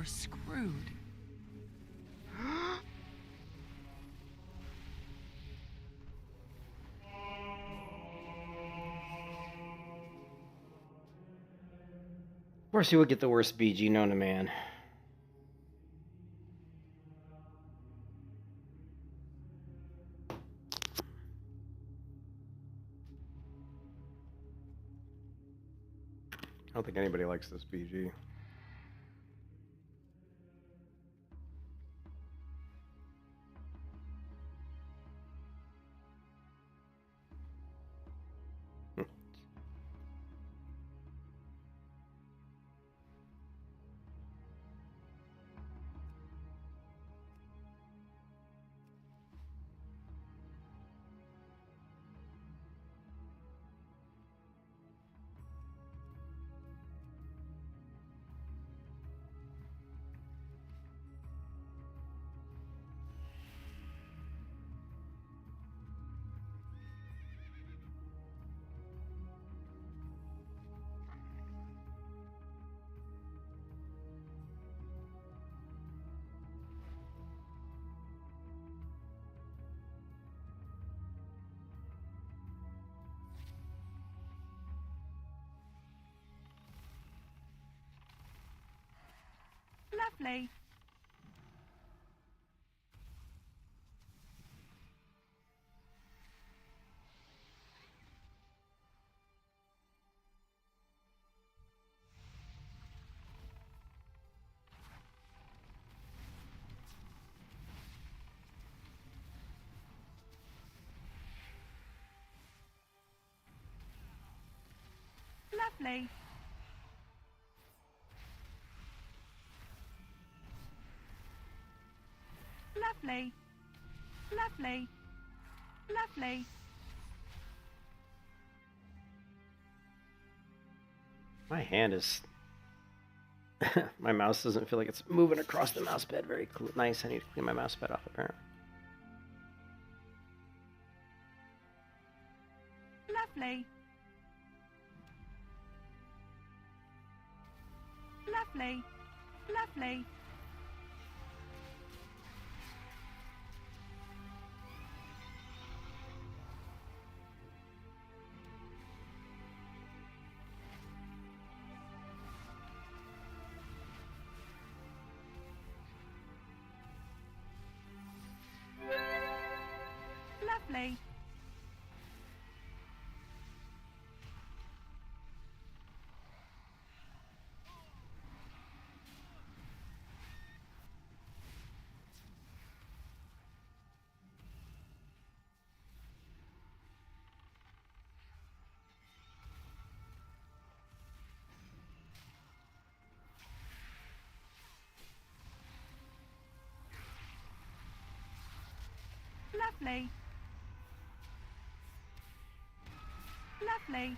screwed. Of course you would get the worst BG known to man. I don't think anybody likes this BG. Lovely. Lovely. Lovely. Lovely. Lovely. My hand is... my mouse doesn't feel like it's moving across the mouse pad very nice. I need to clean my mouse pad off, apparently. Lovely. Lovely. Lovely. Lovely. Lovely. Lovely.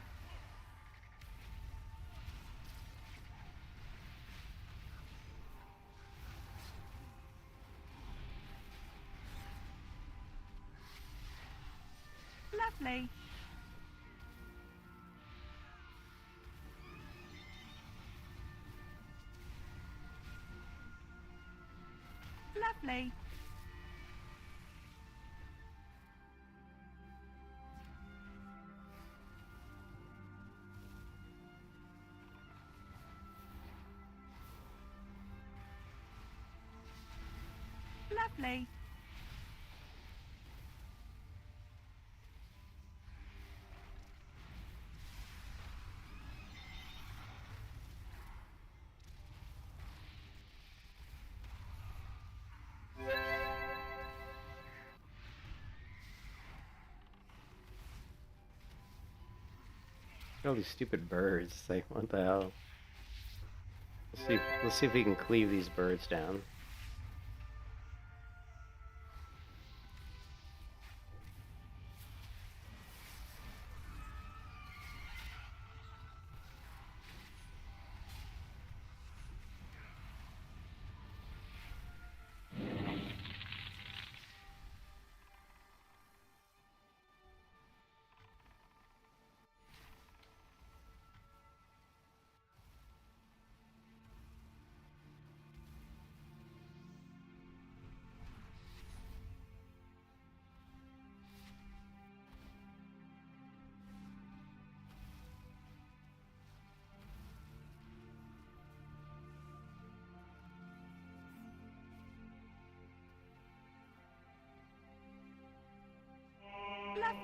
Lovely. Lovely. Lovely. All these stupid birds. It's like, what the hell? Let's see if we can cleave these birds down.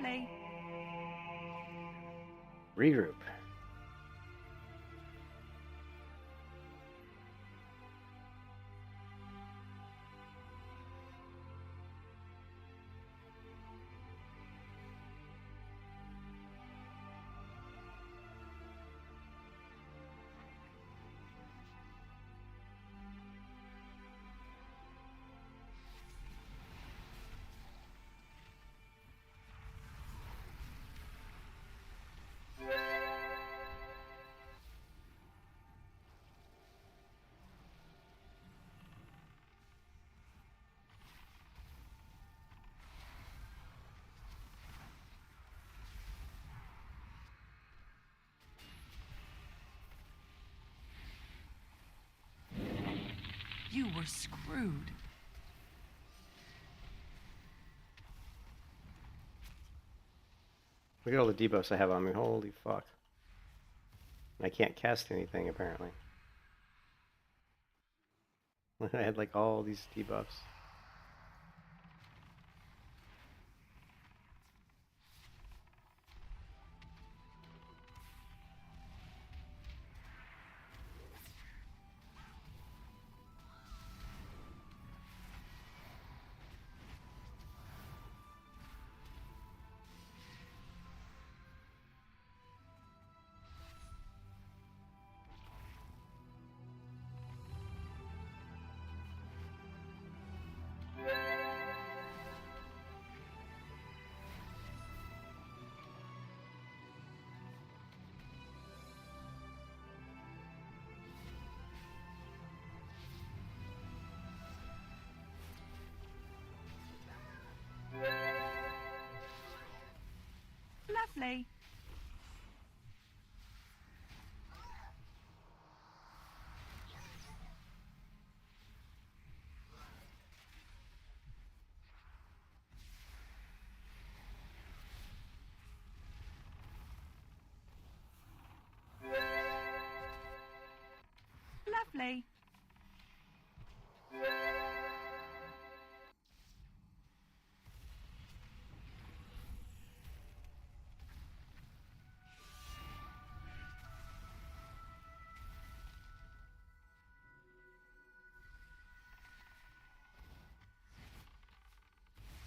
Lovely. Regroup. You were screwed. Look at all the debuffs I have on me. Holy fuck. I can't cast anything, apparently. I had like all these debuffs. Lovely. Lovely.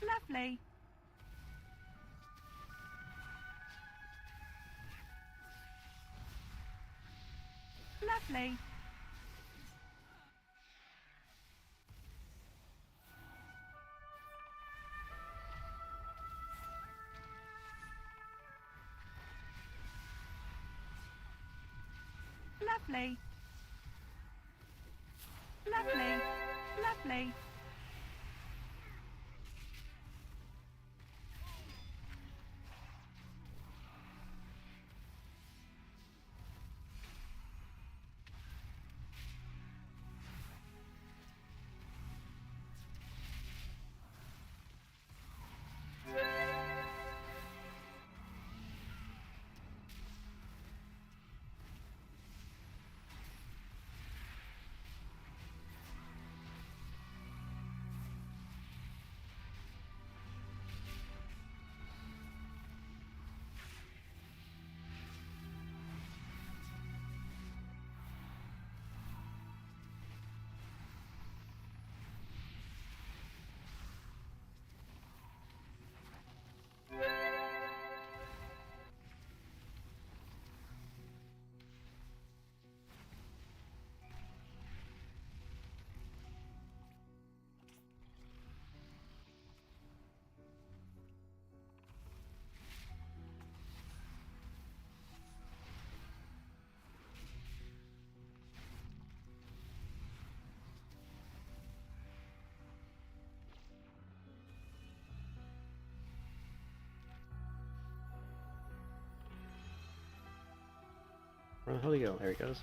Lovely. Lovely. Lovely. Lovely. Lovely. Where the hell did he go? There he goes.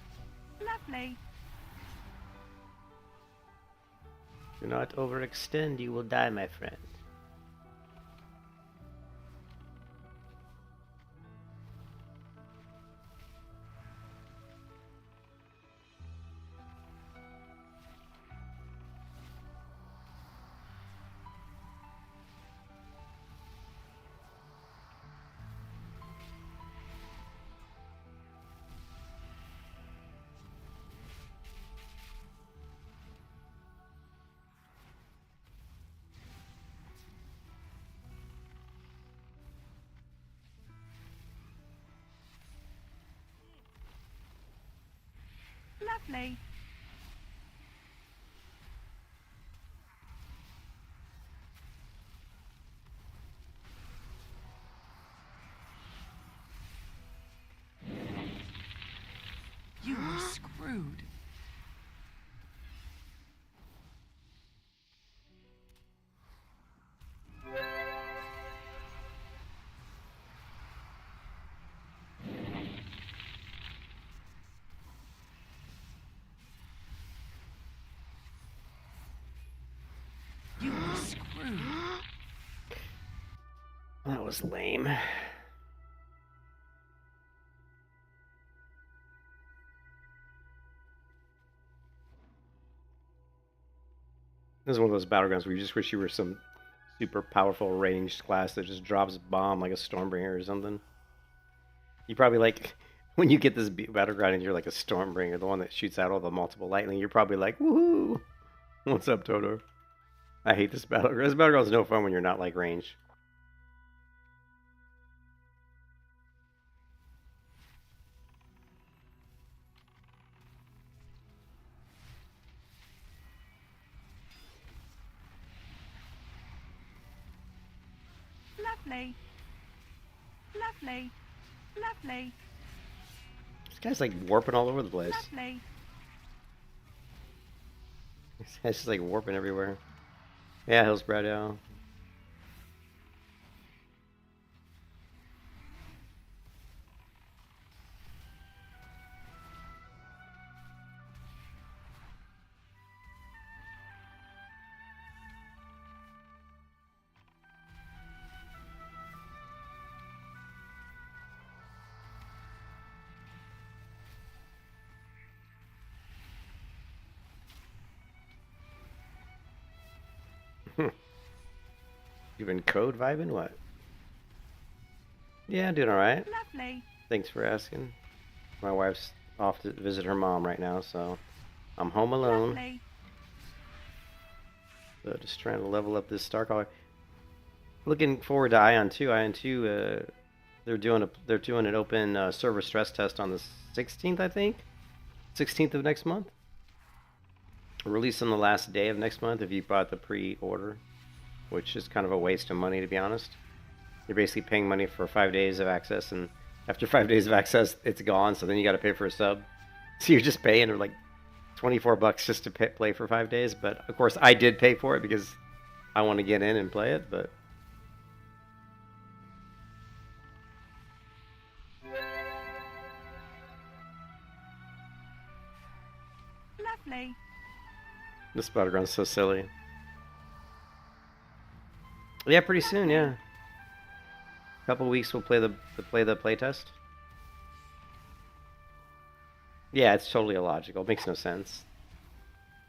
Lovely. Do not overextend, you will die, my friend. Lovely. You were screwed. You were screwed. That was lame. This is one of those battlegrounds where you just wish you were some super powerful ranged class that just drops bomb like a Stormbringer or something. You probably like, when you get this battleground and you're like a Stormbringer, the one that shoots out all the multiple lightning, you're probably like, woohoo! What's up, Toto? I hate this battleground. This battleground is no fun when you're not like ranged. Lovely. Lovely. Lovely. This guy's like warping all over the place. Lovely. This guy's just like warping everywhere. Yeah, he'll spread out. You been code vibing? What? Yeah, doing alright. Lovely. Thanks for asking. My wife's off to visit her mom right now, so I'm home alone. Lovely. So just trying to level up this Starcaller. Looking forward to Ion 2. Ion 2, they're doing an open server stress test on the 16th, I think. 16th of next month. Release on the last day of next month if you bought the pre-order, which is kind of a waste of money, to be honest. You're basically paying money for 5 days of access, and after 5 days of access, it's gone, so then you got to pay for a sub. So you're just paying like $24 just to play for 5 days, but of course I did pay for it because I want to get in and play it, but... Lovely. This battleground's so silly. Yeah, pretty soon, yeah. Couple weeks we'll play the playtest. Yeah, it's totally illogical. It makes no sense.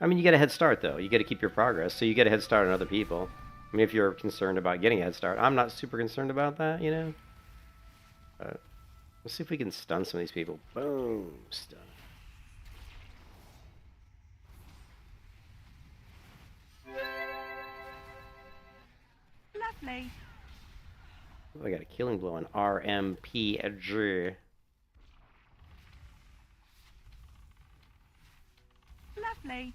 I mean, you get a head start though. You get to keep your progress, so you get a head start on other people. I mean, if you're concerned about getting a head start, I'm not super concerned about that, you know. But let's see if we can stun some of these people. Boom, stun. Lovely. Oh, I got a killing blow on RMPG. Lovely.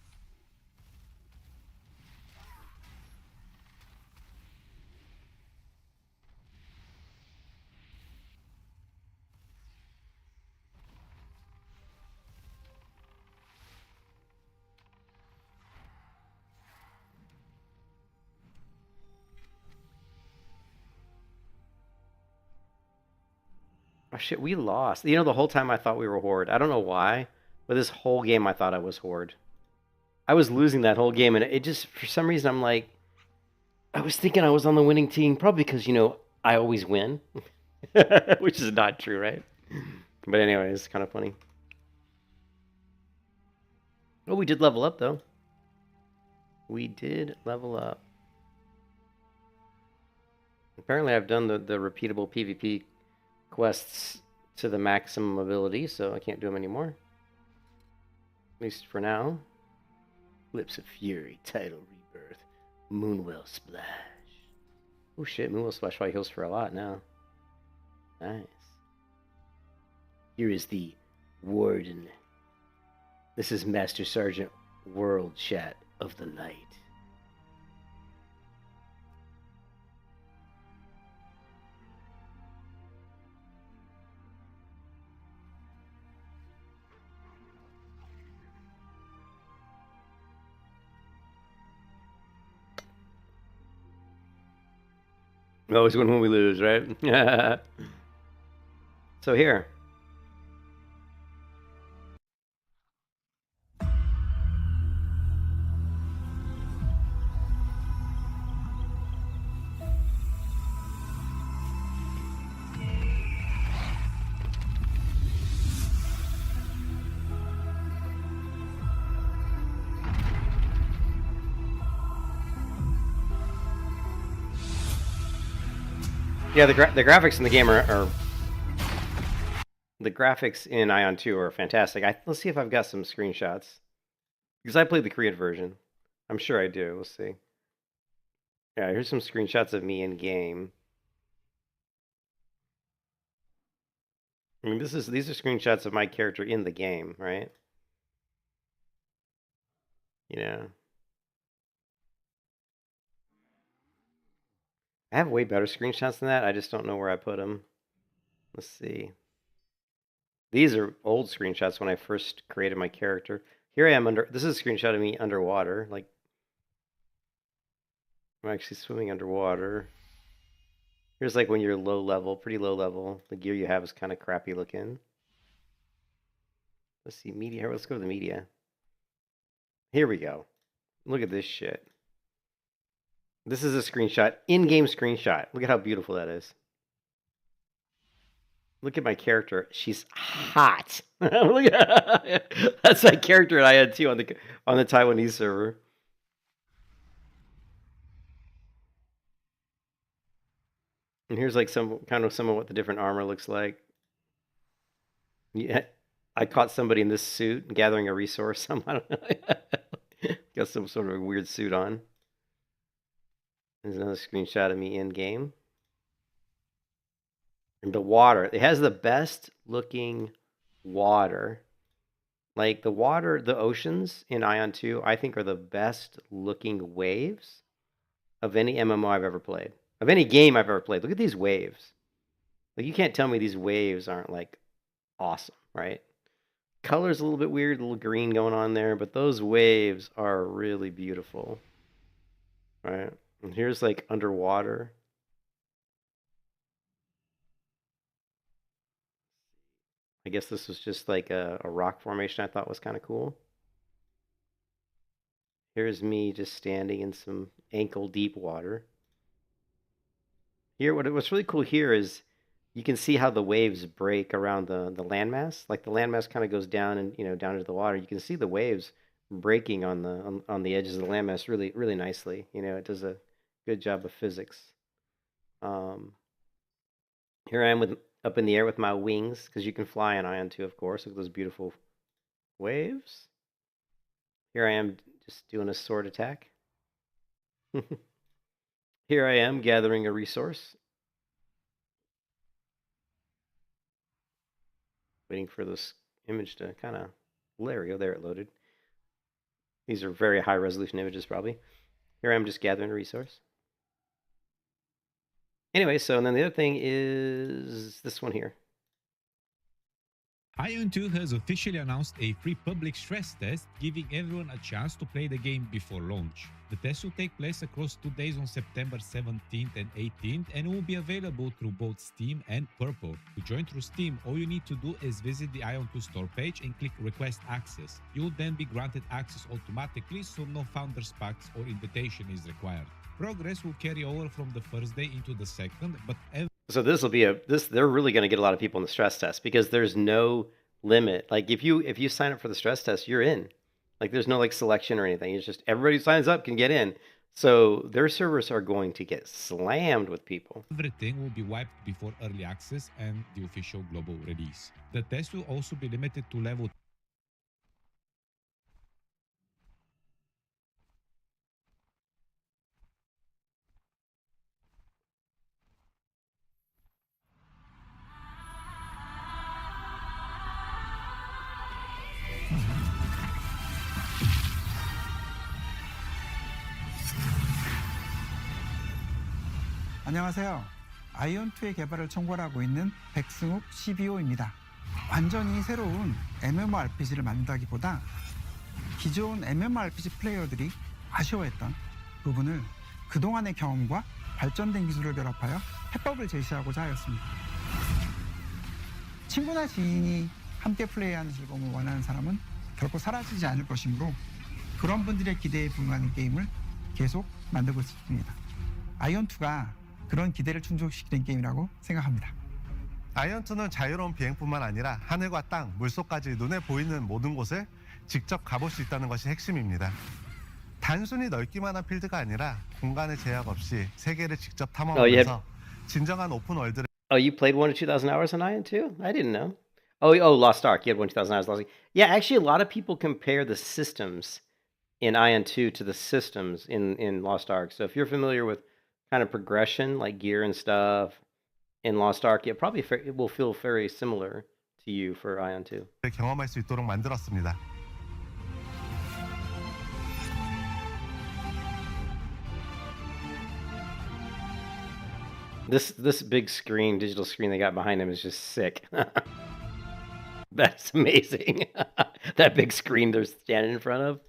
Oh shit, we lost. You know, the whole time I thought we were Horde. I don't know why, but this whole game I thought I was Horde. I was losing that whole game, and it just, for some reason, I'm like, I was thinking I was on the winning team, probably because, you know, I always win. Which is not true, right? But anyway, it's kind of funny. Oh, we did level up, though. We did level up. Apparently, I've done the repeatable PvP quests to the maximum ability, so I can't do them anymore. At least for now. Lips of Fury, Tidal Rebirth, Moonwell Splash. Oh shit, Moonwell Splash probably heals for a lot now. Nice. Here is the Warden. This is Master Sergeant World Chat of the Light. We always win when we lose, right? So here. Yeah, the graphics in the game are the graphics in Ion 2 are fantastic. Let's see if I've got some screenshots. Because I played the Korean version. I'm sure I do. We'll see. Yeah, here's some screenshots of me in game. I mean, these are screenshots of my character in the game, right? You know. I have way better screenshots than that. I just don't know where I put them. Let's see. These are old screenshots when I first created my character. Here I am this is a screenshot of me underwater. Like, I'm actually swimming underwater. Here's like when you're low level, pretty low level. The gear you have is kind of crappy looking. Let's see, media. Let's go to the media. Here we go. Look at this shit. This is a screenshot, in-game screenshot. Look at how beautiful that is. Look at my character. She's hot. Look at, that's my character I had too on the Taiwanese server. And here's like some of what the different armor looks like. Yeah, I caught somebody in this suit gathering a resource. I don't know. Got some sort of a weird suit on. There's another screenshot of me in game. And the water. It has the best looking water. Like the water, the oceans in Ion 2, I think are the best looking waves of any MMO I've ever played. Of any game I've ever played. Look at these waves. Like you can't tell me these waves aren't like awesome, right? Color's a little bit weird, a little green going on there, but those waves are really beautiful. Right? And here's like underwater. I guess this was just like a rock formation I thought was kind of cool. Here's me just standing in some ankle deep water. Here, what's really cool here is you can see how the waves break around the landmass. Like the landmass kind of goes down and down into the water. You can see the waves breaking on the edges of the landmass really really nicely. It does a good job of physics. Here I am up in the air with my wings, because you can fly on Ion 2, of course. Look at those beautiful waves. Here I am just doing a sword attack. Here I am gathering a resource. Waiting for this image to kind of... There we go, there it loaded. These are very high resolution images probably. Here I am just gathering a resource. Anyway, so and then the other thing is this one here. Ion 2 has officially announced a free public stress test, giving everyone a chance to play the game before launch. The test will take place across 2 days on September 17th and 18th, and it will be available through both Steam and Purple. To join through Steam, all you need to do is visit the Ion 2 store page and click Request Access. You will then be granted access automatically, so no founders packs or invitation is required. Progress will carry over from the first day into the second, but so this will be they're really going to get a lot of people in the stress test, because there's no limit. Like if you sign up for the stress test, you're in. Like there's no like selection or anything. It's just everybody who signs up can get in. So their servers are going to get slammed with people. Everything will be wiped before early access and the official global release. The test will also be limited to level 안녕하세요. 아이온2의 개발을 총괄하고 있는 백승욱 CBO입니다. 완전히 새로운 MMORPG를 만든다기보다 기존 MMORPG 플레이어들이 아쉬워했던 부분을 그동안의 경험과 발전된 기술을 결합하여 해법을 제시하고자 하였습니다. 친구나 지인이 함께 플레이하는 즐거움을 원하는 사람은 결코 사라지지 않을 것이므로 그런 분들의 기대에 부응하는 게임을 계속 만들고 있습니다. 아이온2가 그런 기대를 충족시키는 게임이라고 생각합니다. 아이온2는 자유로운 비행뿐만 아니라 하늘과 땅, 물속까지 눈에 보이는 모든 곳을 직접 가볼 수 있다는 것이 핵심입니다. 단순히 넓기만 한 필드가 아니라 공간의 제약 없이 세계를 직접 탐험하면서 진정한 오픈 월드를 Oh, you played 1 to 2,000 hours on Ion 2? I didn't know. Oh, Lost Ark. You had 1 to 2,000 hours. Lost Ark. Yeah, actually, a lot of people compare the systems in Ion 2 to the systems in Lost Ark. So if you're familiar with kind of progression, like gear and stuff in Lost Ark, it will feel very similar to you for Ion 2. 경험할 수 있도록 만들었습니다. This big screen, digital screen they got behind him is just sick. That's amazing. That big screen they're standing in front of.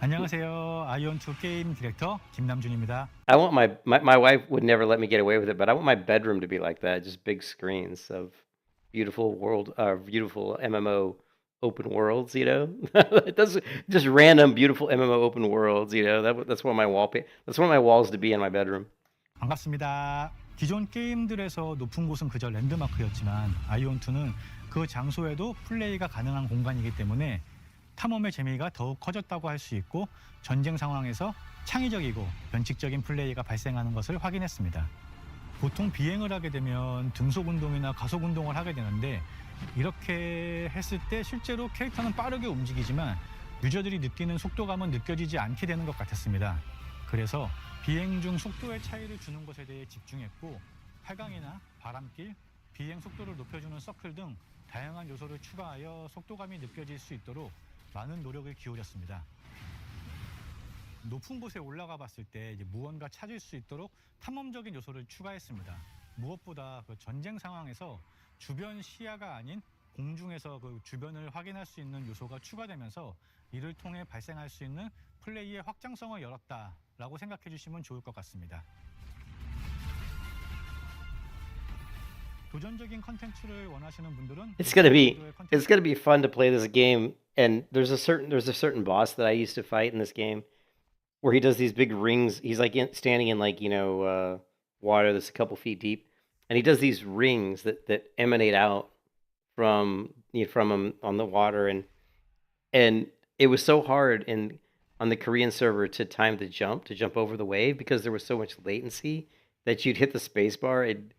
안녕하세요. 아이온2 게임 디렉터 김남준입니다. I want my wife would never let me get away with it, but I want my bedroom to be like that, just big screens of beautiful beautiful MMO open worlds, you know? That's just random beautiful MMO open worlds, you know? That's one of my walls to be in my bedroom. 반갑습니다. 기존 게임들에서 높은 곳은 그저 랜드마크였지만 아이온2는 그 장소에도 플레이가 가능한 공간이기 때문에 탐험의 재미가 더욱 커졌다고 할 수 있고 전쟁 상황에서 창의적이고 변칙적인 플레이가 발생하는 것을 확인했습니다. 보통 비행을 하게 되면 등속 운동이나 가속 운동을 하게 되는데 이렇게 했을 때 실제로 캐릭터는 빠르게 움직이지만 유저들이 느끼는 속도감은 느껴지지 않게 되는 것 같았습니다. 그래서 비행 중 속도의 차이를 주는 것에 대해 집중했고 활강이나 바람길, 비행 속도를 높여주는 서클 등 다양한 요소를 추가하여 속도감이 느껴질 수 있도록 많은 노력을 기울였습니다. 높은 곳에 올라가 봤을 때 무언가 찾을 수 있도록 탐험적인 요소를 추가했습니다. 무엇보다 그 전쟁 상황에서 주변 시야가 아닌 공중에서 그 주변을 확인할 수 있는 요소가 추가되면서 이를 통해 발생할 수 있는 플레이의 확장성을 열었다라고 생각해 주시면 좋을 것 같습니다. 도전적인 컨텐츠를 원하시는 분들은 It's gonna be fun to play this game. And there's a certain boss that I used to fight in this game, where he does these big rings. He's like standing in water that's a couple feet deep, and he does these rings that emanate out from him on the water, and it was so hard on the Korean server to time the jump over the wave because there was so much latency that you'd hit the spacebar and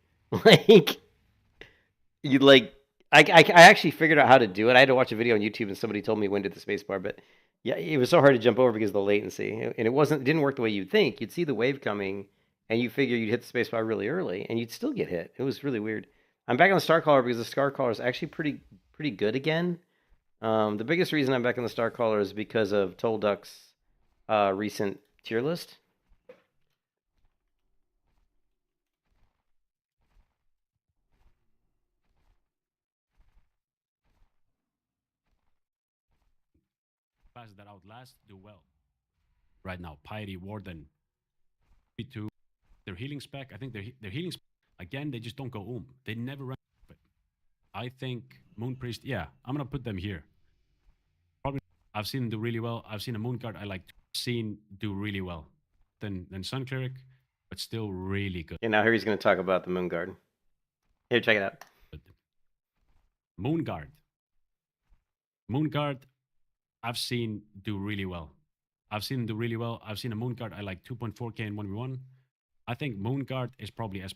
I actually figured out how to do it. I had to watch a video on YouTube and somebody told me when to hit the spacebar, but yeah, it was so hard to jump over because of the latency, and it didn't work the way you'd think. You'd see the wave coming, and you figure you'd hit the spacebar really early, and you'd still get hit. It was really weird. I'm back on the Starcaller because the Starcaller is actually pretty good again. The biggest reason I'm back on the Starcaller is because of Tolduck's recent tier list. That outlast do well. Right now, Piety, Warden, B2, their healing spec. I think their healing spec, again, they just don't go They never run. But I think Moon Priest, yeah, I'm gonna put them here. Probably, I've seen them do really well. I've seen a Moon Guard I like seen do really well. Than Sun Cleric, but still really good. And now here he's gonna talk about the Moon Guard. Here, check it out. Moon Guard. I've seen do really well. I've seen him do really well. I've seen a Moon Guard I like 2.4k in 1v1. I think Moon Guard is probably S+.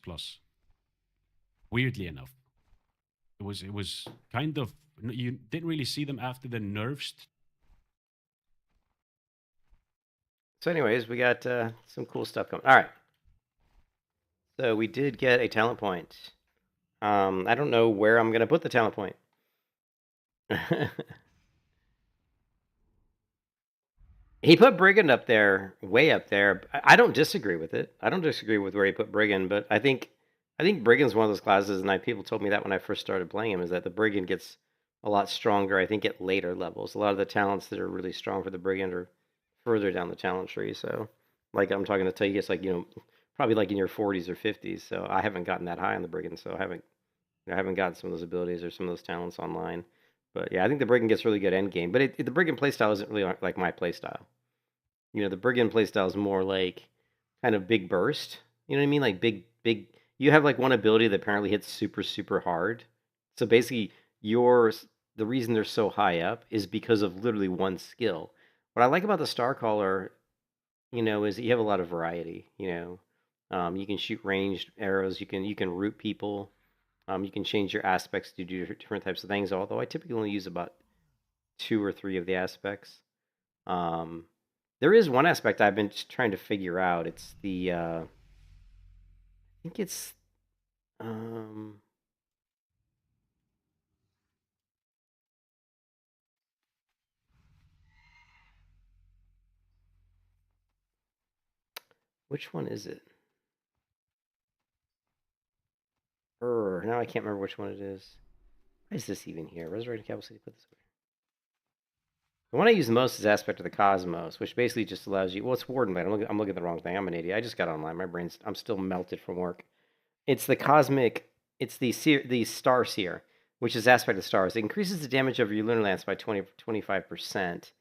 Weirdly enough. It was kind of, you didn't really see them after the nerfs. So anyways, we got some cool stuff coming. All right. So we did get a talent point. I don't know where I'm going to put the talent point. He put Brigand up there, way up there. I don't disagree with it. I don't disagree with where he put Brigand, but I think Brigand's one of those classes, and people told me that when I first started playing him, is that the Brigand gets a lot stronger, I think, at later levels. A lot of the talents that are really strong for the Brigand are further down the talent tree. So, like, I'm talking to tell you, it's like, probably like in your 40s or 50s. So I haven't gotten that high on the Brigand, so I haven't gotten some of those abilities or some of those talents online. But yeah, I think the Brigand gets really good end game. But the Brigand playstyle isn't really like my playstyle. The Brigand playstyle is more like kind of big burst. You know what I mean? Like big. You have like one ability that apparently hits super, super hard. So basically, the reason they're so high up is because of literally one skill. What I like about the Starcaller, is that you have a lot of variety. You can shoot ranged arrows. You can root people. You can change your aspects to do different types of things. Although I typically only use about 2 or 3 of the aspects. There is one aspect I've been trying to figure out. It's the I think it's which one is it? Now I can't remember which one it is. Why is this even here? Resurrected Capital City, put this over. The one I use the most is Aspect of the Cosmos, which basically just allows you. Well, it's Warden Blade. I'm looking at the wrong thing. I'm an idiot. I just got online. I'm still melted from work. It's the cosmic. It's the Star Seer, which is Aspect of the Stars. It increases the damage of your lunar lance by 25%.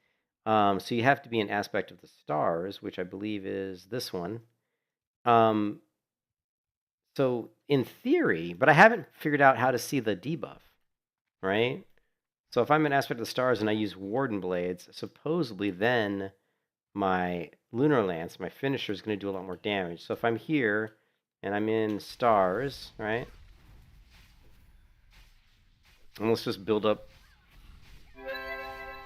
So you have to be an Aspect of the Stars, which I believe is this one. So in theory, but I haven't figured out how to see the debuff, right? So if I'm an Aspect of the Stars and I use Warden Blades, supposedly then my Lunar Lance, my finisher, is going to do a lot more damage. So if I'm here and I'm in Stars, right? And let's just build up.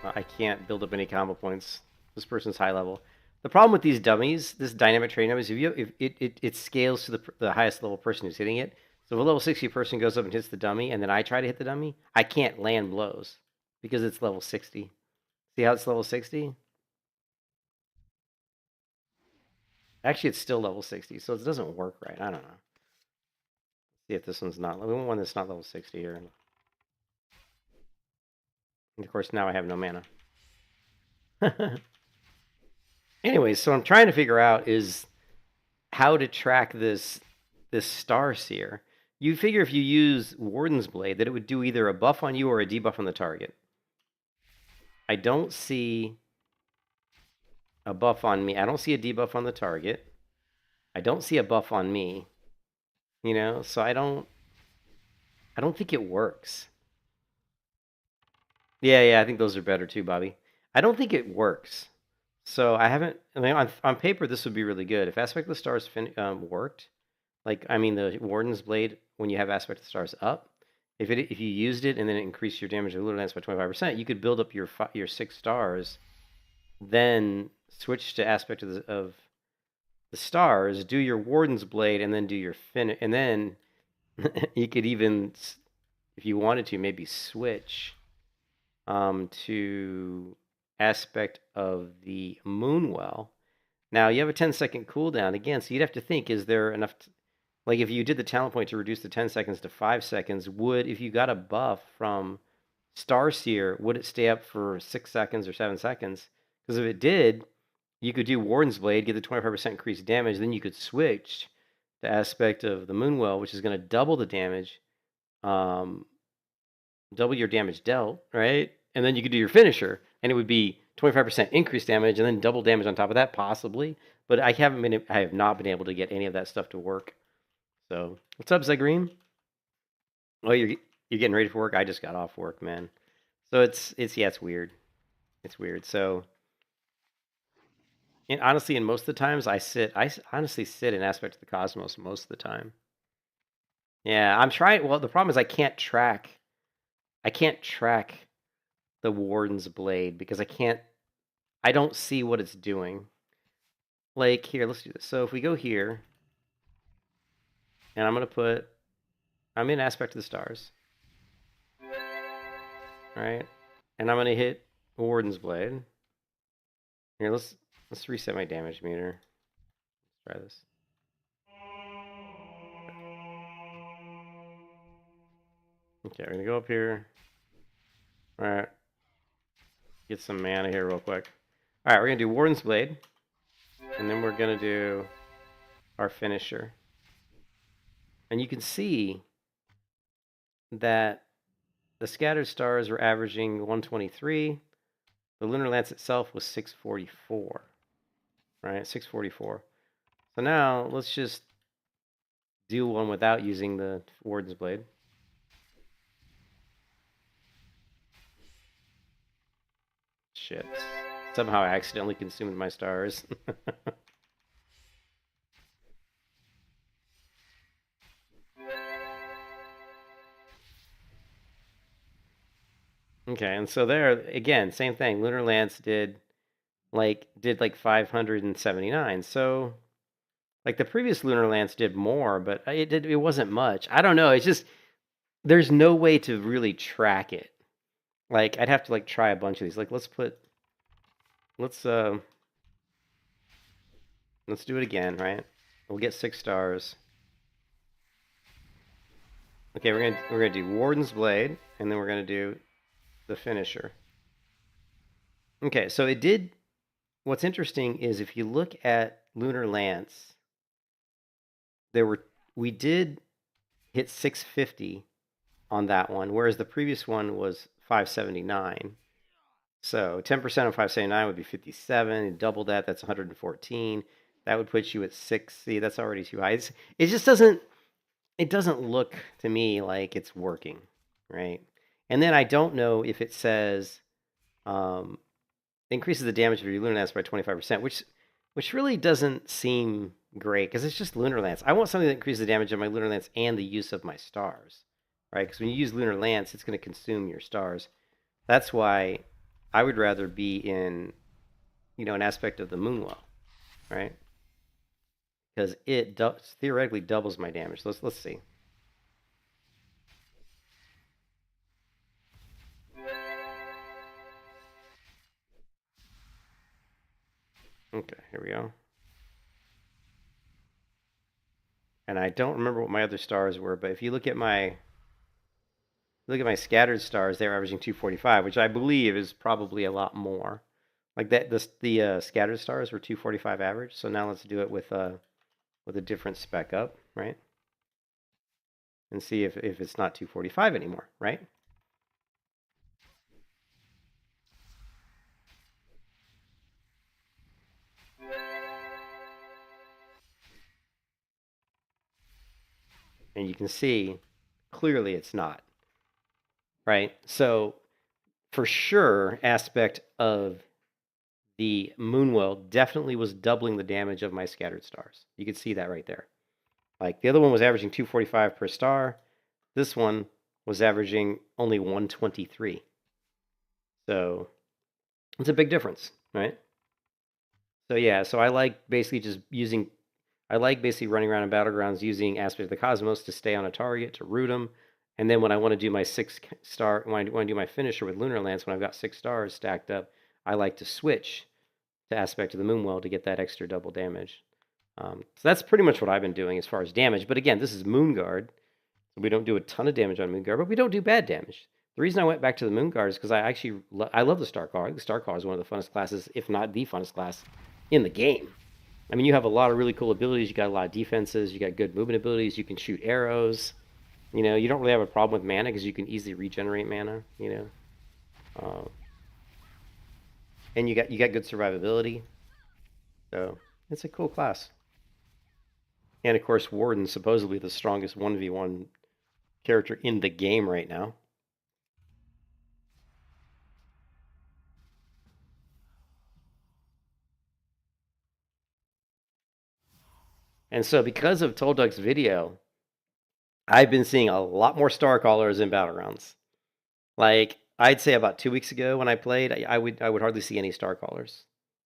I can't build up any combo points. This person's high level. The problem with these dummies, this dynamic training dummies, if it scales to the highest level person who's hitting it. So if a level 60 person goes up and hits the dummy, and then I try to hit the dummy, I can't land blows because it's level 60. See how it's level 60? Actually, it's still level 60, so it doesn't work right. I don't know. See if this one's not. We want one that's not level 60 here. And of course, now I have no mana. Anyways, so I'm trying to figure out is how to track this Star Seer. You figure if you use Warden's Blade that it would do either a buff on you or a debuff on the target. I don't see a buff on me. I don't see a debuff on the target. I don't see a buff on me. So I don't think it works. Yeah, I think those are better too, Bobby. I don't think it works. So I haven't. On paper, this would be really good if Aspect of the Stars worked. Like, the Warden's Blade, when you have Aspect of the Stars up, if you used it and then it increased your damage of Lunar Lance by 25%, you could build up your 6 stars, then switch to Aspect of the Stars, do your Warden's Blade, and then do your finish, and then you could even, if you wanted to, maybe switch to Aspect of the Moonwell. Now you have a 10-second cooldown again, so you'd have to think: is there enough? Like, if you did the talent point to reduce the 10 seconds to 5 seconds, if you got a buff from Starseer, would it stay up for 6 seconds or 7 seconds? Because if it did, you could do Warden's Blade, get the 25% increased damage, then you could switch to Aspect of the Moonwell, which is going to double the damage, double your damage dealt, right? And then you could do your finisher, and it would be 25% increased damage, and then double damage on top of that, possibly. But I have not been able to get any of that stuff to work. So, what's up, Zagreen? Oh, you're getting ready for work? I just got off work, man. So it's weird. It's weird. So, and honestly, in most of the times I honestly sit in Aspect of the Cosmos most of the time. Yeah, I'm trying. Well, the problem is I can't track the Warden's Blade because I don't see what it's doing. Like, here, let's do this. So if we go here, and I'm in Aspect of the Stars. Right? And I'm going to hit Warden's Blade. Here, let's reset my damage meter. Let's try this. Okay, we're gonna go up here. All right, get some mana here real quick. All right, we're gonna do Warden's Blade, and then we're gonna do our finisher. And you can see that the scattered stars were averaging 123. The Lunar Lance itself was 644. Right, 644. So now let's just do one without using the Warden's Blade. Shit. Somehow I accidentally consumed my stars. Okay, and so there again, same thing. Lunar Lance did like 579. So like the previous Lunar Lance did more, but it wasn't much. I don't know. It's just there's no way to really track it. Like I'd have to like try a bunch of these. Like let's do it again, right? We'll get 6 stars. Okay, we're gonna do Warden's Blade, and then we're gonna do the finisher. Okay, so it did. What's interesting is if you look at Lunar Lance, we did hit 650 on that one, whereas the previous one was 579. So 10% of 579 would be 57. And double that, that's 114. That would put you at 60. That's already too high. It just doesn't. It doesn't look to me like it's working, right? And then I don't know if it says increases the damage of your Lunar Lance by 25%, which really doesn't seem great because it's just Lunar Lance. I want something that increases the damage of my Lunar Lance and the use of my stars, right? Because when you use Lunar Lance, it's going to consume your stars. That's why I would rather be in, an aspect of the Moonwell, right? Because it theoretically doubles my damage. Let's see. Okay, here we go. And I don't remember what my other stars were, but if you look at my scattered stars, they're averaging 245, which I believe is probably a lot more. Like that, the scattered stars were 245 average. So now let's do it with a different spec up, right? And see if it's not 245 anymore, right? And you can see clearly it's not, right? So for sure, aspect of the Moonwell definitely was doubling the damage of my scattered stars. You can see that right there. Like the other one was averaging 245 per star. This one was averaging only 123. So it's a big difference, right? So yeah, so I like basically running around in Battlegrounds using Aspect of the Cosmos to stay on a target, to root them. And then when I want to do my 6-star, when I want to do my finisher with Lunar Lance, when I've got 6 stars stacked up, I like to switch to Aspect of the Moonwell to get that extra double damage. So that's pretty much what I've been doing as far as damage. But again, this is Moonguard. So we don't do a ton of damage on Moonguard, but we don't do bad damage. The reason I went back to the Moonguard is because I love the Starcaller. The Starcaller is one of the funnest classes, if not the funnest class in the game. I mean, you have a lot of really cool abilities. You got a lot of defenses. You got good movement abilities. You can shoot arrows. You don't really have a problem with mana because you can easily regenerate mana. And you got good survivability. So it's a cool class. And of course, Warden's supposedly the strongest 1v1 character in the game right now. And so because of Toldug's video, I've been seeing a lot more Starcallers in Battlegrounds. Like, I'd say about 2 weeks ago when I played, I would hardly see any Starcallers.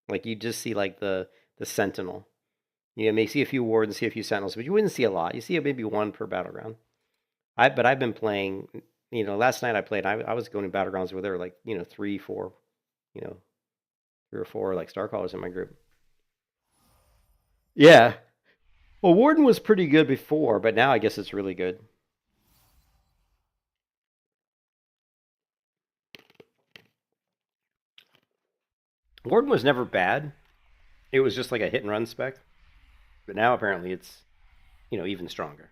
Like, you just see, like, the Sentinel. You may see a few Wardens, see a few Sentinels, but you wouldn't see a lot. You see maybe one per Battleground. But I've been playing, last night I played, I was going to Battlegrounds where there were, like, 3, 4 3 or 4 like Starcallers in my group. Yeah. Well, Warden was pretty good before, but now I guess it's really good. Warden was never bad. It was just like a hit and run spec. But now apparently it's, you know, even stronger.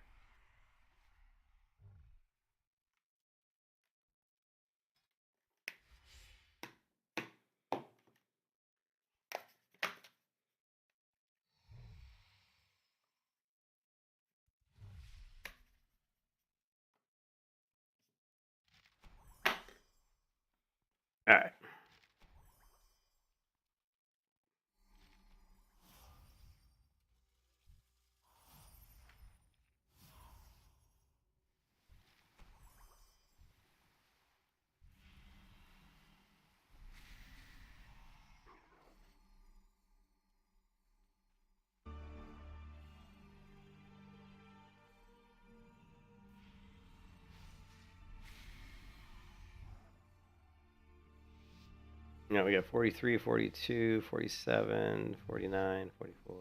All right. Now we got 43, 42, 47, 49, 44.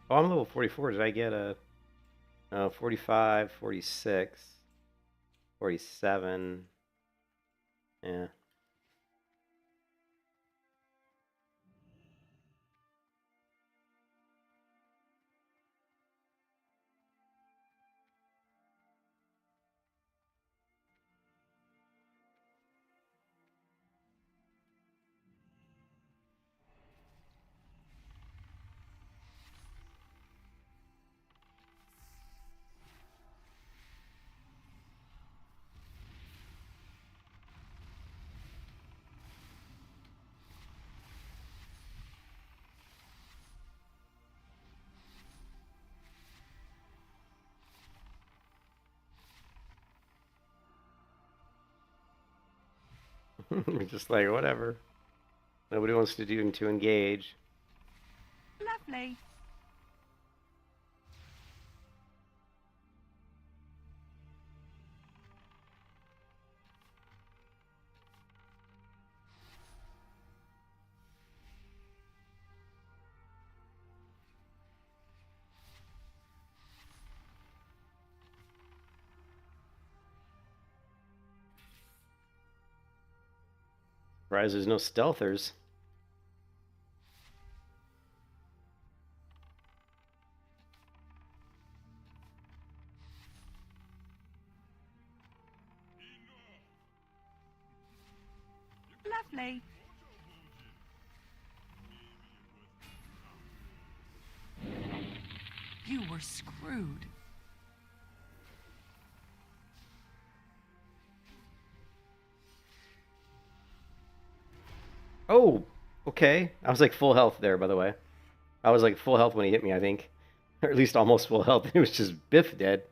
Oh, I'm level 44. Did I get a 45, 46, 47? Yeah. We're just like, whatever. Nobody wants to engage. Lovely. Surprised there's no stealthers. Lovely. You were screwed. Oh, okay. I was like full health there, by the way. I was like full health when he hit me, I think. Or at least almost full health. It was just biff dead.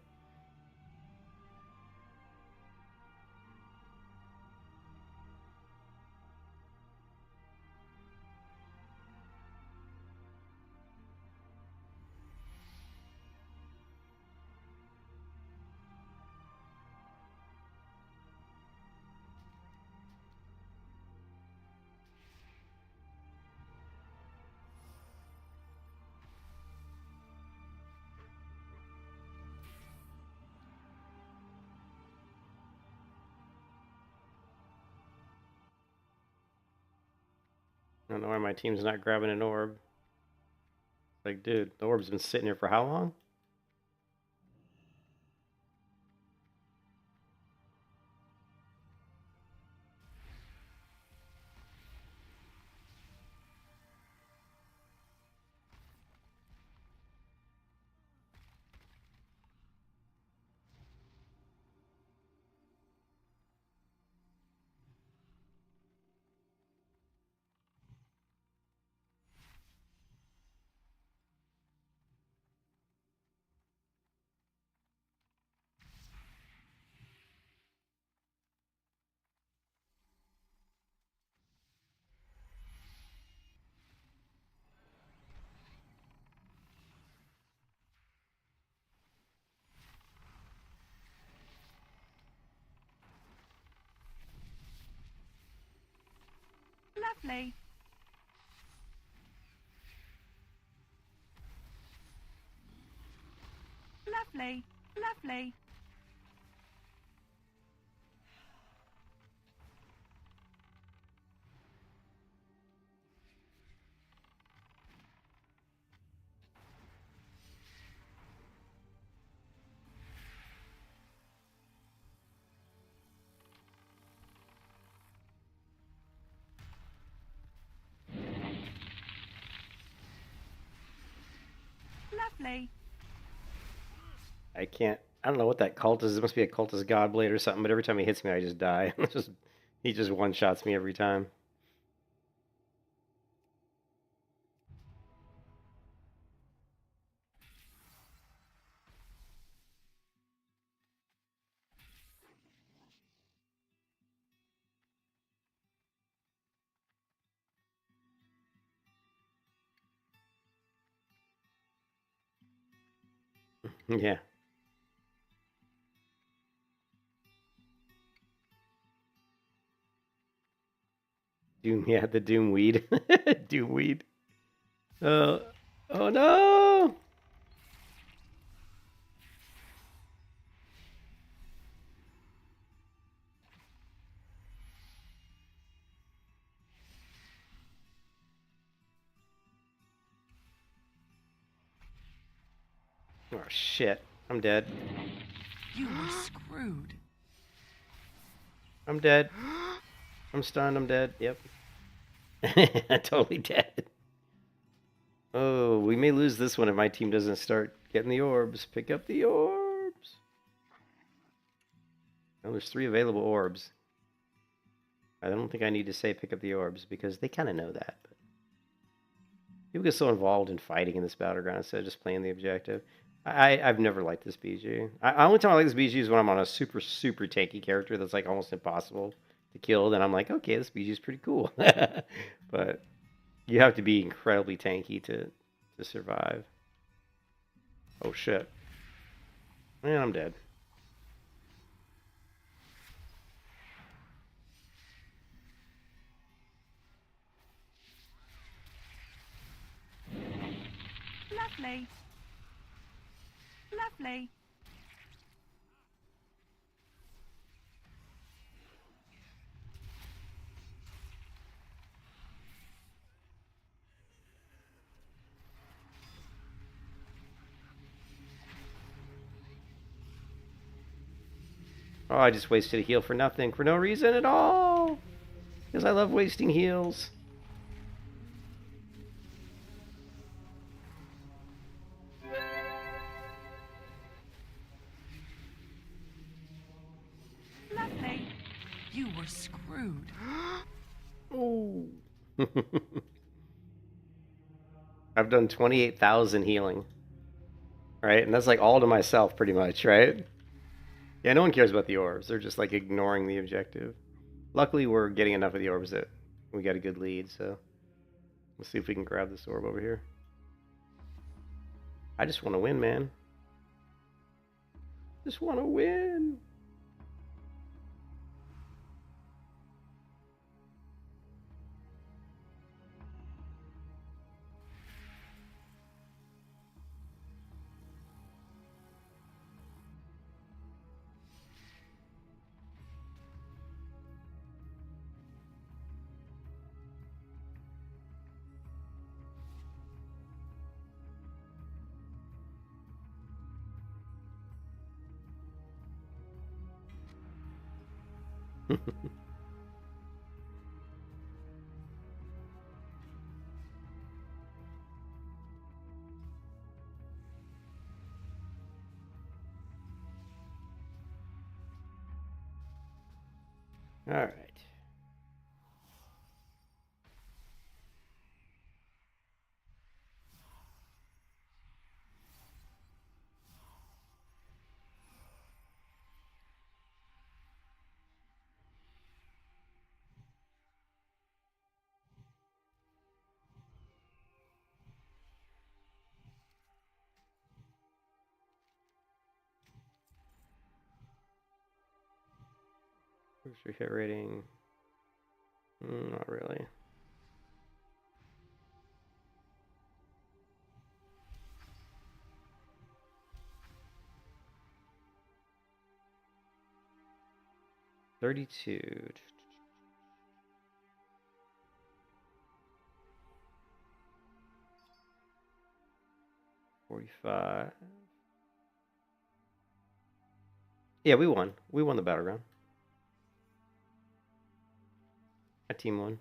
I don't know why my team's not grabbing an orb. Like, dude, the orb's been sitting here for how long? Lovely. Lovely. Lovely. Lovely. I can't. I don't know what that cult is. It must be a cultist godblade or something. But every time he hits me, I just die. He just one shots me every time. Yeah. Doom. Yeah, the doom weed. Doom weed. Oh no! Oh shit! I'm dead. You were screwed. I'm dead. I'm stunned. I'm dead. Yep. Totally dead. Oh, we may lose this one if my team doesn't start getting the orbs. Pick up the orbs. Oh, there's 3 available orbs. I don't think I need to say pick up the orbs because they kind of know that. But people get so involved in fighting in this battleground instead of just playing the objective. I've never liked this BG. Only time I like this BG is when I'm on a super, super tanky character that's like almost impossible to kill. Then I'm like, okay, this BG is pretty cool. But you have to be incredibly tanky to survive. Oh shit. And I'm dead. Lovely. Lovely. Oh, I just wasted a heal for nothing, for no reason at all. Because I love wasting heals. Lovely. You were screwed. Oh. I've done 28,000 healing. Right? And that's like all to myself, pretty much, right? Yeah, no one cares about the orbs. They're just like ignoring the objective. Luckily, we're getting enough of the orbs that we got a good lead, so let's see if we can grab this orb over here. I just want to win, man. Just want to win. All right. Where's your hit rating? Not really. 32. 45. Yeah, we won. We won the battleground. My team won.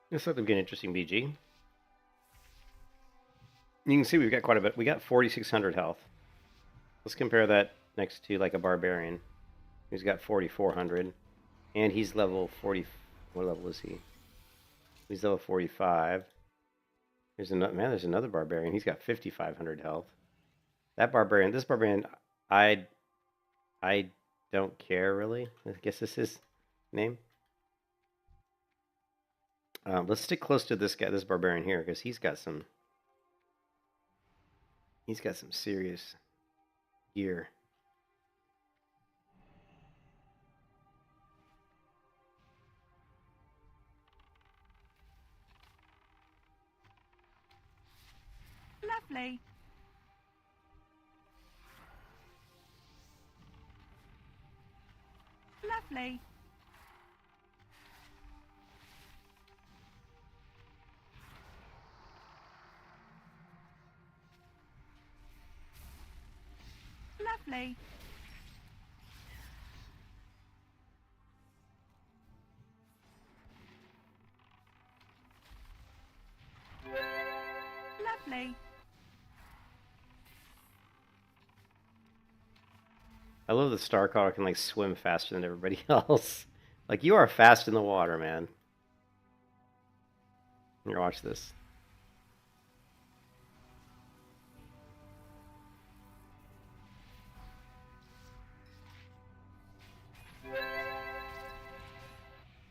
Looks like we get an interesting BG. You can see we've got quite a bit. We got 4,600 health. Let's compare that next to like a barbarian, who's got 4,400, and he's level 40. What level is he? He's level 45. There's another man. There's another barbarian. He's got 5,500 health. That barbarian. This barbarian. I don't care really. I guess this is his name. Let's stick close to this guy, this barbarian here, because he's got some serious gear. Lovely. Lovely. Lovely. Lovely. I love that Starcaller can like swim faster than everybody else. Like, you are fast in the water, man. Here, watch this.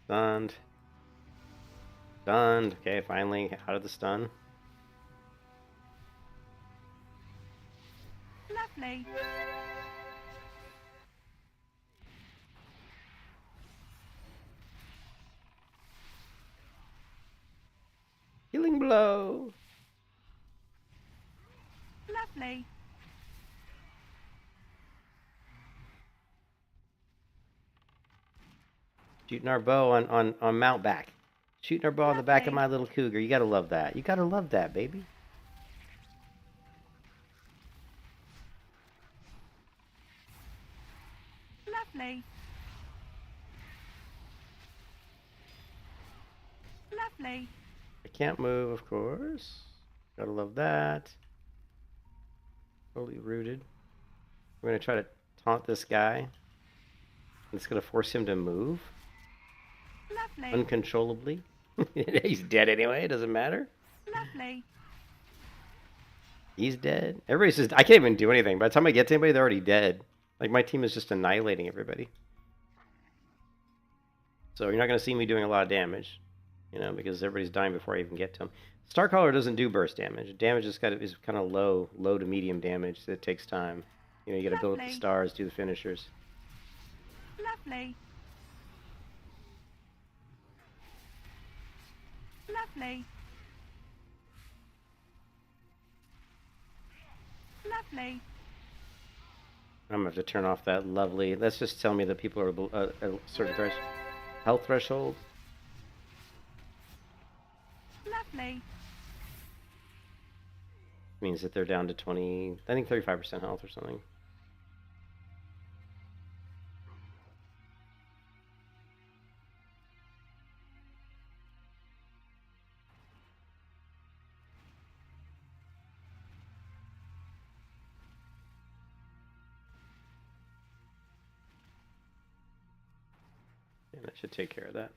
Stunned. Stunned. Okay, finally out of the stun. Lovely. Healing blow. Lovely. Shooting our bow on mount back. Shooting our bow on the back of my little cougar. You gotta love that. You gotta love that, baby. Lovely. Lovely. I can't move, of course. Gotta love that. Totally rooted. We're gonna try to taunt this guy. It's gonna force him to move Lovely. uncontrollably. He's dead anyway. It doesn't matter. Lovely. He's dead. Everybody's just. I can't even do anything. By the time I get to anybody, they're already dead. Like, my team is just annihilating everybody. So you're not gonna see me doing a lot of damage, you know, because everybody's dying before I even get to them. Starcaller doesn't do burst damage. Damage is kind of low to medium damage. So it takes time. You know, you gotta build up the stars, do the finishers. Lovely. Lovely. Lovely. I'm gonna have to turn off that lovely. That's just telling me that people are a certain health threshold. Lovely. Means that they're down to 20. I think 35% health or something. Yeah, that should take care of that.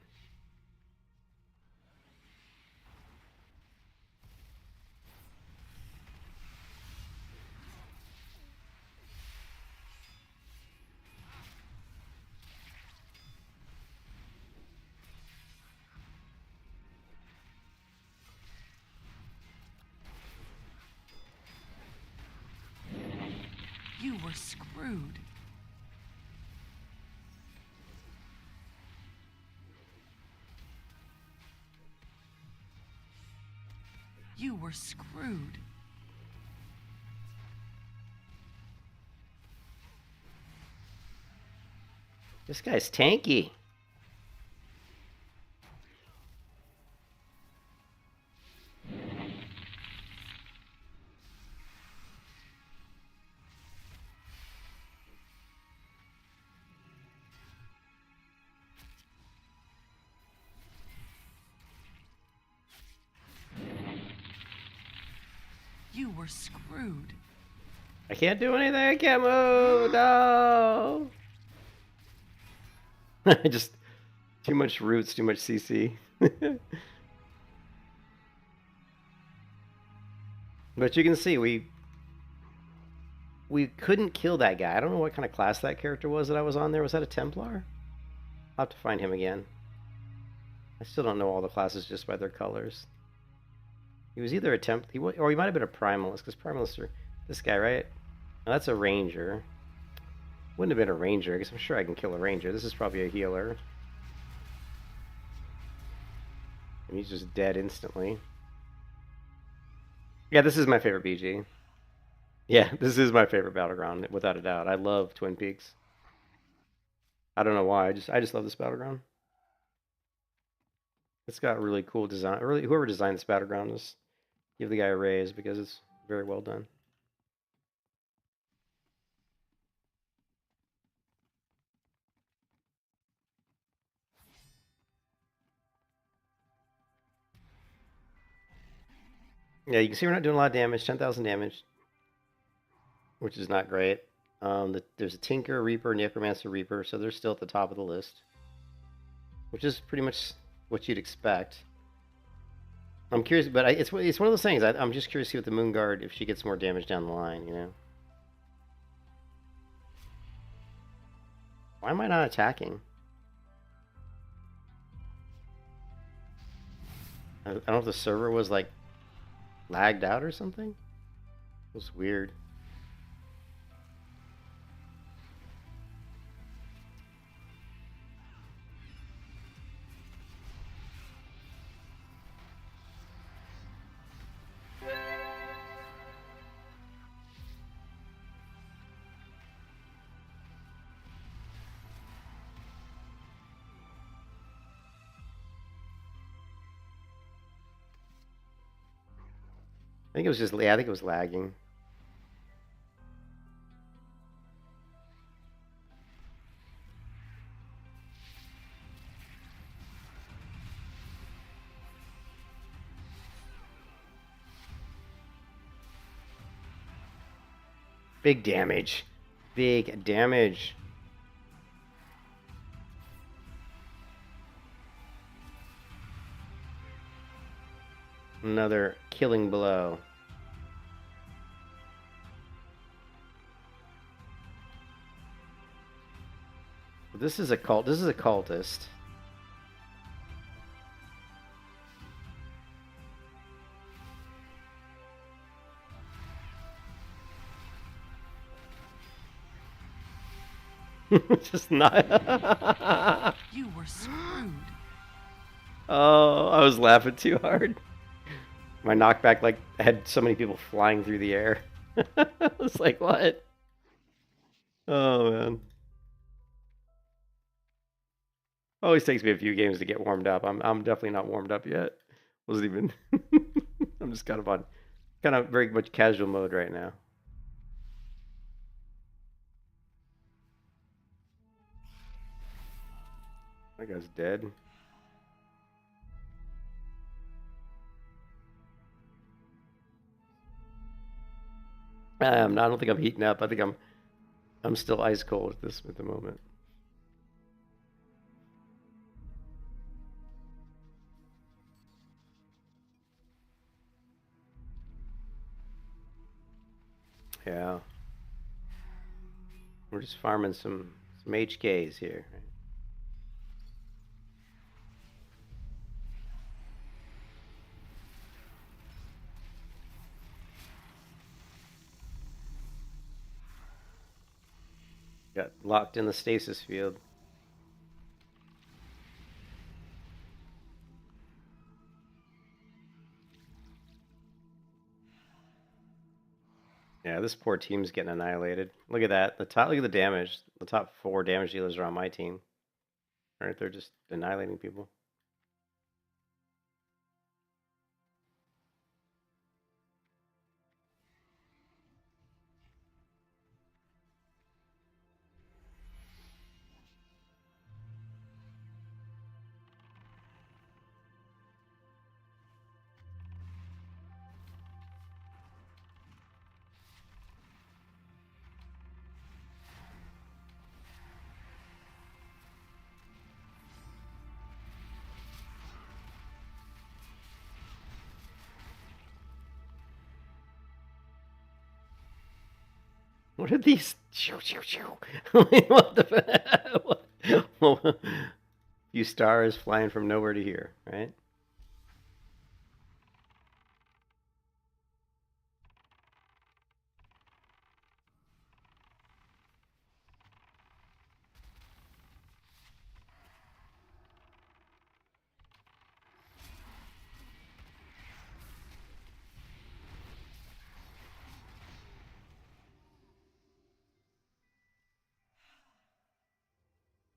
were screwed. You were screwed. This guy's tanky. You were screwed. I can't do anything. I can't move. No. Just too much roots, too much CC. But you can see we couldn't kill that guy. I don't know what kind of class that character was that I was on there. Was that a Templar? I'll have to find him again. I still don't know all the classes just by their colors. He was either a or he might have been a Primalist, because Primalists are this guy, right? Now that's a Ranger. Wouldn't have been a Ranger, because I'm sure I can kill a Ranger. This is probably a healer. And he's just dead instantly. Yeah, this is my favorite BG. Yeah, this is my favorite Battleground, without a doubt. I love Twin Peaks. I don't know why, I just love this Battleground. It's got really cool design. Really, whoever designed this Battleground, just give the guy a raise, because it's very well done. Yeah, you can see we're not doing a lot of damage. 10,000 damage, which is not great. There's a Tinker, Reaper, Necromancer, Reaper, so they're still at the top of the list, which is pretty much what you'd expect. I'm curious, but it's one of those things. I'm just curious to see with the Moonguard if she gets more damage down the line, you know? Why am I not attacking? I don't know if the server was like lagged out or something. It was weird. I think it was just, yeah, I think it was lagging. Big damage. Big damage. Another killing blow. This is a cult. This is a cultist. Just not. You were screwed. Oh, I was laughing too hard. My knockback like had so many people flying through the air. I was like, what? Oh man. Always takes me a few games to get warmed up. I'm definitely not warmed up yet. Wasn't even. I'm just kind of very much casual mode right now. That guy's dead. I don't think I'm heating up. I think I'm still ice cold at the moment. Yeah. We're just farming some HKs here. Got locked in the stasis field. Yeah, this poor team's getting annihilated. Look at that. Look at the damage. The top 4 damage dealers are on my team. Alright, they're just annihilating people. What are these? What the? What? Few stars flying from nowhere to here, right?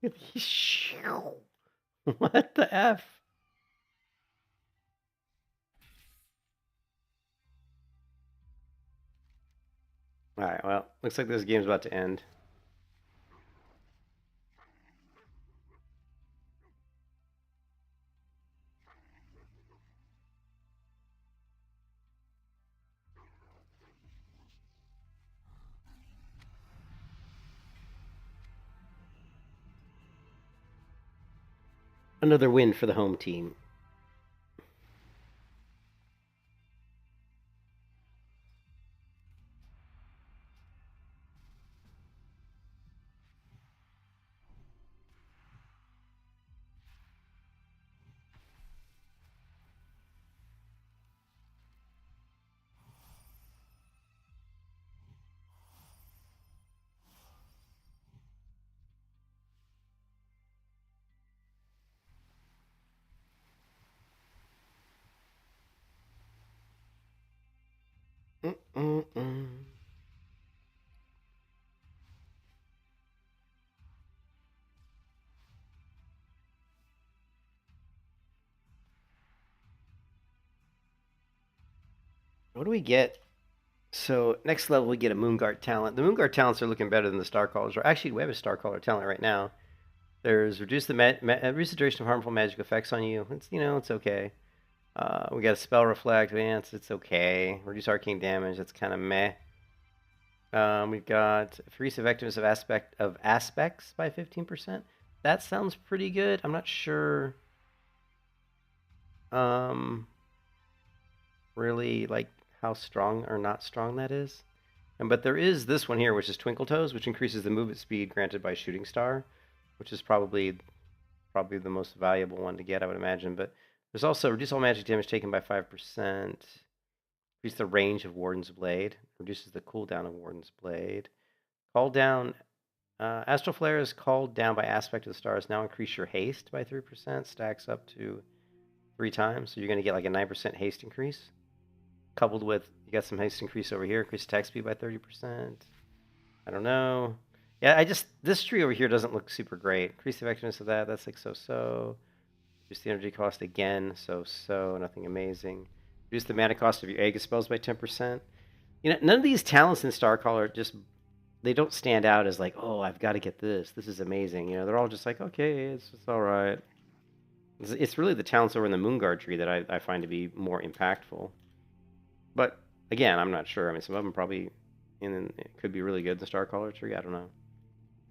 Look at these. What the F? Alright, well, looks like this game's about to end. Another win for the home team. Mm-mm-mm. What do we get? So next level we get a Moonguard talent. The Moonguard talents are looking better than the Starcallers. Or actually, we have a Starcaller talent right now. There's reduce the reduce the duration of harmful magic effects on you. It's it's okay. We got a Spell Reflect, it's okay. Reduce arcane damage, that's kind of meh. We've got increase effectiveness of aspects by 15%. That sounds pretty good. I'm not sure. Really like how strong or not strong that is. But there is this one here, which is Twinkle Toes, which increases the movement speed granted by Shooting Star, which is probably the most valuable one to get, I would imagine. But there's also reduce all magic damage taken by 5%. Increase the range of Warden's Blade. Reduces the cooldown of Warden's Blade. Call down. Astral Flare is called down by aspect of the stars. Now increase your haste by 3%. Stacks up to 3 times. So you're going to get like a 9% haste increase. Coupled with, you got some haste increase over here. Increase attack speed by 30%. I don't know. Yeah, this tree over here doesn't look super great. Increase the effectiveness of that. That's like so-so. Reduce the energy cost again. So-so. Nothing amazing. Reduce the mana cost of your Aegis spells by 10%. None of these talents in Starcaller they don't stand out as like, oh, I've got to get this. This is amazing. They're all just like, okay, it's all right. It's really the talents over in the Moonguard tree that I find to be more impactful. But again, I'm not sure. I mean, some of them probably it could be really good, the Starcaller tree. I don't know.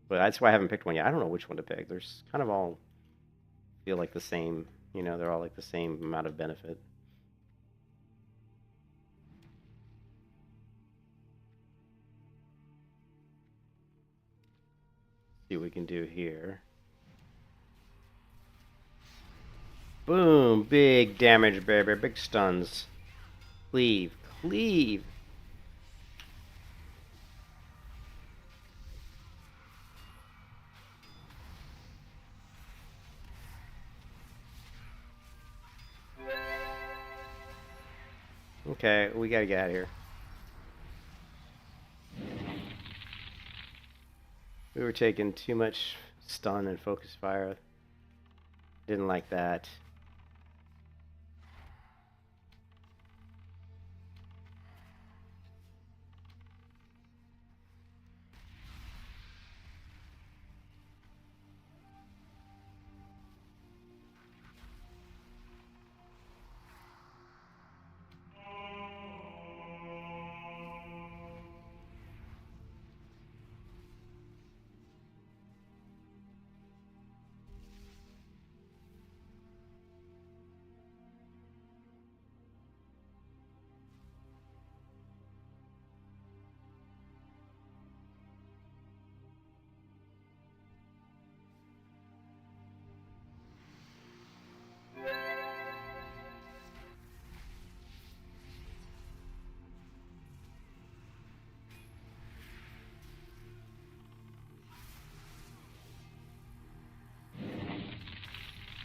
But that's why I haven't picked one yet. I don't know which one to pick. There's kind of all feel like the same. They're all like the same amount of benefit. See what we can do here. Boom! Big damage, baby. Big stuns. Cleave. Cleave! Okay, we gotta get out of here. We were taking too much stun and focus fire. Didn't like that.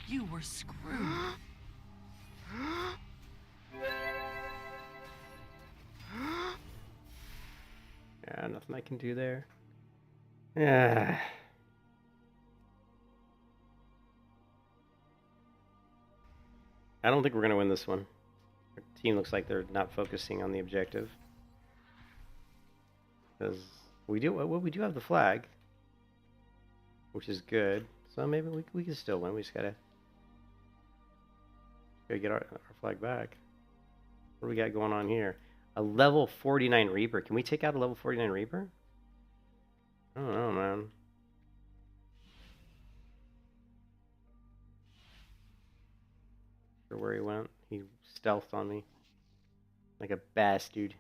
You were screwed. Yeah, nothing I can do there. Yeah. I don't think we're gonna win this one. Our team looks like they're not focusing on the objective. Because we do have the flag, which is good. So maybe we can still win. We just gotta get our flag back. What do we got going on here? A level 49 Reaper. Can we take out a level 49 Reaper? I don't know, man. Sure where he went. He stealthed on me. Like a bastard.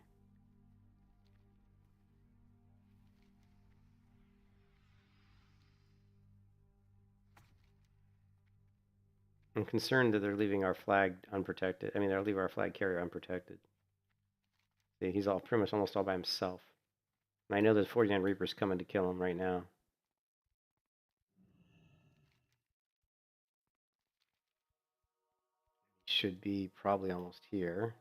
I'm concerned that they're leaving our flag unprotected. I mean, they'll leave our flag carrier unprotected. See, he's all pretty much almost all by himself. And I know there's 49 Reapers coming to kill him right now. Should be probably almost here.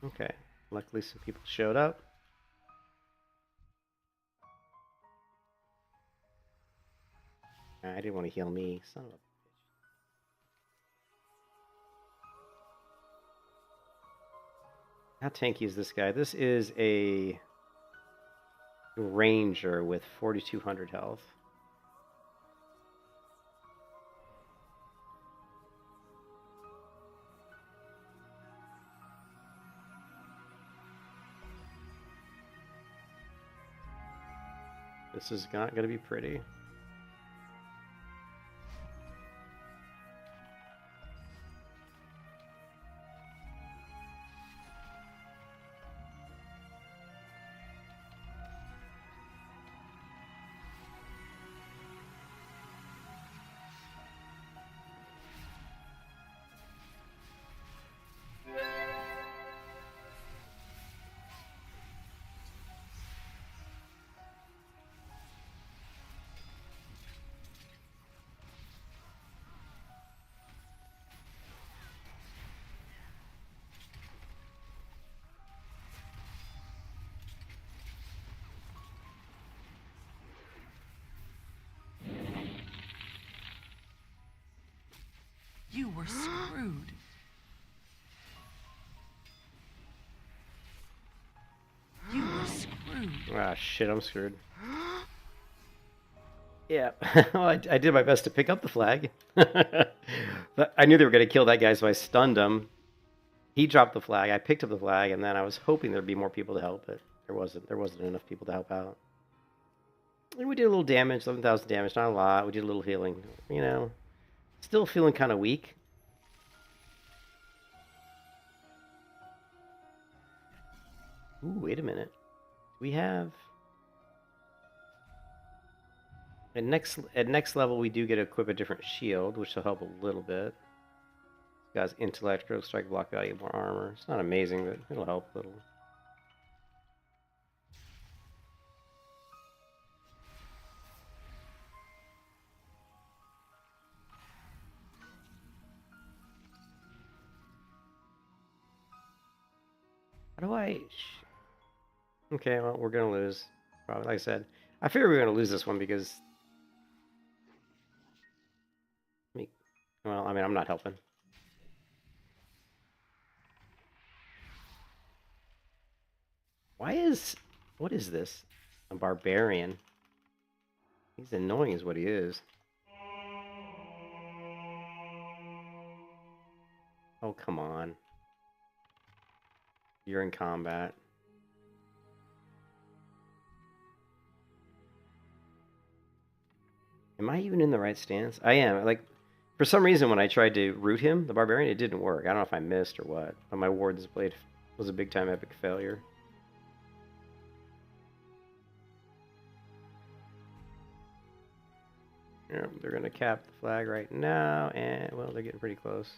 Okay, luckily some people showed up. I didn't want to heal me, son of a bitch. How tanky is this guy? This is a ranger with 4,200 health. This is not going to be pretty. You were screwed. You were screwed. Ah, shit, I'm screwed. Yeah, well, I did my best to pick up the flag. But I knew they were going to kill that guy, so I stunned him. He dropped the flag, I picked up the flag, and then I was hoping there'd be more people to help, but there wasn't enough people to help out. And we did a little damage, 11,000 damage, not a lot. We did a little healing, you know. Still feeling kind of weak. Ooh, wait a minute. We have At next level, we do get to equip a different shield, which will help a little bit. This guy's intellect, growth, strike, block value, more armor. It's not amazing, but it'll help a little. How do I... Okay, well, we're gonna lose. Probably, like I said. I figured we were gonna lose this one because... Well, I mean, I'm not helping. Why is... What is this? A barbarian. He's annoying is what he is. Oh, come on. You're in combat. Am I even in the right stance? I am. Like, for some reason, when I tried to root him, the barbarian, it didn't work. I don't know if I missed or what. But my Warden's Blade was a big-time epic failure. Yeah, they're going to cap the flag right now, and, well, they're getting pretty close.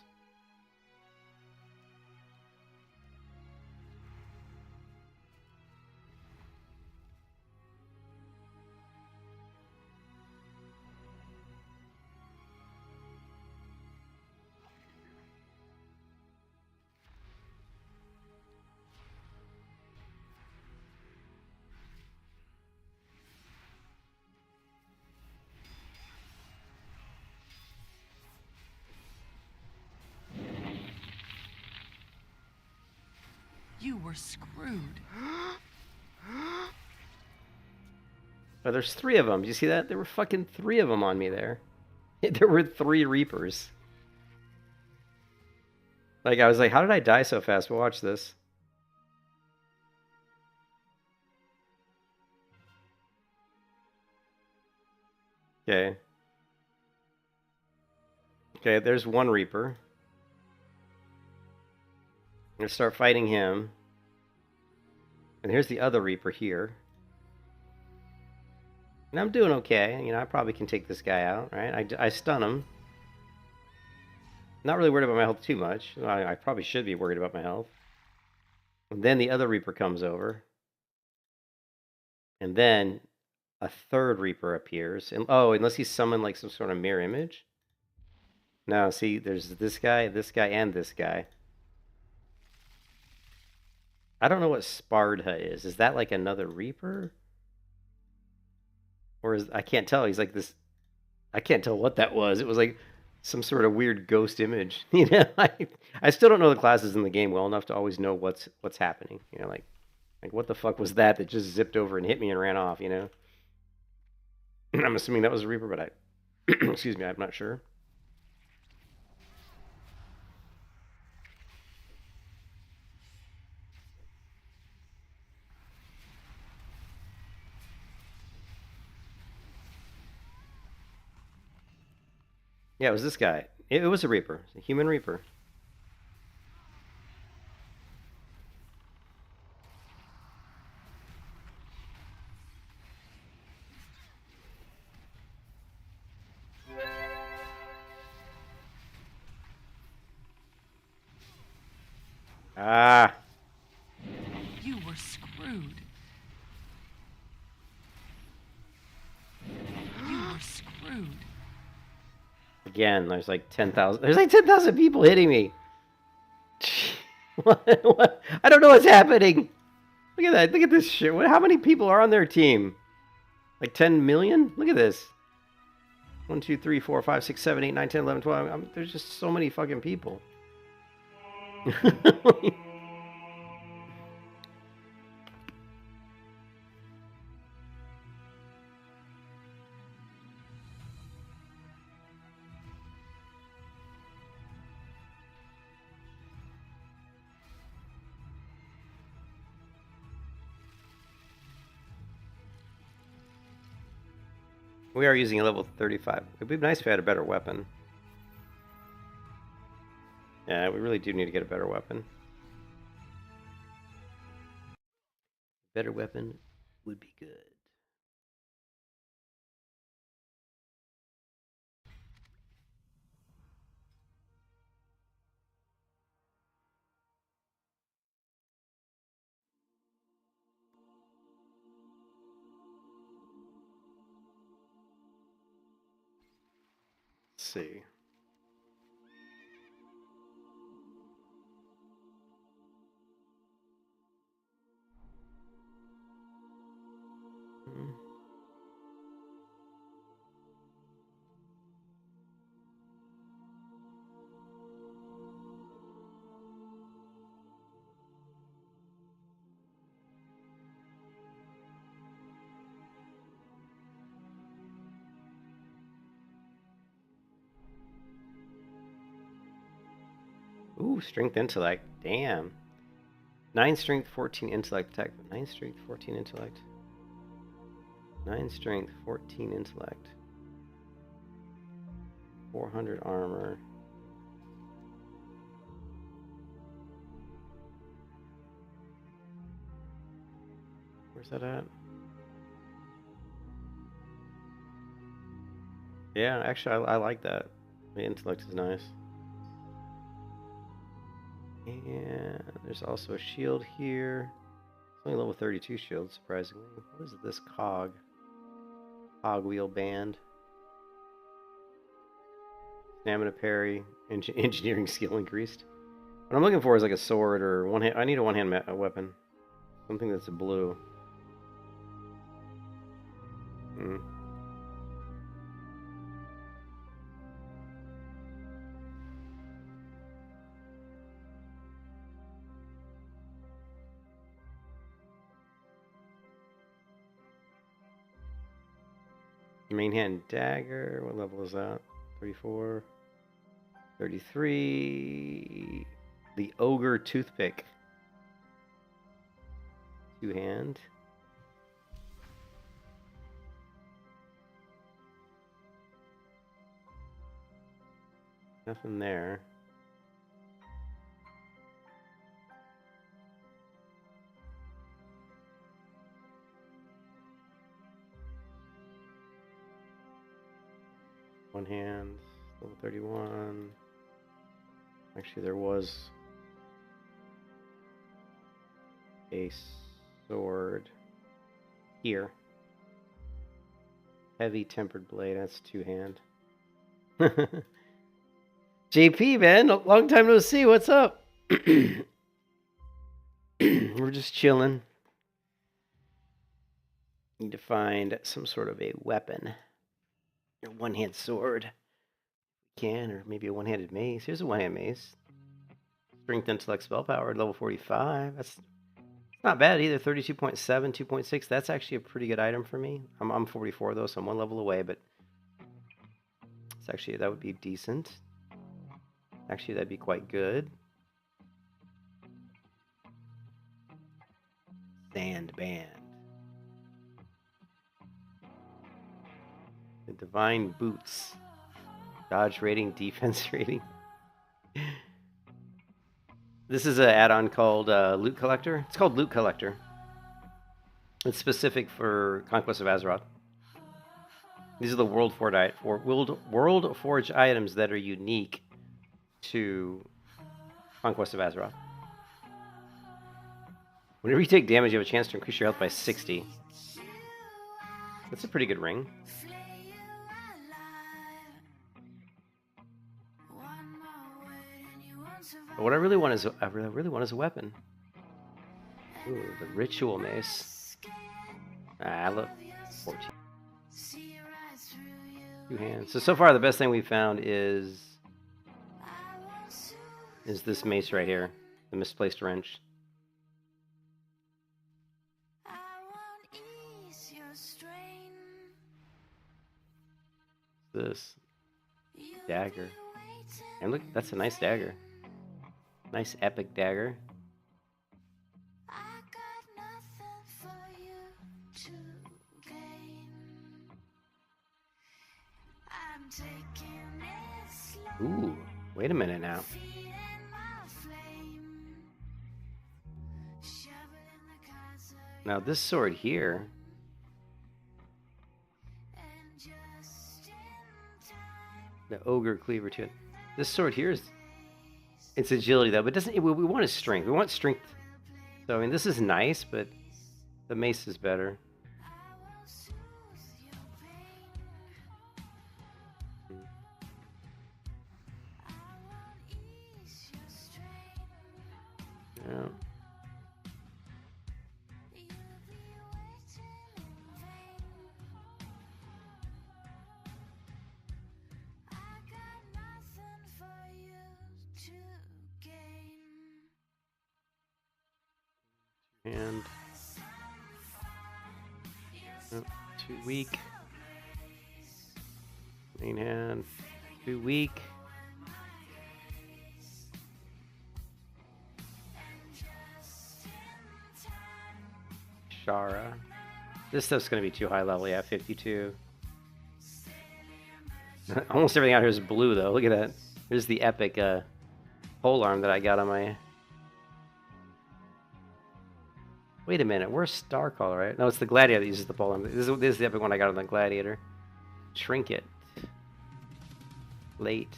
You were screwed. Oh, there's 3 of them. Do you see that? There were fucking 3 of them on me there. There were 3 Reapers. Like, I was like, how did I die so fast? Well, watch this. Okay. Okay, there's 1 Reaper. I'm going to start fighting him. And here's the other Reaper here. And I'm doing okay. You know, I probably can take this guy out, right? I stun him. Not really worried about my health too much. I probably should be worried about my health. And then the other Reaper comes over. And then a 3rd Reaper appears. And oh, unless he's summoned like some sort of mirror image. No, see, there's this guy, and this guy. I don't know what Spardha is. Is that like another Reaper? Or is... I can't tell. He's like this... I can't tell what that was. It was like some sort of weird ghost image. You know, I still don't know the classes in the game well enough to always know what's happening. You know, like what the fuck was that just zipped over and hit me and ran off, you know? I'm assuming that was a Reaper, but I... excuse me, I'm not sure. Yeah, it was this guy. It was a Reaper. A human Reaper. Ah. You were screwed. You were screwed. Again, there's like 10,000. There's like 10,000 people hitting me. What? I don't know what's happening. Look at that. Look at this shit. How many people are on their team? Like 10 million? Look at this. 1, 2, 3, 4, 5, 6, 7, 8, 9, 10, 11, 12. There's just so many fucking people. We are using a level 35. It'd be nice if we had a better weapon. Yeah, we really do need to get a better weapon. Better weapon would be good. see. Ooh, strength intellect. Damn. 9 strength, 14 intellect attack. 9 strength, 14 intellect. 9 strength, 14 intellect. 400 armor. Where's that at? Yeah, actually, I like that. The intellect is nice. And there's also a shield here. It's only level 32 shield, surprisingly. What is this cog? Cogwheel band. Stamina parry. Engineering skill increased. What I'm looking for is like a sword or one hand. I need a one-hand weapon. Something that's a blue. Main hand dagger. What level is that? 34. 33. The ogre toothpick. 2-hand. Nothing there. One hand, level 31. Actually, there was a sword here. Heavy tempered blade, that's 2-hand. JP, man, long time no see. What's up? We're just chilling. Need to find some sort of a weapon. A one-hand sword. Can, or maybe a one-handed mace. Here's a one-hand mace. Strength, intellect, spell power, level 45. That's not bad either. 32.7, 2.6. That's actually a pretty good item for me. I'm 44 though, so I'm one level away, but it's actually, that would be decent. Actually, that'd be quite good. Sand band. The divine boots. Dodge rating, defense rating. This is an add-on called Loot Collector. It's called Loot Collector. It's specific for Conquest of Azeroth. These are the World Forge items that are unique to Conquest of Azeroth. Whenever you take damage, you have a chance to increase your health by 60. That's a pretty good ring. But what I really want is a weapon. Ooh, the ritual mace. I love 14. 2 hands. So far the best thing we found is this mace right here, the misplaced wrench. This dagger. And look, that's a nice dagger. Nice epic dagger. Ooh, wait a minute now. Now this sword here, the ogre cleaver to it. This sword here is, it's agility though, but doesn't. We want his strength. We want strength. So I mean, this is nice, but the mace is better. Yeah. And oh, too weak. Main hand, too weak. Shara. This stuff's gonna be too high level, yeah, 52. Almost everything out here is blue though. Look at that. Here's the epic pole arm that I got on my. Wait a minute, where's Starcaller, right? No, it's the Gladiator that uses the pole arm. This is the epic one I got on the Gladiator. Trinket. Late.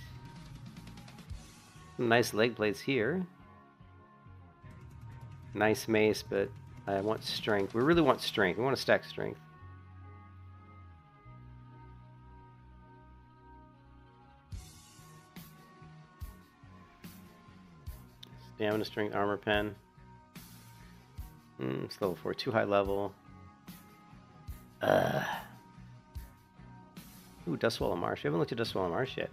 Nice leg plates here. Nice mace, but I want strength. We really want strength. We want to stack strength. Stamina, strength, armor pen. It's level 4. Too high level. Ooh, Dustwall Marsh. We haven't looked at Dustwall Marsh yet.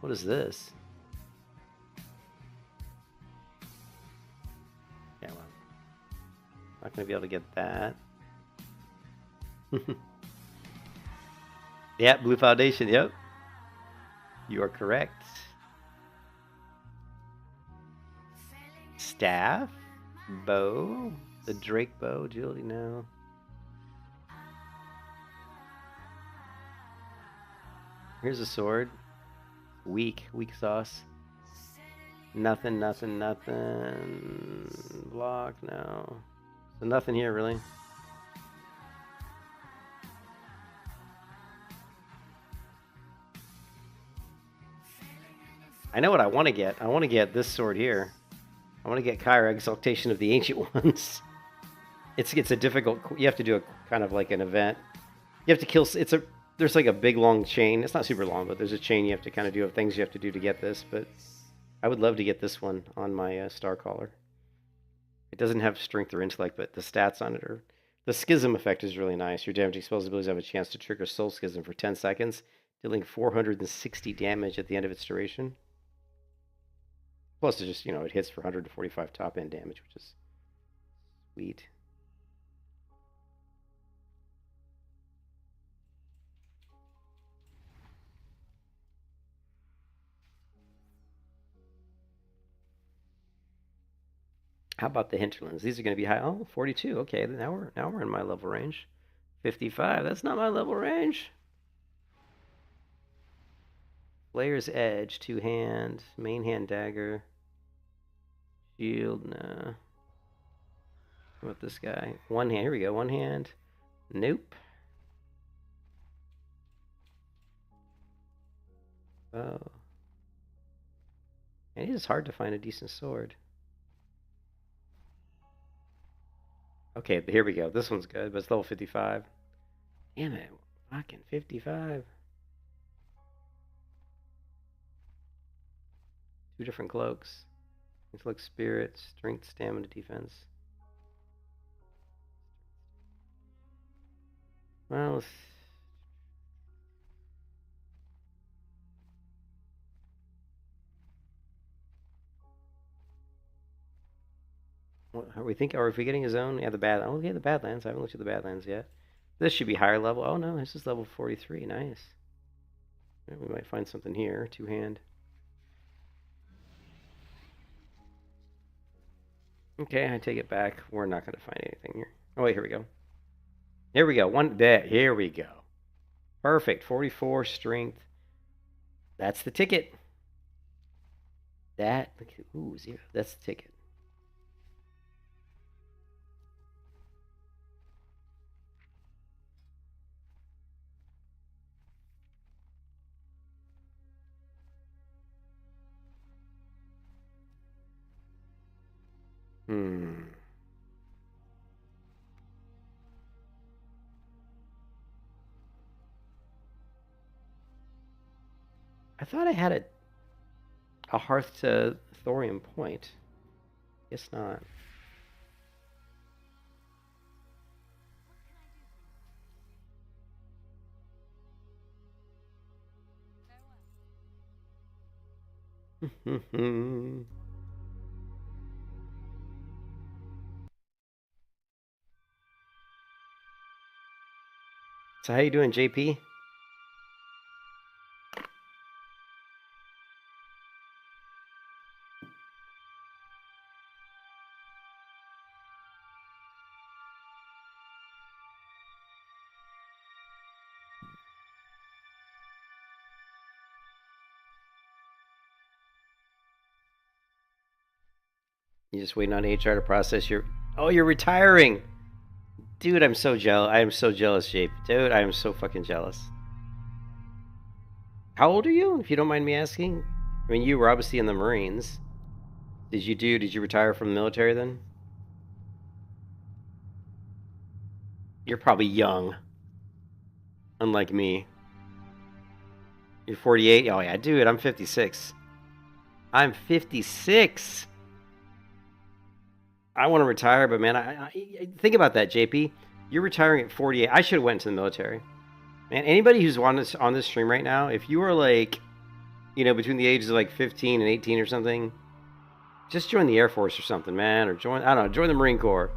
What is this? Yeah, well. Not going to be able to get that. Yeah, Blue Foundation, yep. You are correct. Staff? Bow? The Drake bow, agility, no. Here's a sword. Weak sauce. Nothing. Block, no. So nothing here, really. I know what I want to get. I want to get this sword here. I want to get Kyra, Exaltation of the Ancient Ones. It's a difficult. You have to do a kind of like an event. You have to kill. There's like a big long chain. It's not super long, but there's a chain you have to kind of do of things you have to do to get this. But I would love to get this one on my Starcaller. It doesn't have strength or intellect, but the stats on it are. The Schism effect is really nice. Your damage exposed abilities have a chance to trigger Soul Schism for 10 seconds, dealing 460 damage at the end of its duration. Plus, it just, it hits for 145 top end damage, which is sweet. How about the hinterlands? These are going to be high. Oh, 42. Okay, now we're in my level range. 55. That's not my level range. Player's Edge, 2-hand, main hand dagger, shield, nah. What about this guy? One hand, here we go, one hand. Nope. Oh. And it is hard to find a decent sword. Okay, here we go. This one's good, but it's level 55. Damn it, fucking 55. 2 different cloaks. Intellect, spirit, strength, stamina, defense. Well, what, are we getting his own? Yeah, the Badlands. Oh, yeah, the Badlands. I haven't looked at the Badlands yet. This should be higher level. Oh, no, this is level 43. Nice. Yeah, we might find something here. 2-hand. Okay, I take it back. We're not going to find anything here. Oh, wait, here we go. Here we go. Here we go. Perfect. 44 strength. That's the ticket. Ooh, 0. That's the ticket. I thought I had a Hearth to Thorium point. Guess not. So how you doing, JP? You just waiting on HR to process your... Oh, you're retiring! Dude, I'm so jealous. I am so jealous, JP. Dude, I am so fucking jealous. How old are you, if you don't mind me asking? I mean, you were obviously in the Marines. Did you retire from the military then? You're probably young. Unlike me. You're 48? Oh yeah, dude, I'm 56. I'm 56! I want to retire, but man, I think about that, JP. You're retiring at 48. I should have went to the military. Man, anybody who's on this stream right now, if you are like, you know, between the ages of like 15 and 18 or something, just join the Air Force or something, man, or join, I don't know, join the Marine Corps.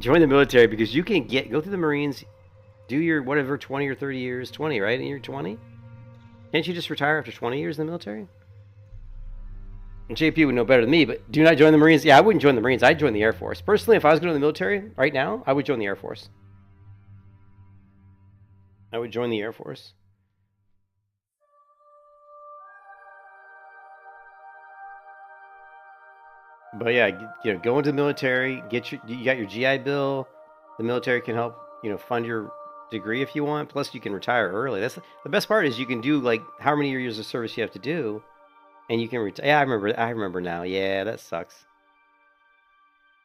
Join the military, because you can go through the Marines, do your whatever 20 or 30 years, 20, right? And you're 20? Can't you just retire after 20 years in the military? And JP would know better than me, but do not join the Marines. Yeah, I wouldn't join the Marines. I'd join the Air Force. Personally, if I was going to the military right now, I would join the Air Force. I would join the Air Force. But yeah, you know, go into the military, you got your GI Bill. The military can help, you know, fund your degree if you want. Plus, you can retire early. That's the best part, is you can do like how many years of service you have to do, and you can retire. Yeah, I remember now. Yeah, that sucks.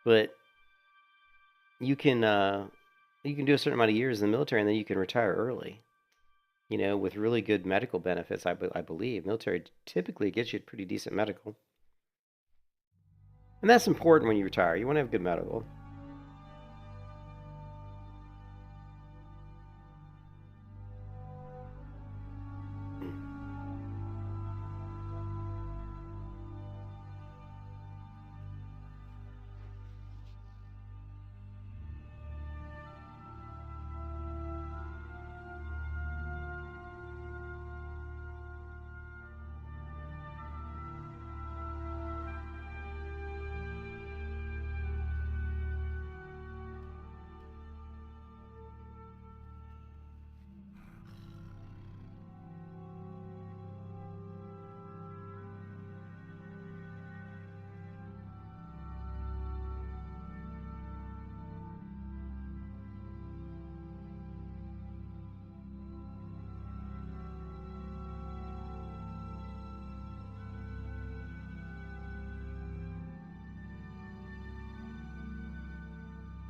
But you can do a certain amount of years in the military, and then you can retire early. You know, with really good medical benefits. I believe military typically gets you pretty decent medical. And that's important when you retire. You want to have good medical.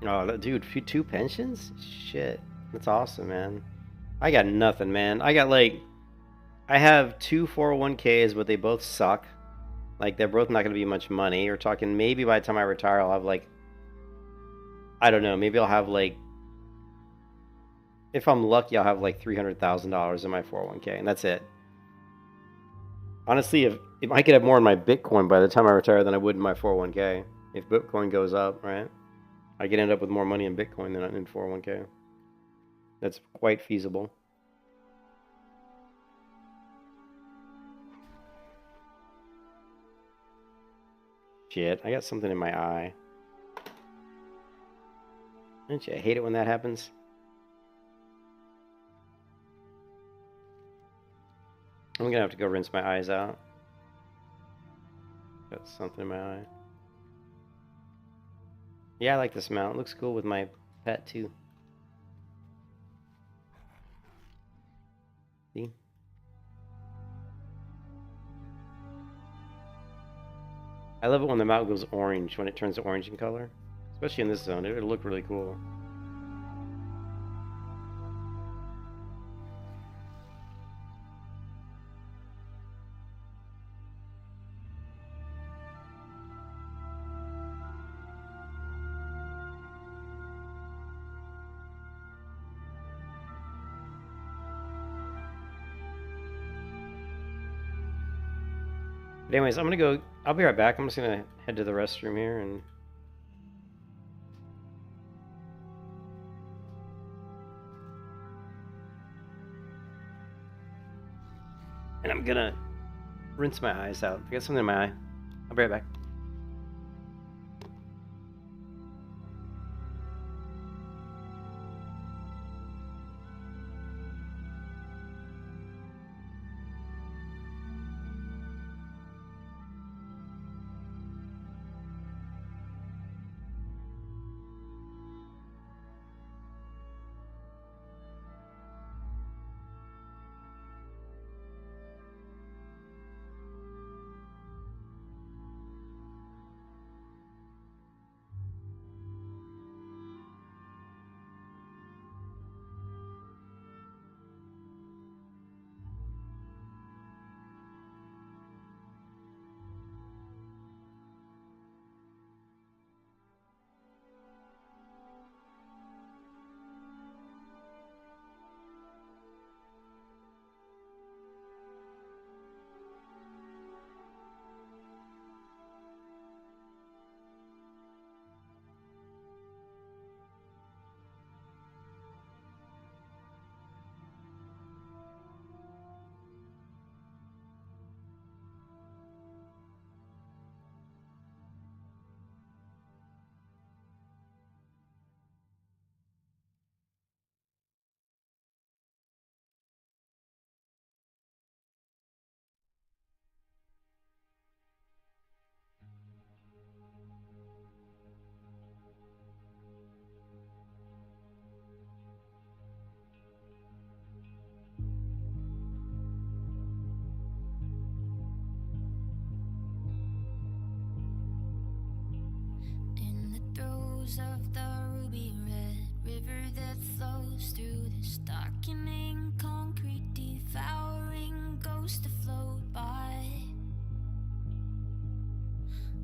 Oh, dude, 2 pensions? Shit. That's awesome, man. I got nothing, man. I have 2 401ks, but they both suck. Like, they're both not going to be much money. We're talking maybe by the time I retire, I'll have like, I don't know, maybe I'll have like, if I'm lucky, I'll have like $300,000 in my 401k, and that's it. Honestly, if I could have more in my Bitcoin by the time I retire than I would in my 401k, if Bitcoin goes up, right? I could end up with more money in Bitcoin than in 401k. That's quite feasible. Shit, I got something in my eye. Don't you hate it when that happens? I'm gonna have to go rinse my eyes out. Got something in my eye. Yeah, I like this mount. It looks cool with my pet too. See? I love it when the mount goes orange, when it turns to orange in color. Especially in this zone, it'll look really cool. But anyways, I'm gonna go. I'll be right back. I'm just gonna head to the restroom here and I'm gonna rinse my eyes out. I got something in my eye. I'll be right back. Of the ruby red river that flows through this darkening concrete, devouring ghosts to float by.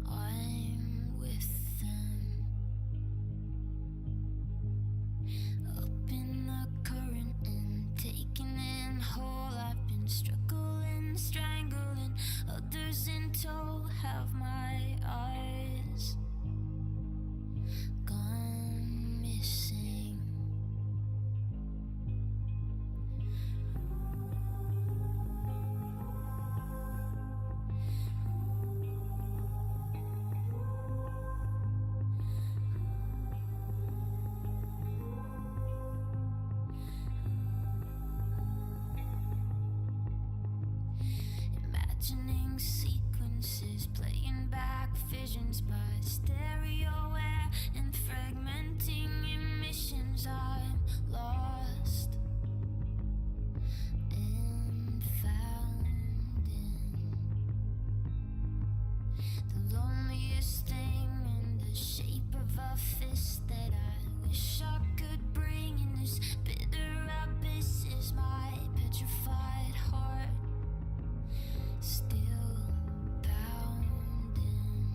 I'm with them up in the current and taken in whole. I've been struggling, strangling, others in tow have my eyes gone missing. Imagining sequences, playing back visions by stereo air and fragmenting emissions. I'm lost and found in the loneliest thing in the shape of a fist that I wish I could bring in this bitter abyss. Is my petrified heart still pounding?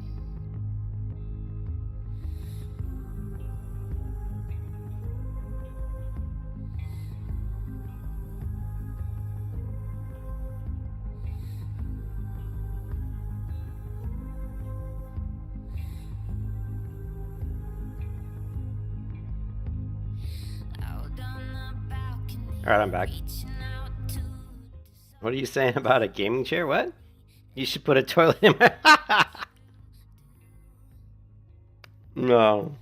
Out on the balcony, Alright, I'm back. reaching out to What are you saying about a gaming chair? What? You should put a toilet in my. No.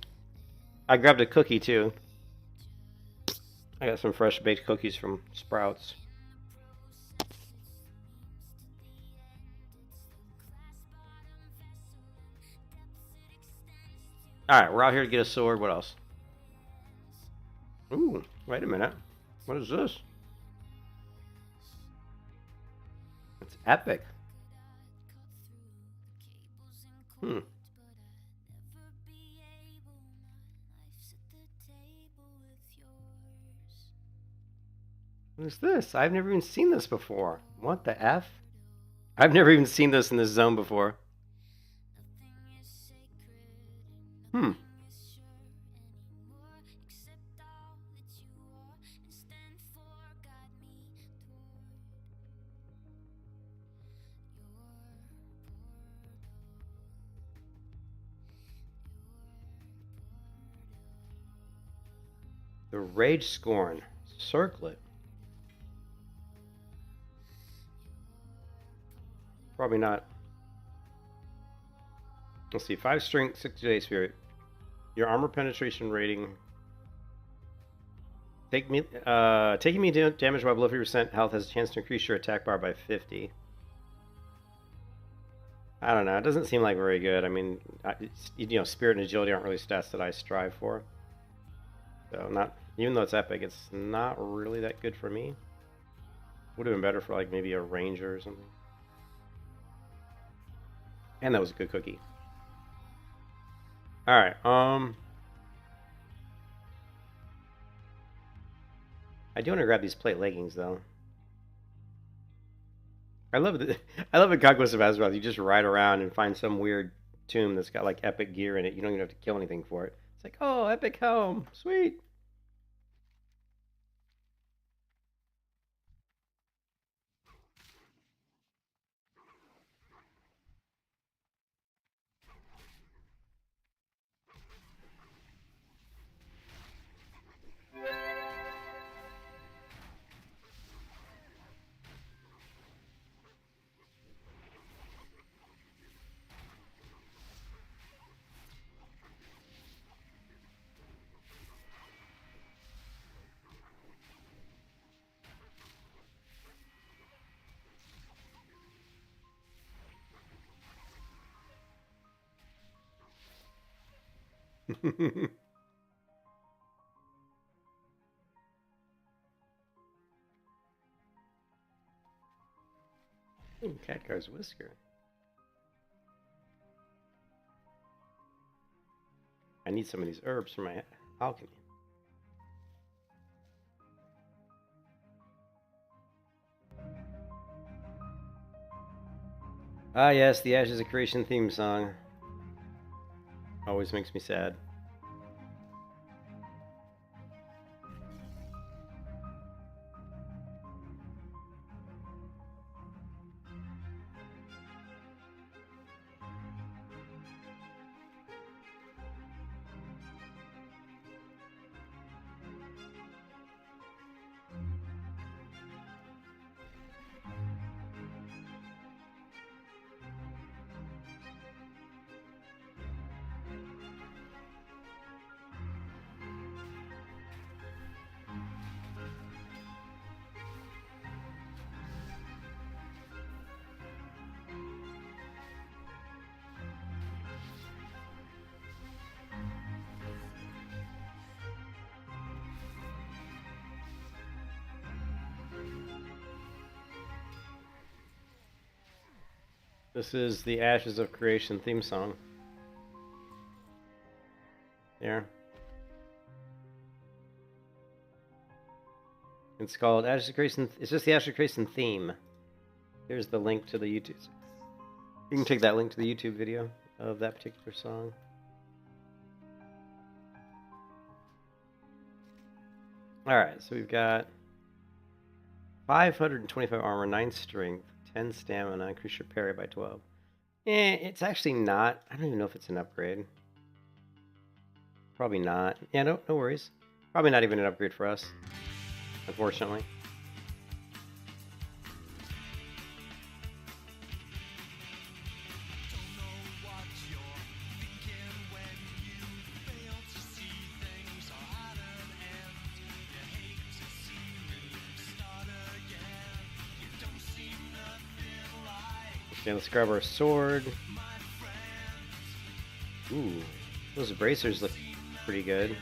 I grabbed a cookie too. I got some fresh baked cookies from Sprouts. Alright, we're out here to get a sword. What else? Ooh, wait a minute. What is this? It's epic. Hmm. What is this? I've never even seen this before. What the F? I've never even seen this in this zone before. Hmm. The Rage Scorn. Circlet. Probably not. Let's see. 5 strength, 6 spirit. Your armor penetration rating. Taking me damage by below 50% health has a chance to increase your attack bar by 50. I don't know. It doesn't seem like very good. I mean, spirit and agility aren't really stats that I strive for. So not, even though it's epic, it's not really that good for me. Would have been better for like maybe a ranger or something. And that was a good cookie. All right. I do want to grab these plate leggings though. I love in Conquest of Azeroth, you just ride around and find some weird tomb that's got like epic gear in it. You don't even have to kill anything for it. It's like, oh, epic helm, sweet. Catcar's whisker. I need some of these herbs for my alchemy. Ah yes, the Ashes of Creation theme song. Always makes me sad. This is the Ashes of Creation theme song. There. It's called Ashes of Creation. It's just the Ashes of Creation theme. Here's the link to the YouTube. You can take that link to the YouTube video of that particular song. Alright, so we've got 525 armor, 9 strength, 10 stamina, increase your parry by 12. It's actually not. I don't even know if it's an upgrade. Probably not. Yeah, no worries. Probably not even an upgrade for us, unfortunately. Okay, let's grab our sword. Ooh, those bracers look pretty good.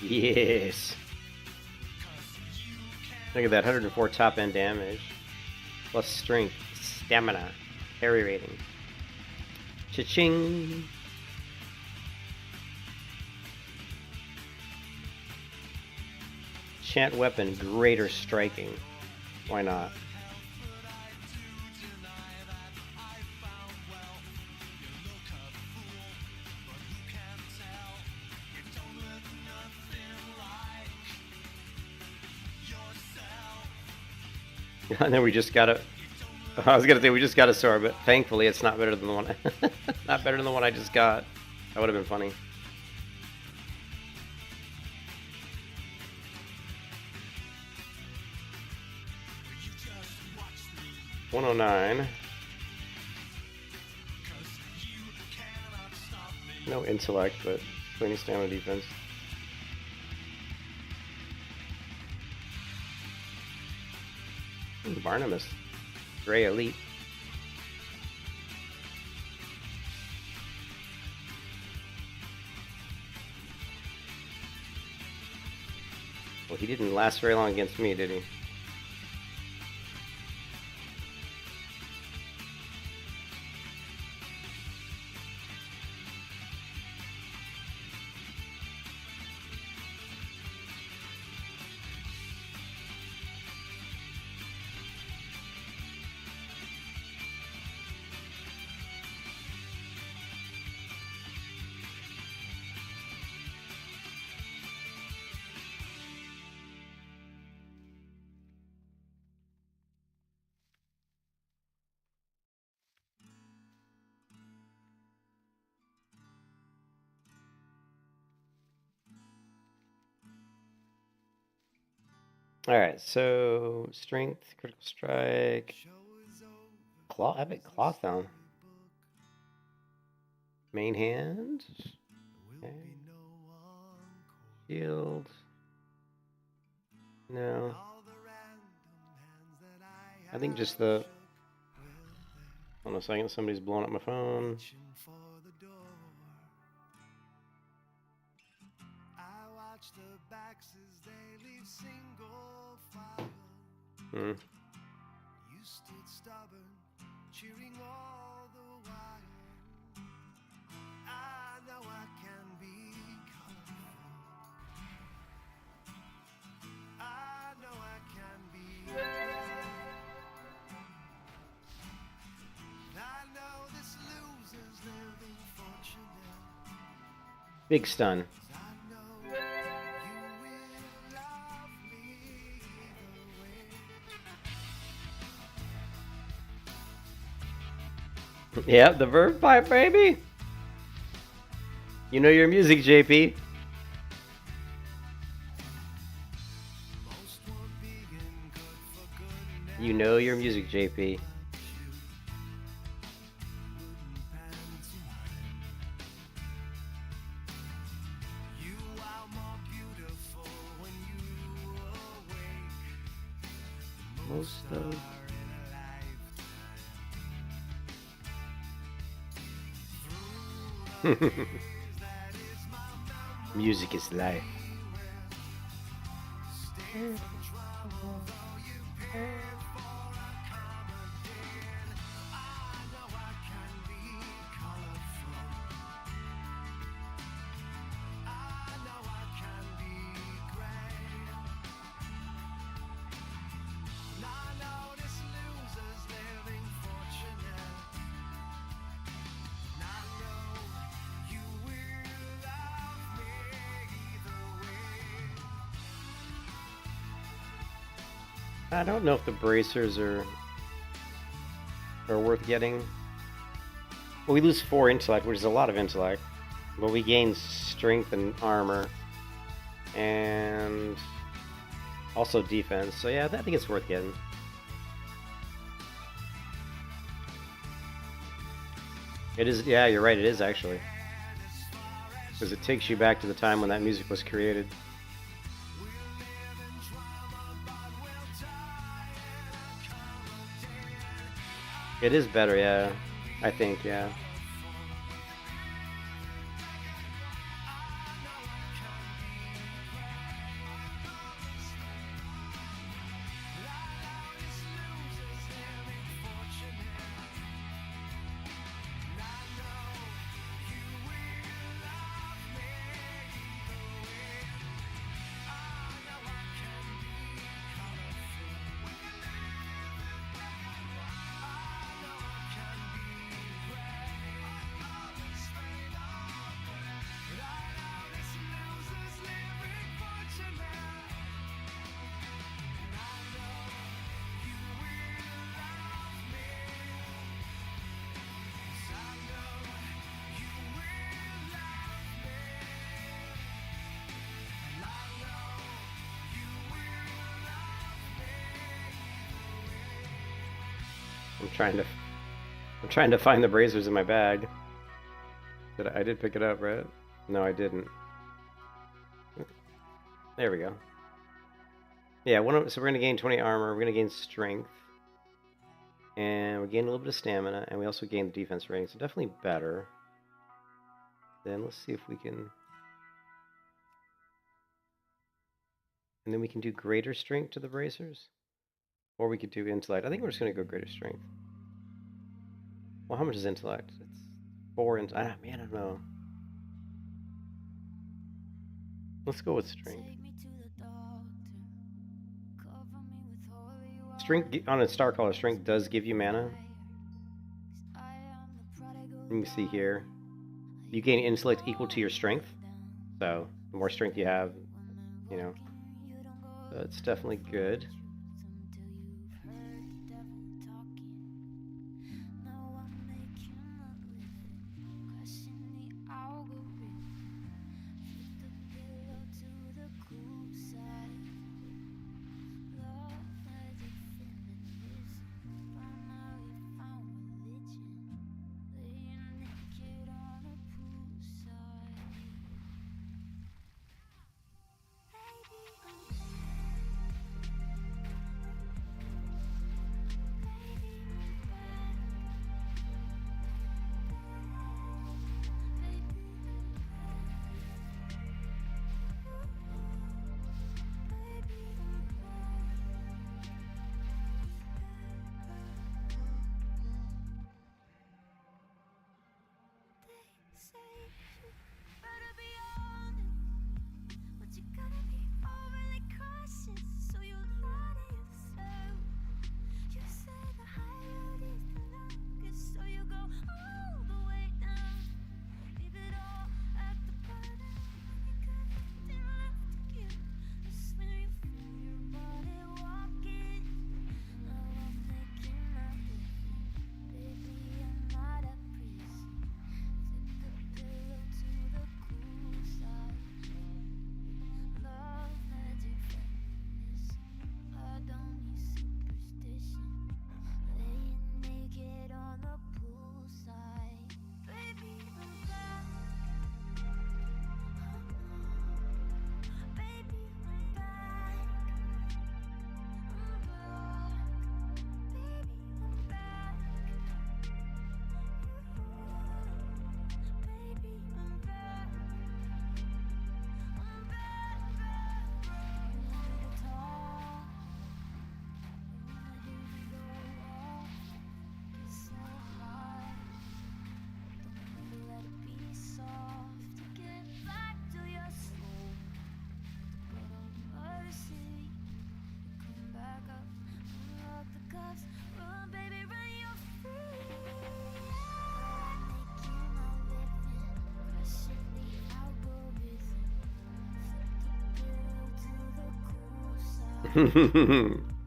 Yes! Look at that, 104 top end damage. Plus strength, stamina, parry rating. Cha-ching! Enchant weapon, greater striking. Why not? And then we just got a. I was gonna say we just got a sword, but thankfully it's not better than the one. Not better than the one I just got. That would have been funny. $109. No intellect, but plenty stamina defense. Ooh, Barnabas. Gray Elite. Well, he didn't last very long against me, did he? Alright, so strength, critical strike, claw, I bet claw down. Main hand, okay. Shield, no. I think just the, hold on a second, somebody's blowing up my phone. Hmm. You stood stubborn, cheering all the while. I know I can be colorful. I know I can be brave. I know this loser's living fortunate. Big stun. Yeah, the verb pipe, baby. You know your music, JP. You know your music, JP. Most of music is life. I don't know if the bracers are worth getting. Well, we lose 4 intellect, which is a lot of intellect, but we gain strength and armor, and also defense. So yeah, I think it's worth getting. It is. Yeah, you're right. It is actually, because it takes you back to the time when that music was created. It is better, yeah. I think, yeah. I'm trying to find the bracers in my bag. I did pick it up, right? No, I didn't. There we go. Yeah, so we're gonna gain 20 armor. We're gonna gain strength, and we gain a little bit of stamina, and we also gain the defense rating. So definitely better. Then let's see if we can. And then we can do greater strength to the bracers, or we could do intellect. I think we're just gonna go greater strength. Well, how much is intellect? It's 4 and man, I don't know. Let's go with strength. Strength on a Starcaller, strength does give you mana. You can see here, you gain intellect equal to your strength. So the more strength you have, you know, so it's definitely good.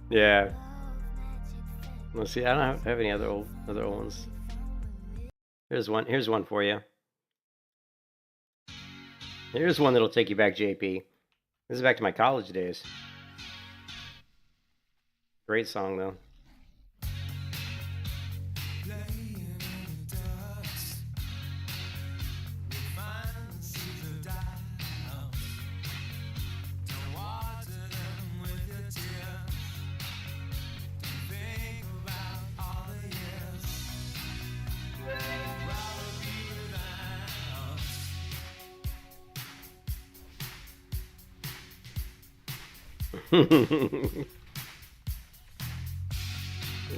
Yeah. Let's see. I don't have any other old ones. Here's one for you. Here's one that'll take you back, JP. This is back to my college days. Great song though.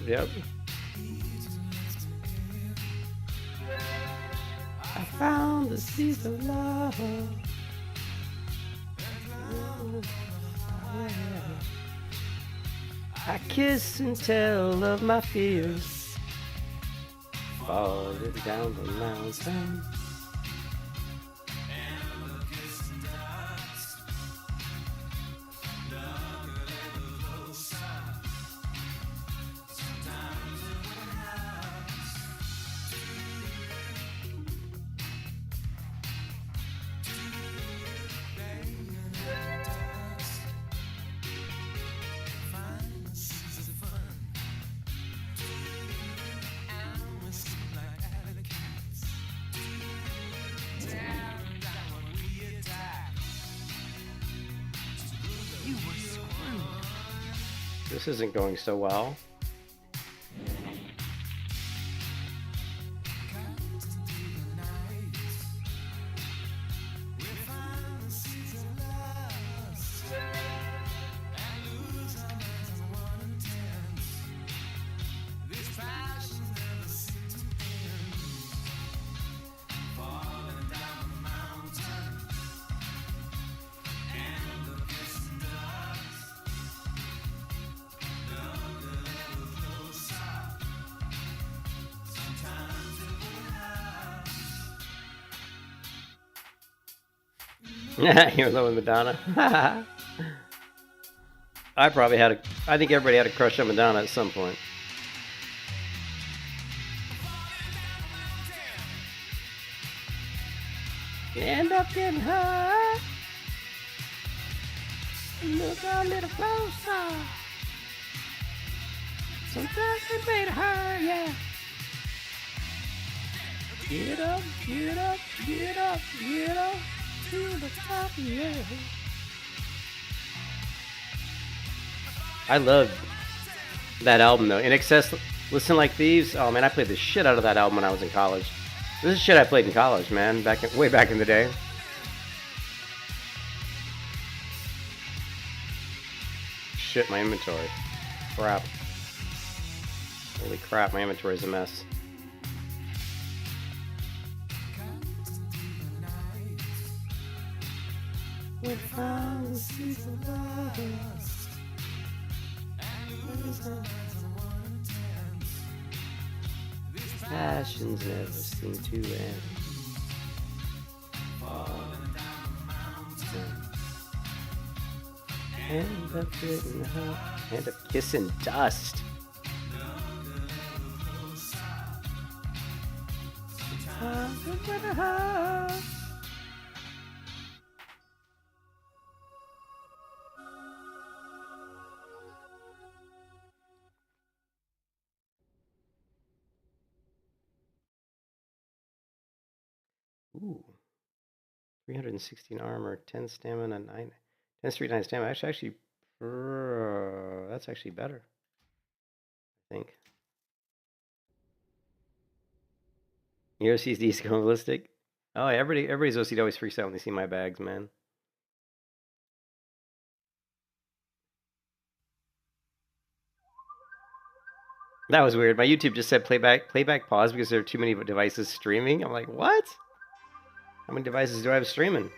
Yep. I found the seeds of love. I kiss and tell of my fears. Falling down the mountain. This isn't going so well. You're loving Madonna. I think everybody had a crush on Madonna at some point. End up getting high. Look a little closer. Sometimes it made her, yeah. Get up, get up, get up, get up. To the top, yeah. I love that album though. In Excess, Listen Like Thieves. Oh man, I played the shit out of that album when I was in college. This is shit I played in college, man. Way back in the day. Shit, my inventory. Crap. Holy crap, my inventory's a mess. Passions never seem to end. End up getting hot. End up kissing dust. Ooh. 316 armor, 10 stamina, 10 street 9 stamina. Actually, that's actually better, I think. Your OCD's going ballistic. Oh, everybody's OCD always freaks out when they see my bags, man. That was weird. My YouTube just said playback pause because there are too many devices streaming. I'm like, what? How many devices do I have streaming?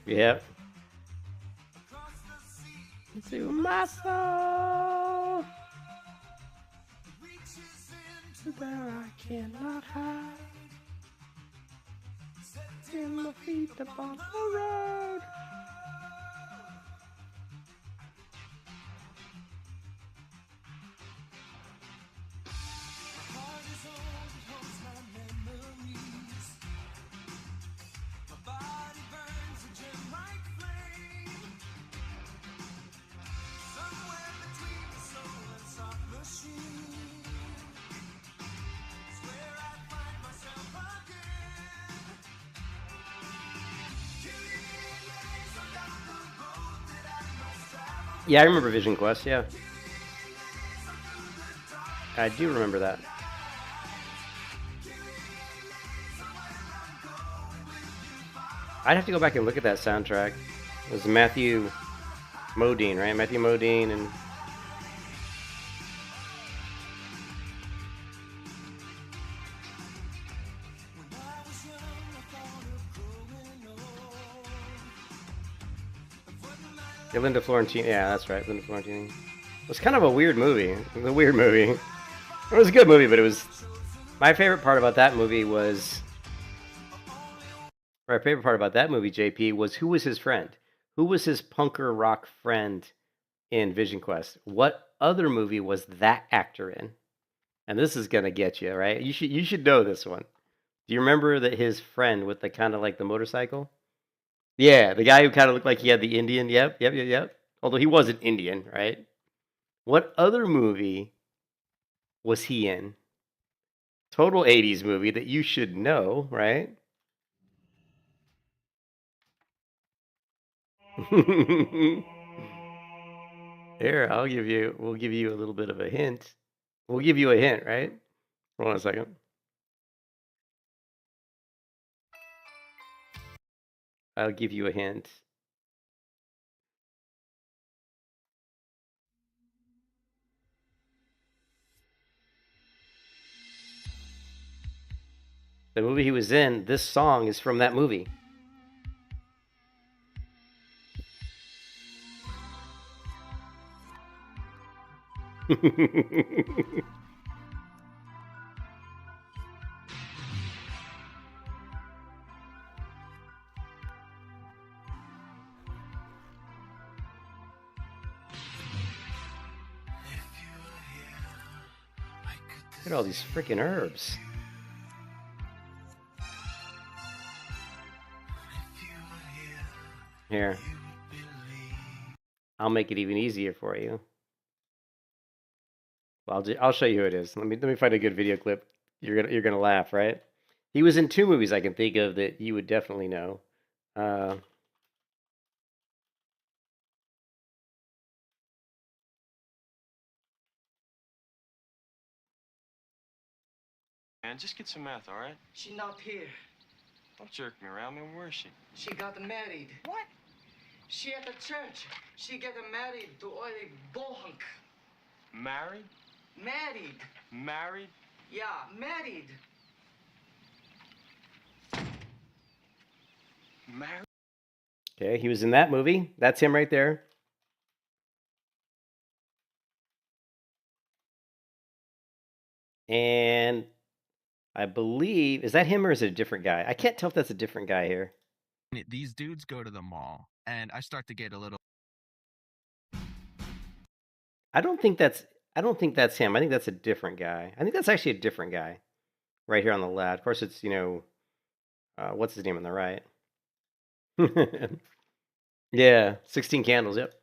Yep. To my soul, where I cannot hide, setting my feet upon the road. Yeah, I remember Vision Quest, yeah. I do remember that. I'd have to go back and look at that soundtrack. It was Matthew Modine, right? Matthew Modine and... Yeah, Linda Florentine. Yeah, that's right, Linda Florentine. It was kind of a weird movie. It was a weird movie. It was a good movie, but it was... My favorite part about that movie was My favorite part about that movie, JP, was who was his friend? Who was his punker rock friend in Vision Quest? What other movie was that actor in? And this is gonna get you, right? You should know this one. Do you remember that his friend with the kind of like the motorcycle? Yeah, the guy who kind of looked like he had the Indian. Yep. Although he wasn't Indian, right? What other movie was he in? Total 80s movie that you should know, right? Here, we'll give you a little bit of a hint. We'll give you a hint, right? Hold on a second. I'll give you a hint. The movie he was in, this song is from that movie. Look at all these freaking herbs. Here. I'll make it even easier for you. Well, I'll show you who it is. Let me find a good video clip. You're gonna laugh, right? He was in 2 movies I can think of that you would definitely know. Man, just get some meth, all right? She not here. Don't jerk me around, man. Where is she? She got married. What? She at the church. She get married to a bohunk. Married? Married. Married? Yeah, married. Married? Okay, he was in that movie. That's him right there. And I believe, is that him or is it a different guy? I can't tell if that's a different guy here. These dudes go to the mall, and I start to get a little. I don't think that's him. I think that's a different guy. I think that's actually a different guy right here on the left. Of course, it's, what's his name on the right? Yeah, 16 Candles, yep.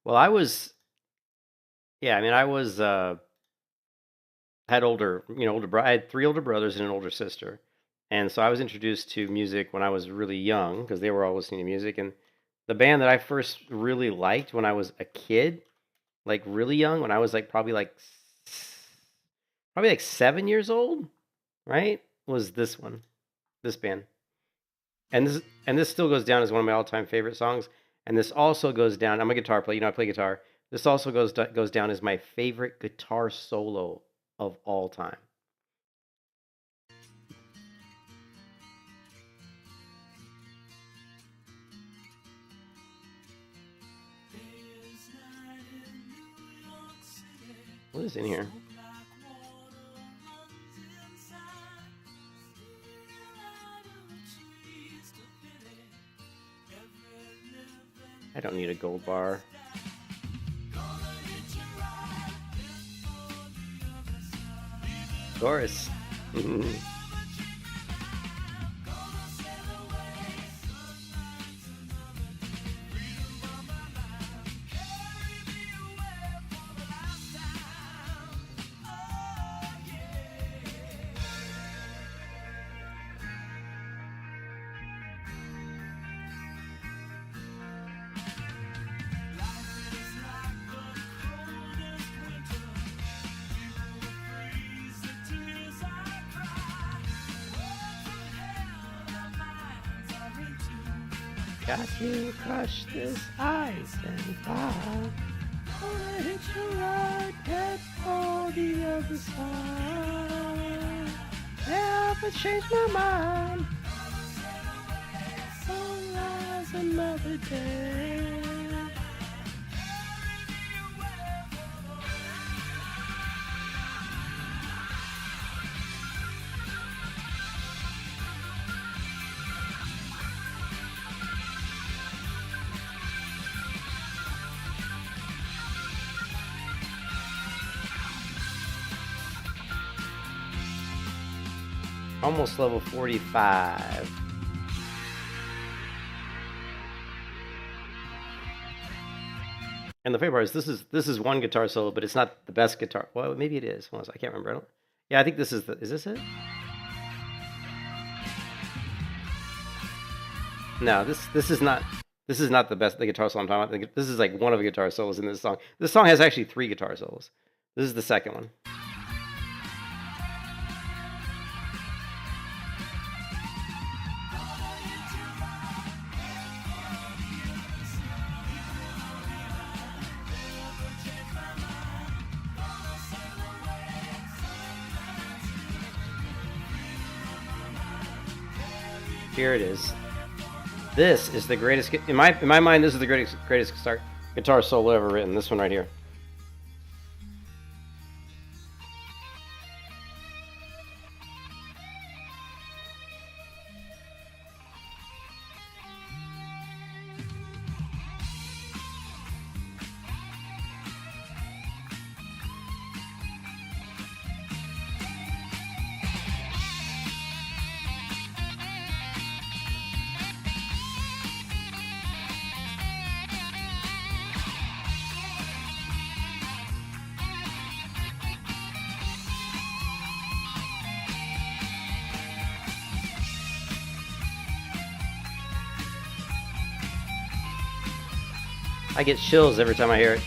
Well, I was had older I had 3 older brothers and an older sister. And so I was introduced to music when I was really young because they were all listening to music. And the band that I first really liked when I was a kid, like really young, when I was like probably like 7 years old, right? Was this band. And this still goes down as one of my all-time favorite songs. And this also goes down. I'm a guitar player. I play guitar. This also goes down as my favorite guitar solo of all time. What is in here? I don't need a gold bar. Of course. Got to crush this ice and fly. Gonna hit you right, get on the other side. Never change my mind. Sunrise another day. Almost level 45. And the funny part is this is one guitar solo, but it's not the best guitar. Well, maybe it is. I can't remember. I don't. Yeah, I think this is the. Is this it? No, this is not. This is not the guitar solo I'm talking about. This is like one of the guitar solos in this song. This song has actually 3 guitar solos. This is the second one. Here it is. This is the greatest in my mind. This is the greatest guitar solo ever written. This one right here. I get chills every time I hear it.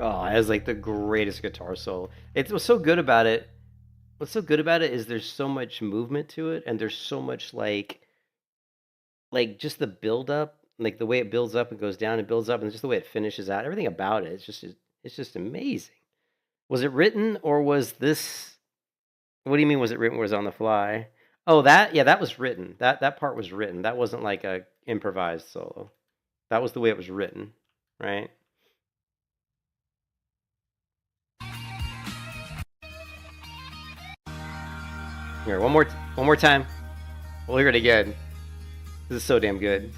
Oh, it has like the greatest guitar solo. What's so good about it. What's so good about it is there's so much movement to it, and there's so much like just the build up, like the way it builds up and goes down and builds up, and just the way it finishes out. Everything about it, it's just amazing. Was it written or was this? What do you mean? Was it written? Or was it on the fly? Oh, that was written. That part was written. That wasn't like a improvised solo. That was the way it was written, right? Here, one more time. We'll hear it again. This is so damn good.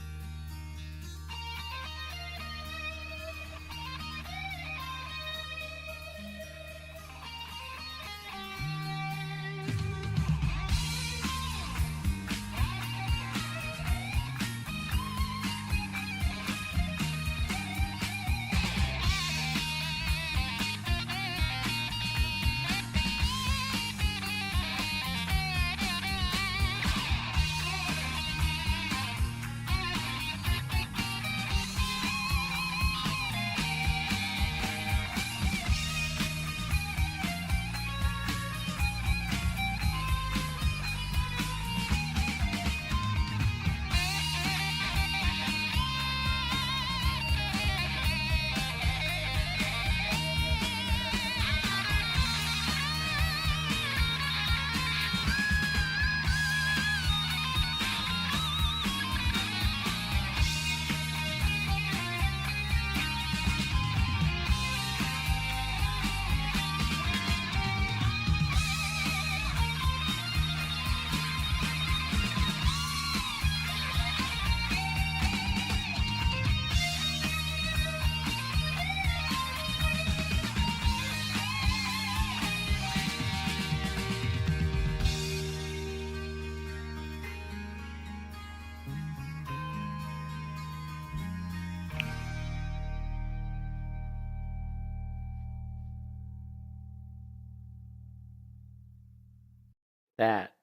That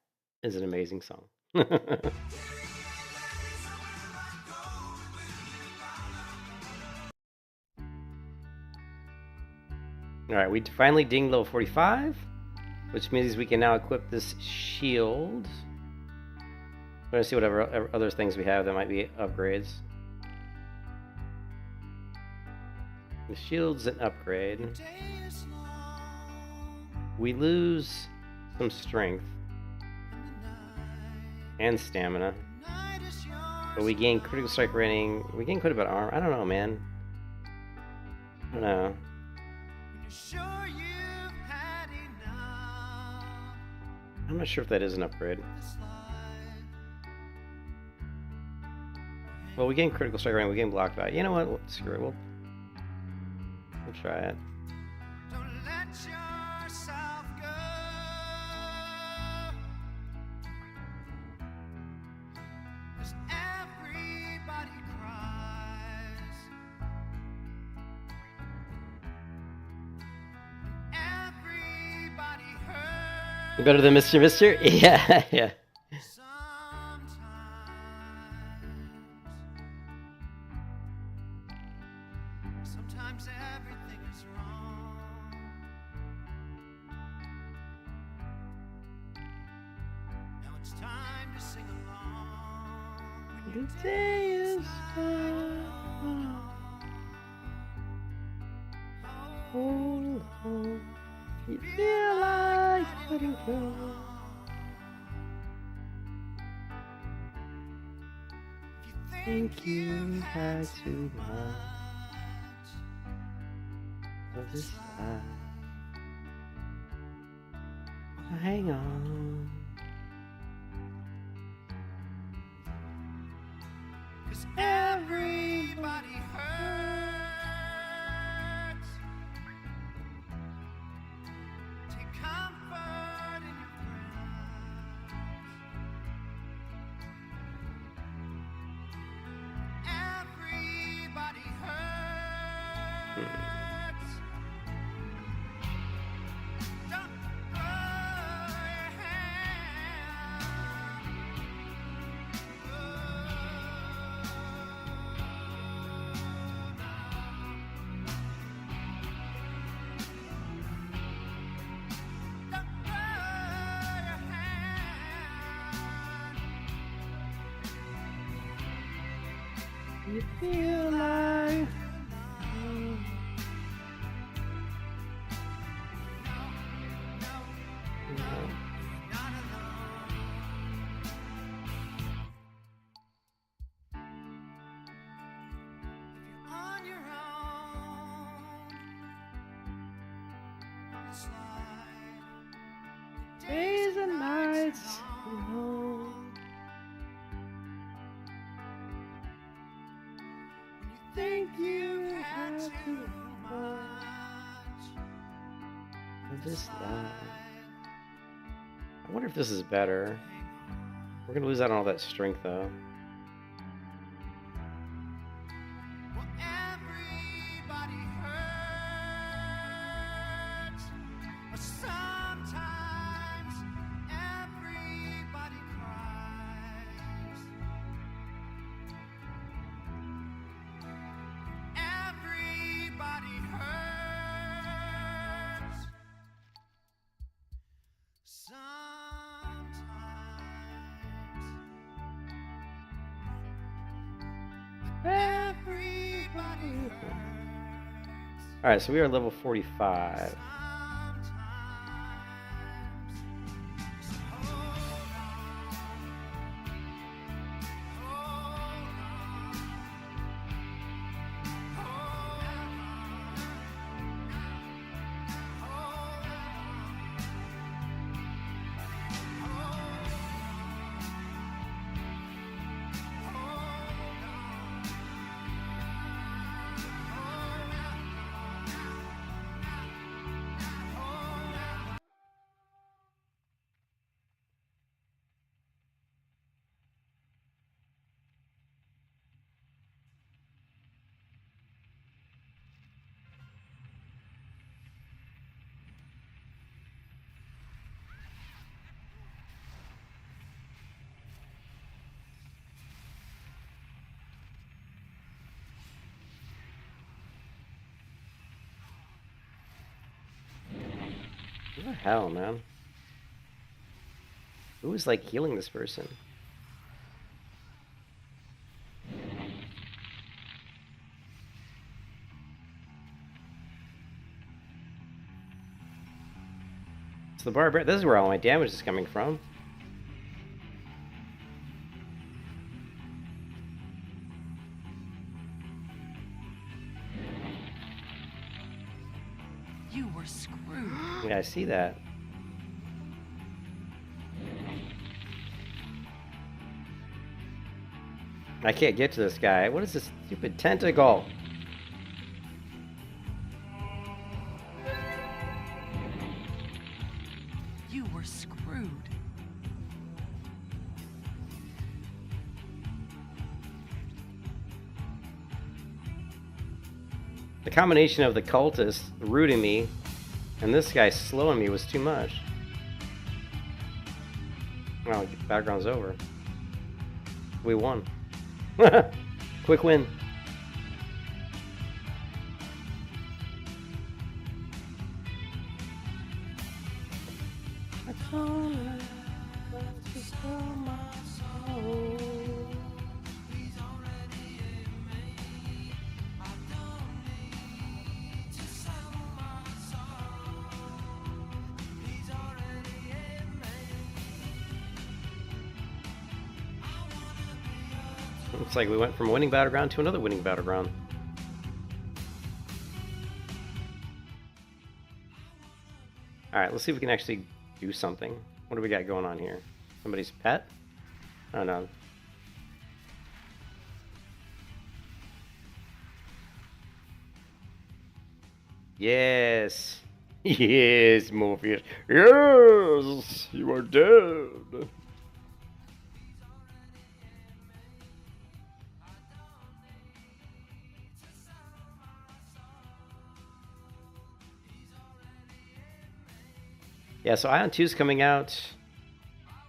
is an amazing song. Alright, we finally dinged level 45, which means we can now equip this shield. We're going to see whatever other things we have that might be upgrades. The shield's an upgrade. We lose some strength and stamina, but we gain critical strike rating. We gain quite a bit of armor. I don't know, man. I don't know. I'm not sure if that is an upgrade. Well, we gain critical strike rating. We gain block value. You know what? Screw it. We'll try it. Better than Mr. Mister? Yeah, yeah. Sometimes everything is wrong. Now it's time to sing along. The day is done. Oh, oh. You feel like letting go. Think you had too much of this life. Hang on. 'Cause everybody hurts. Take comfort in your friends. Everybody hurts. Don't throw your hand. Don't throw your hand. You feel like Not alone. If you're on your own, it's like days and nights alone. when you think you had too much Of this life. I wonder if this is better. We're gonna lose out on all that strength though. Well, everybody hurts, but sometimes everybody cries. Everybody hurts. Sometimes. Everybody hurts. Alright, so we are level 45. the hell, man? Who is like healing this person? It's the barbarian. This is where all my damage is coming from. You were screwed. Yeah, I see that. I can't get to this guy. What is this stupid tentacle? You were screwed. The combination of the cultists rooting me and this guy slowing me was too much. Oh, background's over. We won. Quick win. Looks like we went from a winning battleground to another winning battleground. Alright, let's see if we can actually do something. What do we got going on here? Somebody's pet? Oh no. Yes! Yes, Morpheus! Yes! You are dead! Yeah, so Ion 2 is coming out.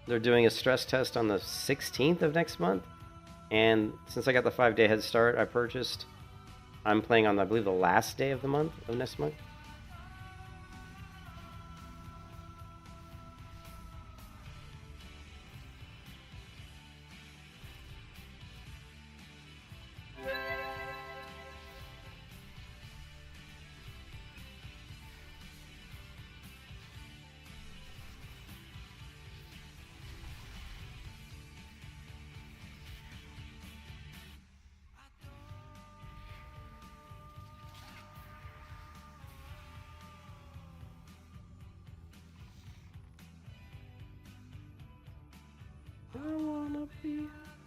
They're doing a stress test on the 16th of next month. And since I got the 5-day head start, I purchased. I'm playing on, I believe, the last day of the month, of next month.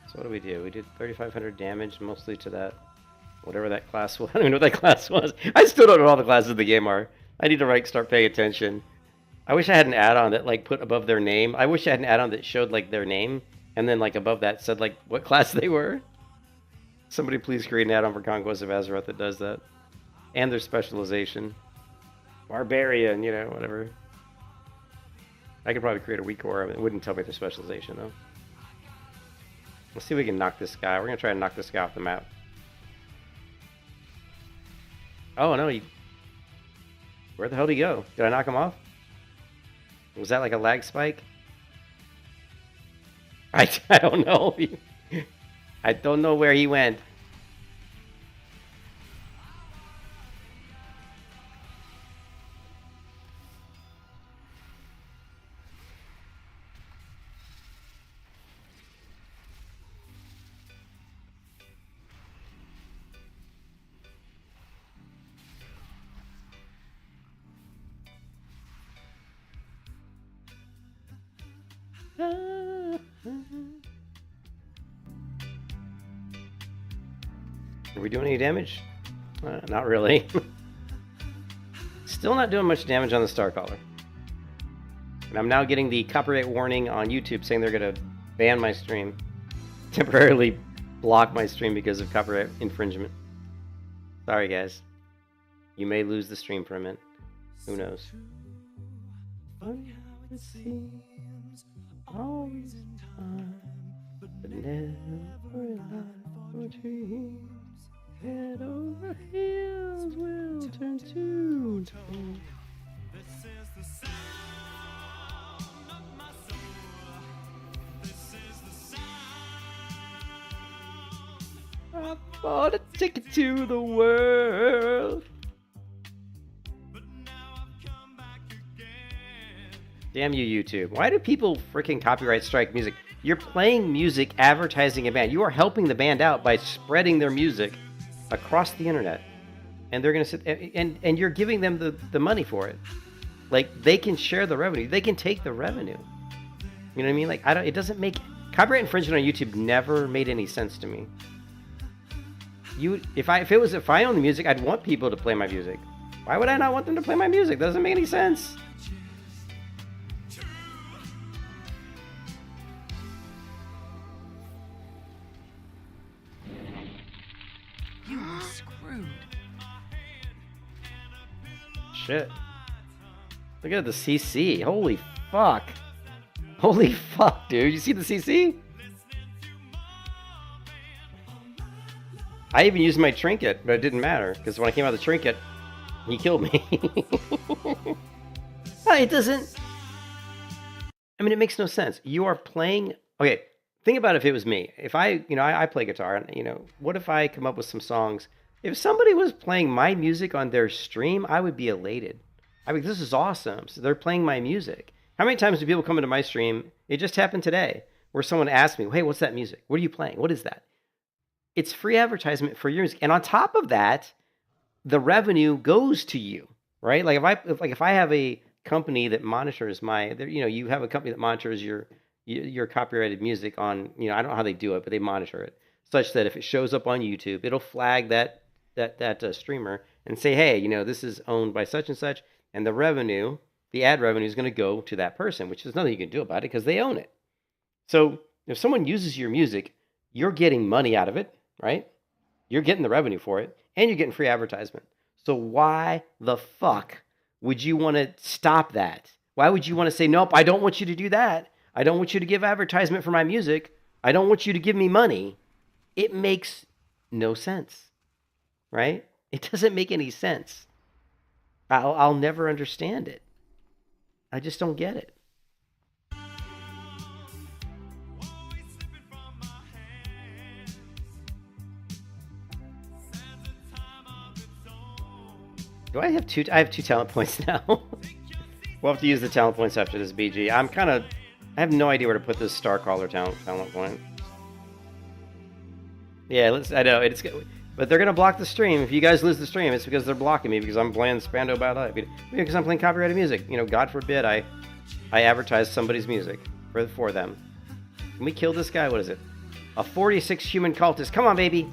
So what do we do? We did 3,500 damage, mostly to that, whatever that class was. I don't even know what that class was. I still don't know all the classes in the game are. I need to start paying attention. I wish I had an add-on that like put above their name. I wish I had an add-on that showed like their name, and then like above that said like what class they were. Somebody please create an add-on for Conquest of Azeroth that does that. And their specialization. Barbarian, you know, whatever. I could probably create a weak core. It wouldn't tell me their specialization though. Let's see if we can knock this guy. We're going to try and knock this guy off the map. Oh, no. Where the hell did he go? Did I knock him off? Was that like a lag spike? I don't know. I don't know where he went. Are we doing any damage? Not really. Still not doing much damage on the Starcaller. And I'm now getting the copyright warning on YouTube saying they're going to ban my stream. Temporarily block my stream because of copyright infringement. Sorry guys. You may lose the stream for a minute. Who knows? Funny how it seems, always in time, but never in life or dreams. Head over heels will turn to toe. This is the sound. Bought a ticket to the world. Damn you, YouTube. Why do people freaking copyright strike music? You're playing music, advertising a band. You are helping the band out by spreading their music across the internet. And they're going to sit and you're giving them the money for it. Like, they can share the revenue. They can take the revenue. You know what I mean? Like, it doesn't make copyright infringement on YouTube never made any sense to me. If I own the music, I'd want people to play my music. Why would I not want them to play my music? That doesn't make any sense. You were screwed. Shit. Look at the CC. Holy fuck. Holy fuck, dude. You see the CC? I even used my trinket, but it didn't matter, because when I came out of the trinket, he killed me. It doesn't... I mean, it makes no sense. You are playing... Okay, think about if it was me. If I play guitar, and, what if I come up with some songs? If somebody was playing my music on their stream, I would be elated. I mean, this is awesome. So they're playing my music. How many times do people come into my stream? It just happened today, where someone asked me, hey, what's that music? What are you playing? What is that? It's free advertisement for your music. And on top of that, the revenue goes to you, right? Like if I have a company that monitors you have a company that monitors your copyrighted music on, I don't know how they do it, but they monitor it such that if it shows up on YouTube, it'll flag that streamer and say, hey, this is owned by such and such, and the revenue, the ad revenue is going to go to that person, which there's nothing you can do about it because they own it. So if someone uses your music, you're getting money out of it, right? You're getting the revenue for it, and you're getting free advertisement. So why the fuck would you want to stop that? Why would you want to say, nope, I don't want you to do that. I don't want you to give advertisement for my music. I don't want you to give me money. It makes no sense, right? It doesn't make any sense. I'll never understand it. I just don't get it. I have two talent points now. We'll have to use the talent points after this BG. I have no idea where to put this Starcaller talent point. Yeah, I know it's good, but they're gonna block the stream. If you guys lose the stream, it's because they're blocking me because I'm playing Spando Bad Life. Because I'm playing copyrighted music. God forbid I advertise somebody's music for them. Can we kill this guy? What is it? A 46 human cultist. Come on, baby.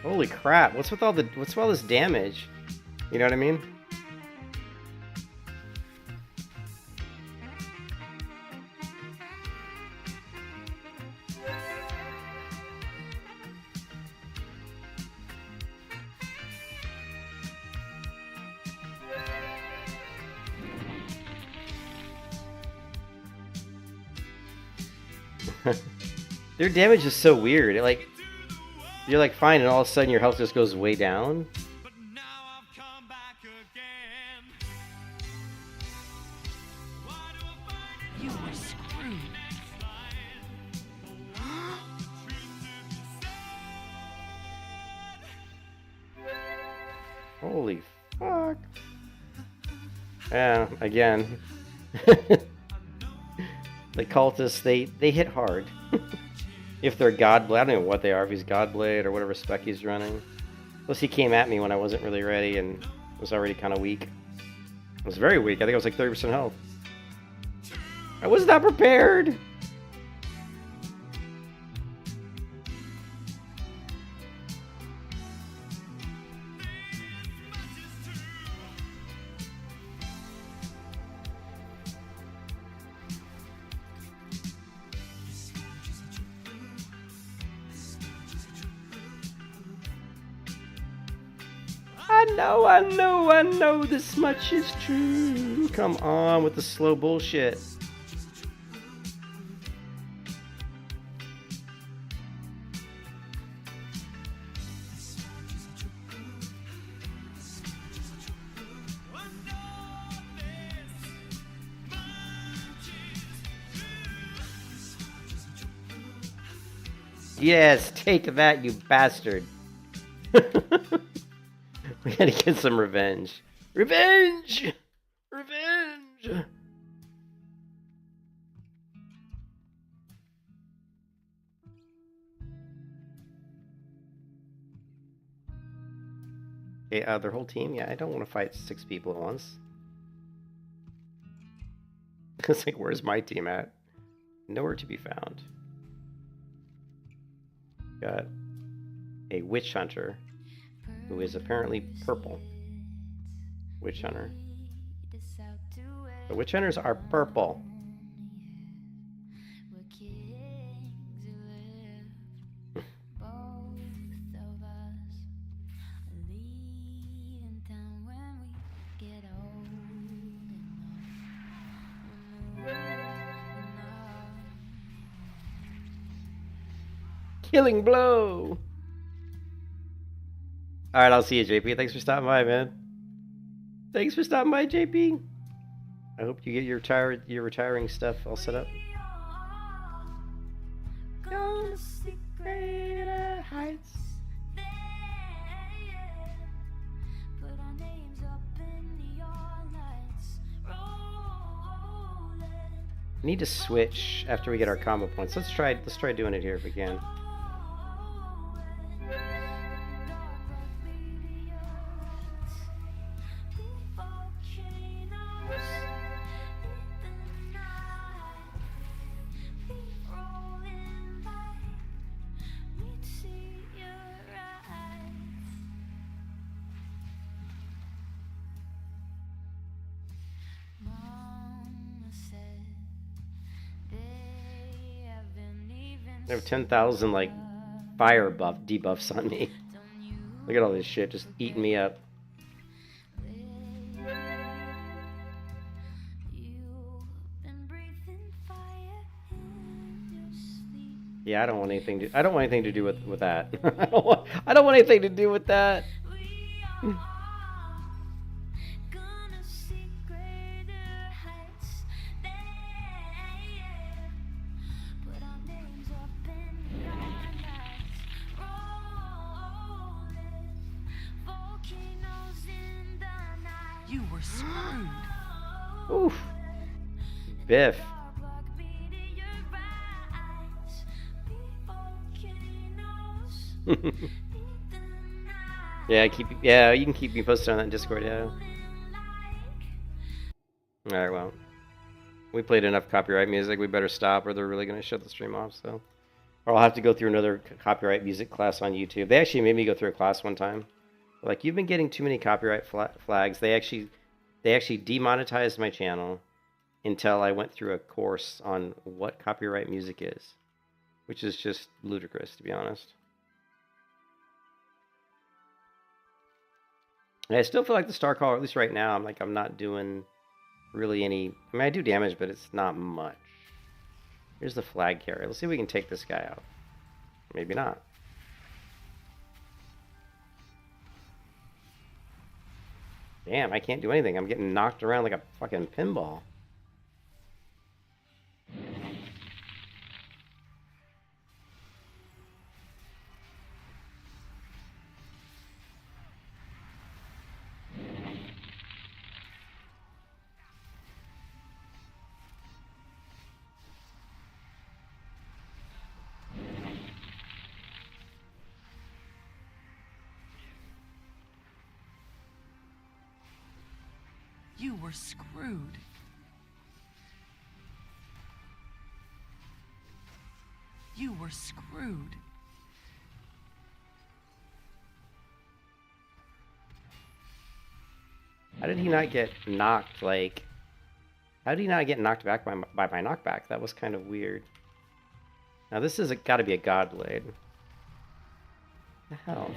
Holy crap, what's with all this damage? You know what I mean? Their damage is so weird. You're like fine, and all of a sudden your health just goes way down. You were screwed. Holy fuck. Yeah, again. The cultists, they hit hard. If they're Godblade, I don't know what they are, if he's Godblade or whatever spec he's running. Plus he came at me when I wasn't really ready and was already kind of weak. I was very weak, I think I was like 30% health. I was not prepared! I know this much is true. Come on with the slow bullshit. Yes, take that, you bastard. We gotta get some revenge. Revenge! Revenge! Okay, their whole team? Yeah, I don't want to fight 6 people at once. It's like, where's my team at? Nowhere to be found. Got a witch hunter who is apparently purple. Witch hunter. The witch hunters are purple. Killing blow. All right, I'll see you, JP. Thanks for stopping by, man. Thanks for stopping by, JP. I hope you get your retiring stuff all set up. Gonna see greater heights. I need to switch after we get our combo points. Let's try doing it here if we can. I have 10,000 like fire debuffs on me. Look at all this shit just eating me up. Yeah, I don't want anything to do with that. I don't want anything to do with that. You were screwed. Oof. Biff. Yeah, you can keep me posted on that Discord, yeah. Alright, well. We played enough copyright music, we better stop or they're really gonna shut the stream off, so. Or I'll have to go through another copyright music class on YouTube. They actually made me go through a class one time. Like, you've been getting too many copyright flags. They actually demonetized my channel until I went through a course on what copyright music is, which is just ludicrous, to be honest. And I still feel like the Starcaller, at least right now, I'm not doing really any. I mean, I do damage, but it's not much. Here's the flag carrier. Let's see if we can take this guy out. Maybe not. Damn, I can't do anything. I'm getting knocked around like a fucking pinball. You were screwed. You were screwed. How did he not get knocked, like... How did he not get knocked back by my knockback? That was kind of weird. Now this is gotta be a God Blade. What the hell?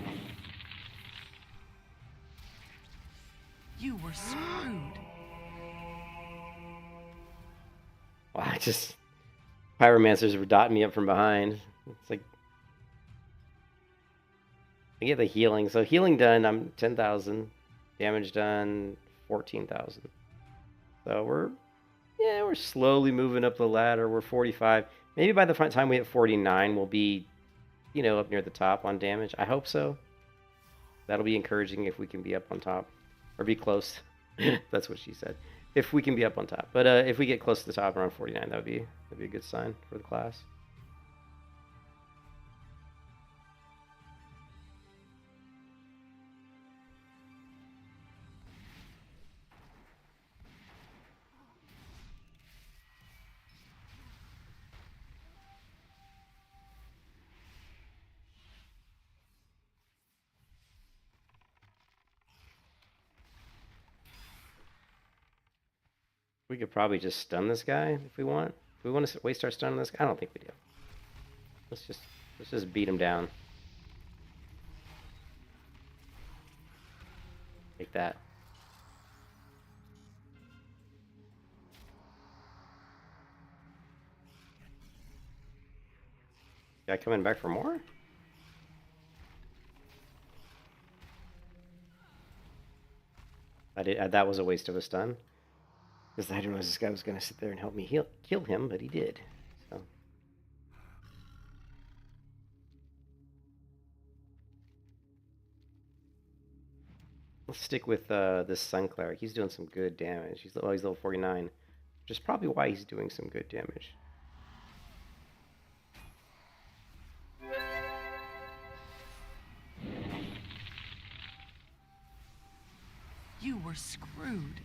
You were screwed. Wow, pyromancers were dotting me up from behind. It's like I get the healing. So healing done, I'm 10,000. Damage done, 14,000. So we're slowly moving up the ladder. We're 45. Maybe by the time we hit 49, we'll be, up near the top on damage. I hope so. That'll be encouraging if we can be up on top. Or be close. That's what she said. If we can be up on top. But if we get close to the top around 49, that'd be a good sign for the class. We could probably just stun this guy if we want. If we want to waste our stun on this guy, I don't think we do. Let's just beat him down. Take that. Guy coming back for more? That was a waste of a stun. Because I didn't realize this guy was going to sit there and help me kill him, but he did. So. Let's stick with this Sun Cleric. He's doing some good damage. He's level 49, which is probably why he's doing some good damage. You were screwed.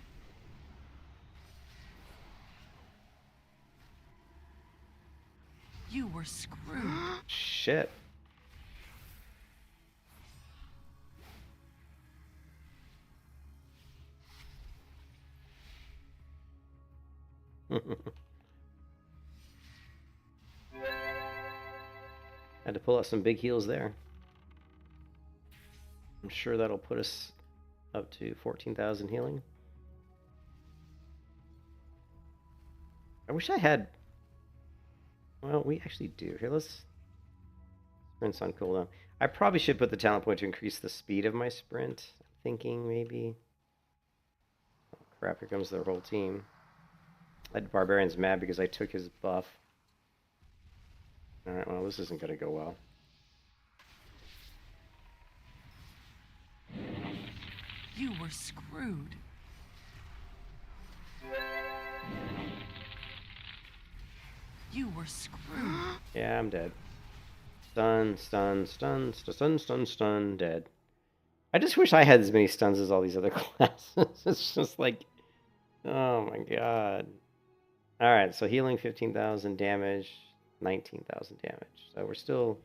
You were screwed. Shit. Had to pull out some big heals there. I'm sure that'll put us up to 14,000 healing. I wish I had... Well, we actually do. Here, let's sprint on cooldown. I probably should put the talent point to increase the speed of my sprint. I'm thinking maybe... Oh, crap, here comes their whole team. That Barbarian's mad because I took his buff. Alright, well, this isn't going to go well. You were screwed. You were screwed. Yeah, I'm dead. Stun, stun, stun, stun, stun, stun, dead. I just wish I had as many stuns as all these other classes. It's just like, oh my god. Alright, so healing 15,000, damage 19,000 damage. So we're still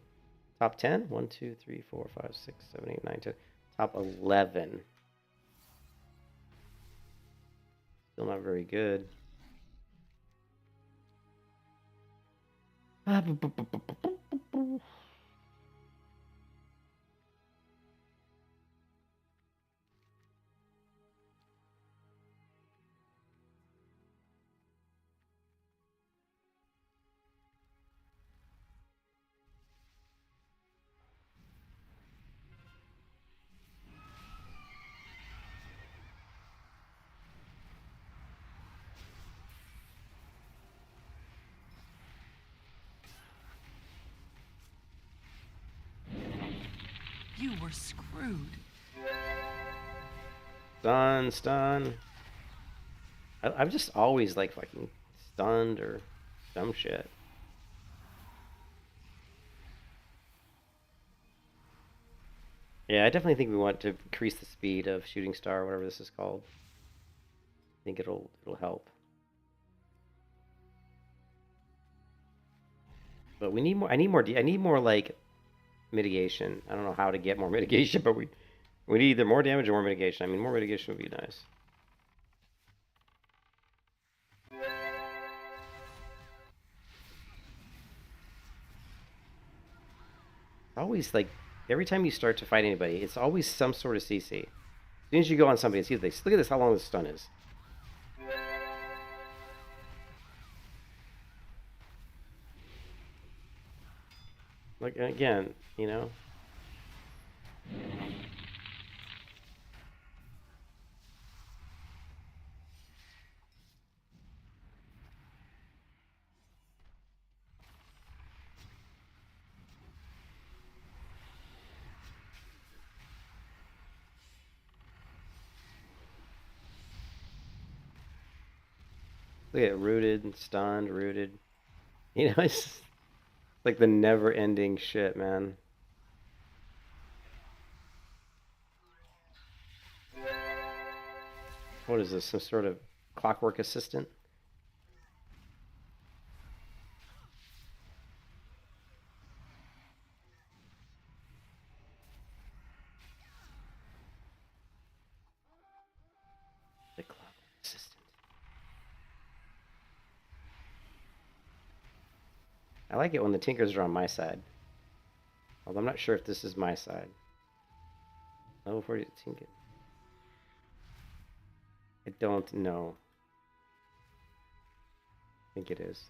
top 10? 1, 2, 3, 4, 5, 6, 7, 8, 9, 10. Top 11. Still not very good. You were screwed. Stun, stun. I'm just always like fucking stunned or dumb shit. Yeah, I definitely think we want to increase the speed of Shooting Star, whatever this is called. I think it'll help. But we need more. I need more like mitigation. I don't know how to get more mitigation, but we need either more damage or more mitigation. I mean, more mitigation would be nice. Always like every time you start to fight anybody, it's always some sort of CC. As soon as you go on somebody, see if they look at this, how long this stun is. Like again, you know. Look at it, rooted, stunned, rooted. You know, it's just like the never-ending shit, man. What is this? Some sort of clockwork assistant? The clockwork assistant. I like it when the tinkers are on my side. Although I'm not sure if this is my side. Level 40 tinker. I don't know. I think it is.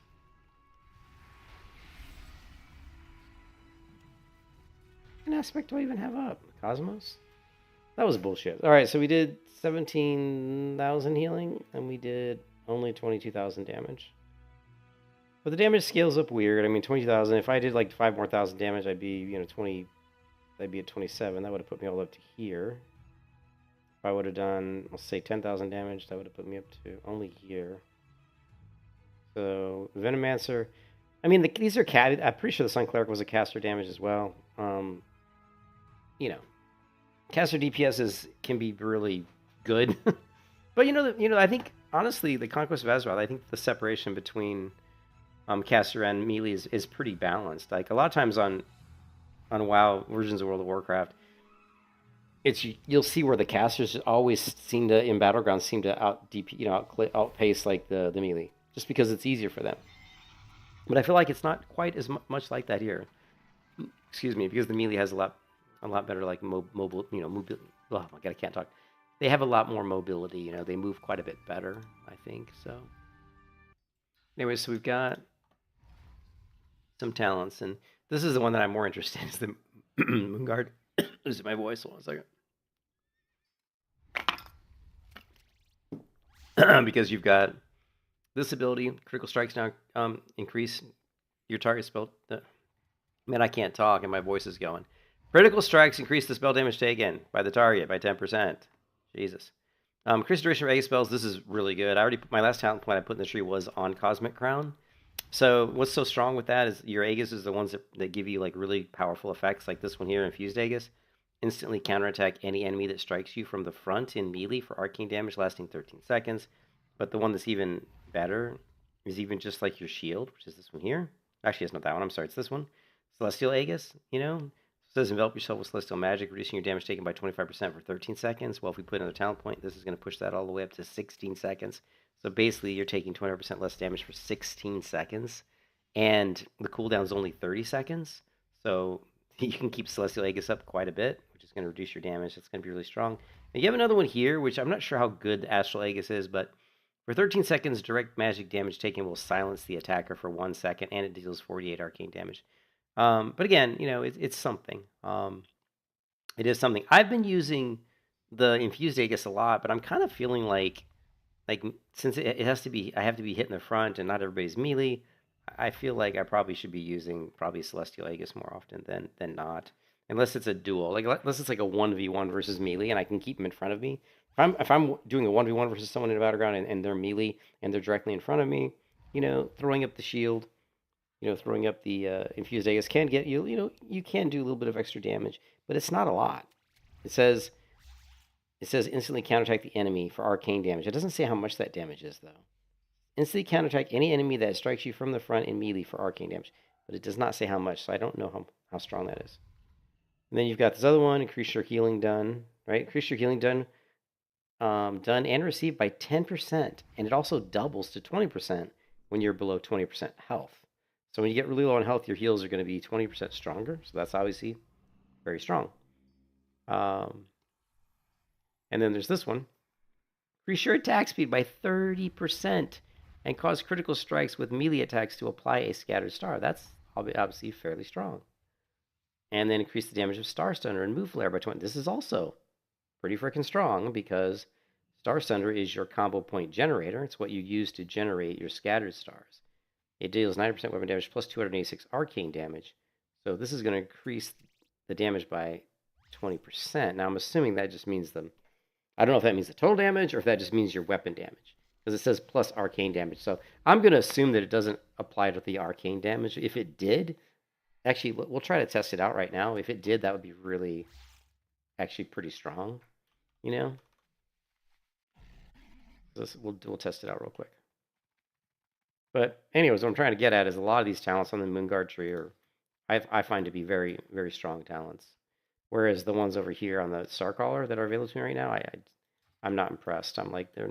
What aspect do I even have up? Cosmos? That was bullshit. Alright, so we did 17,000 healing, and we did only 22,000 damage. But the damage scales up weird. I mean, 22,000. If I did like 5 more thousand damage, I'd be, you know, 20. I'd be at 27. That would have put me all up to here. If I would have done, let's say 10,000 damage, that would have put me up to only here. So, Venomancer. I mean, these are I'm pretty sure the Sun Cleric was a caster damage as well. You know, caster DPS can be really good. But you know, I think honestly, the Conquest of Azeroth, I think the separation between caster and melee is pretty balanced. Like a lot of times on WoW versions of World of Warcraft, you'll see where the casters always seem to in Battlegrounds seem to outpace like the melee, just because it's easier for them. But I feel like it's not quite as much like that here. Excuse me, because the melee has a lot better like mobile, you know, mobile. Oh my god, I can't talk. They have a lot more mobility. You know, they move quite a bit better, I think. So, anyway, so we've got some talents, and this is the one that I'm more interested in. Is the Moonguard. Losing my voice. Hold on a second. Because you've got this ability, critical strikes now increase your target spell. Man, I can't talk and my voice is going. Critical strikes increase the spell damage taken by the target by 10%. Jesus. Increase duration of Aegis spells. This is really good. My last talent point I put in the tree was on Cosmic Crown. So what's so strong with that is your Aegis is the ones that give you like really powerful effects, like this one here, Infused Aegis. Instantly counterattack any enemy that strikes you from the front in melee for arcane damage lasting 13 seconds. But the one that's even better is even just like your shield, which is this one here. Actually, it's not that one. I'm sorry, it's this one. Celestial Aegis, you know? It says envelop yourself with celestial magic, reducing your damage taken by 25% for 13 seconds. Well, if we put another talent point, this is going to push that all the way up to 16 seconds. So basically, you're taking 20% less damage for 16 seconds. And the cooldown is only 30 seconds. So you can keep Celestial Aegis up quite a bit, which is going to reduce your damage. It's going to be really strong. And you have another one here, which I'm not sure how good Astral Aegis is, but for 13 seconds, direct magic damage taken will silence the attacker for 1 second, and it deals 48 arcane damage. But again, you know, it's something. It is something. I've been using the Infused Aegis a lot, but I'm kind of feeling like since I have to be hitting the front, and not everybody's melee, I feel like I probably should be using Celestial Aegis more often than not, unless it's a duel. Like unless it's like a 1v1 versus melee, and I can keep them in front of me. If I'm doing a 1v1 versus someone in a battleground and they're melee and they're directly in front of me, you know, throwing up the shield. You know, throwing up the Infused Aegis can get you, you know, you can do a little bit of extra damage, but it's not a lot. It says instantly counterattack the enemy for arcane damage. It doesn't say how much that damage is, though. Instantly counterattack any enemy that strikes you from the front in melee for arcane damage, but it does not say how much, so I don't know how strong that is. And then you've got this other one, increase your healing done, right? Increase your healing done and received by 10%, and it also doubles to 20% when you're below 20% health. So when you get really low on health, your heals are going to be 20% stronger. So that's obviously very strong. And then there's this one. Increase your attack speed by 30% and cause critical strikes with melee attacks to apply a scattered star. That's obviously fairly strong. And then increase the damage of Star Stunner and Move Flare by 20. This is also pretty freaking strong because Star Stunner is your combo point generator. It's what you use to generate your scattered stars. It deals 90% weapon damage plus 286 arcane damage. So this is going to increase the damage by 20%. Now I'm assuming that just means I don't know if that means the total damage or if that just means your weapon damage. Because it says plus arcane damage. So I'm going to assume that it doesn't apply to the arcane damage. If it did, actually, we'll try to test it out right now. If it did, that would be really, actually pretty strong, you know? We'll test it out real quick. But anyways, what I'm trying to get at is a lot of these talents on the Moonguard tree are, I find to be very, very strong talents. Whereas the ones over here on the Starcaller that are available to me right now, I'm not impressed. I'm like, they're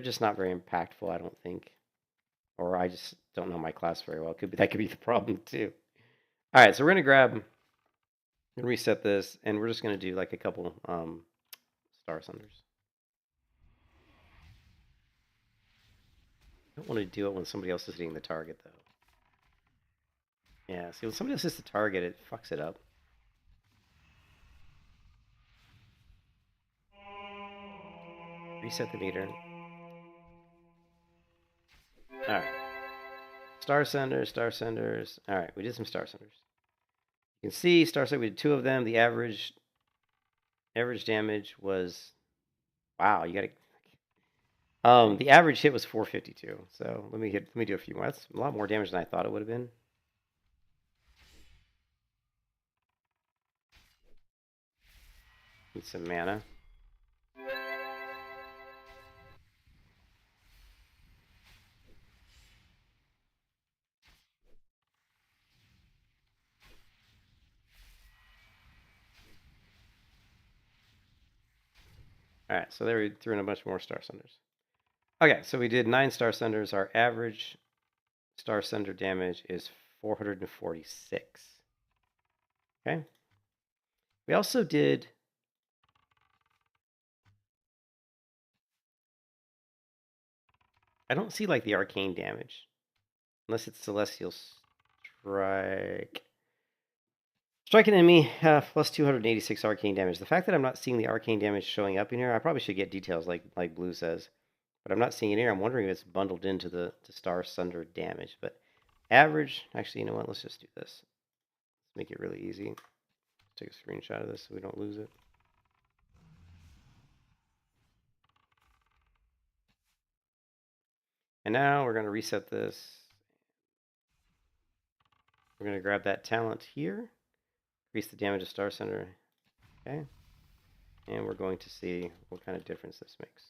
just not very impactful, I don't think. Or I just don't know my class very well. That could be the problem too. All right, so we're gonna reset this, and we're just gonna do like a couple Star Sunders. I don't want to do it when somebody else is hitting the target, though. Yeah, see, when somebody else hits the target, it fucks it up. Reset the meter. Alright. Star Senders. Alright, we did some Star Senders. You can see, Star Sender, we did 2 of them. The average damage was... Wow, you gotta... the average hit was 452. So let me do a few more. That's a lot more damage than I thought it would have been. Need some mana. Alright, so there we threw in a bunch more Star Senders. Okay, so we did 9 Star Senders. Our average Star Sender damage is 446. Okay. We also did... I don't see like the arcane damage. Unless it's Celestial Strike. Strike an enemy, plus 286 arcane damage. The fact that I'm not seeing the arcane damage showing up in here, I probably should get details like Blue says. But I'm not seeing it here. I'm wondering if it's bundled into the Star Sunder damage. But average, actually, you know what? Let's just do this. Let's make it really easy. Take a screenshot of this so we don't lose it. And now we're going to reset this. We're going to grab that talent here. Increase the damage of Star Center. Okay. And we're going to see what kind of difference this makes.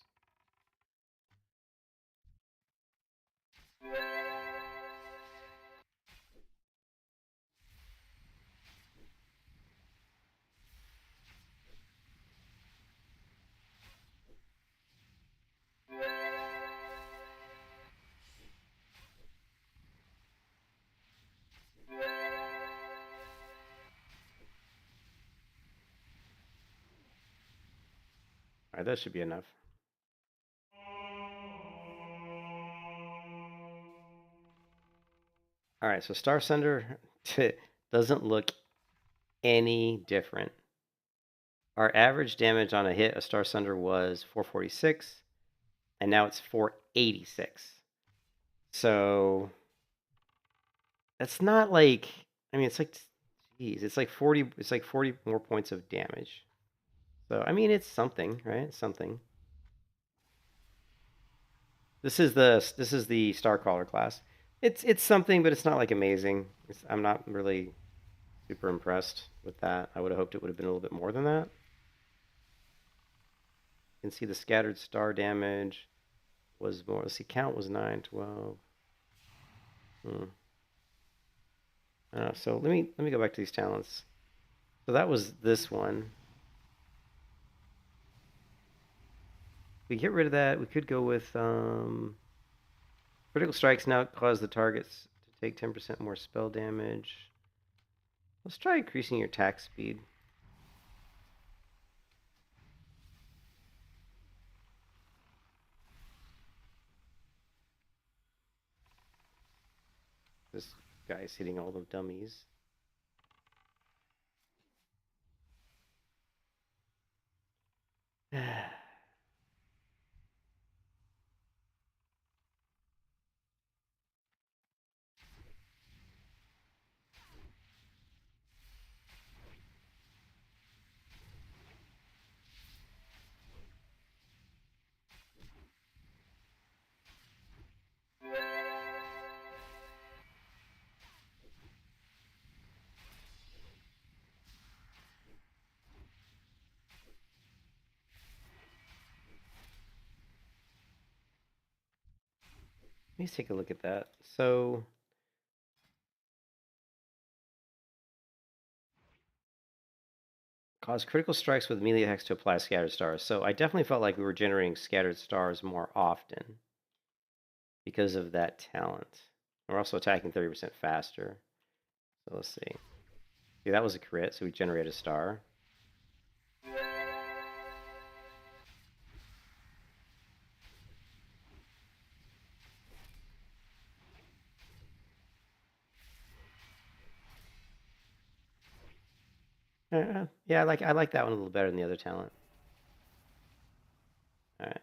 All right, that should be enough. All right, so Star Sender doesn't look any different. Our average damage on a hit of Star Sender was 446, and now it's 486. So that's not like, I mean, it's like, geez, it's like 40 more points of damage. So I mean, it's something, right? Something. This is the Starcaller class. It's something, but it's not like amazing. I'm not really super impressed with that. I would have hoped it would have been a little bit more than that. You can see the scattered star damage was more. Let's see, count was 9, 12. So let me go back to these talents. So that was this one. We get rid of that. We could go with critical strikes now cause the targets to take 10% more spell damage. Let's try increasing your attack speed. This guy's hitting all the dummies. Let's take a look at that. So cause critical strikes with melee attacks to apply scattered stars. So I definitely felt like we were generating scattered stars more often because of that talent. We're also attacking 30% faster. So let's see. Yeah, that was a crit, so we generated a star. Yeah, I like that one a little better than the other talent. All right.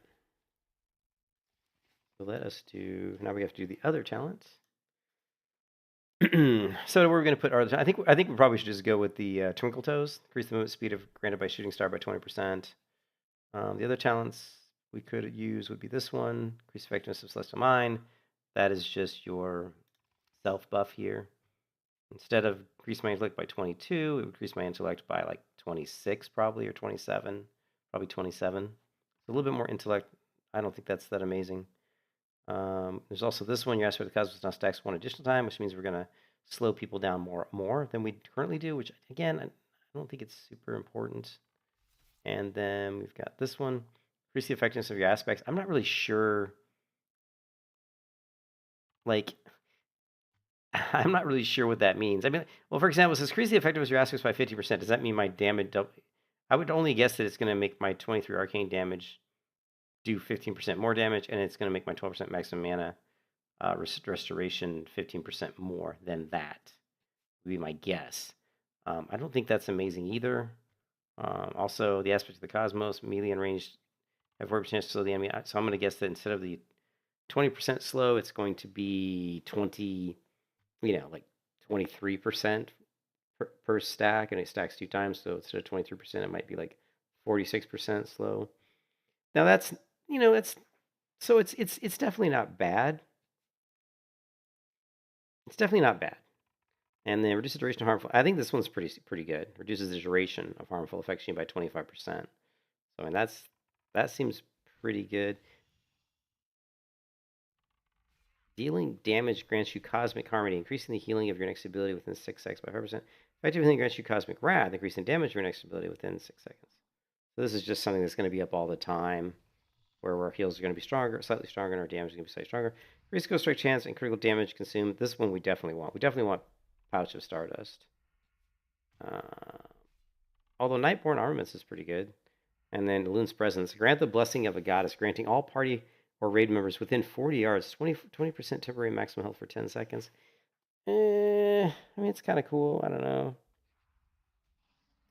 So let us do. Now we have to do the other talent. So we're going to put our. I think we probably should just go with the Twinkle Toes. Increase the movement speed of granted by shooting star by 20%. The other talents we could use would be this one. Increase effectiveness of Celestial Mine. That is just your self buff here. Instead of increase my intellect by 22, it would increase my intellect by like 26 probably, or 27. Probably 27. A little bit more intellect. I don't think that's that amazing. There's also this one. Your aspect of the cosmos now stacks 1 additional time, which means we're going to slow people down more than we currently do, which, again, I don't think it's super important. And then we've got this one. Increase the effectiveness of your aspects. I'm not really sure. Like, I'm not really sure what that means. I mean, well, for example, it says increase the effectiveness of your aspects by 50%. Does that mean my damage double? I would only guess that it's going to make my 23 arcane damage do 15% more damage, and it's going to make my 12% maximum mana restoration 15% more than that. Would be my guess. I don't think that's amazing either. Also, the aspect of the cosmos, melee and ranged have 40% chance to slow the enemy. So I'm going to guess that instead of the 20% slow, it's going to be 20, like 23% per stack, and it stacks 2 times. So instead of 23%, it might be like 46% slow. Now that's, so it's definitely not bad. It's definitely not bad. And then reduce the duration of harmful. I think this one's pretty good. Reduces the duration of harmful effects by 25%. So I mean that seems pretty good. Dealing damage grants you cosmic harmony, increasing the healing of your next ability within 6 seconds by 5%. Effective healing grants you cosmic wrath, increasing damage of your next ability within 6 seconds. So this is just something that's going to be up all the time, where our heals are going to be slightly stronger, and our damage is going to be slightly stronger. Increase ghost strike chance and critical damage consumed. This one we definitely want. We definitely want Pouch of Stardust. Although Nightborn Armaments is pretty good. And then Loon's Presence. Grant the blessing of a goddess, granting all party or raid members within 40 yards 20% temporary maximum health for 10 seconds. I mean, it's kind of cool. I don't know.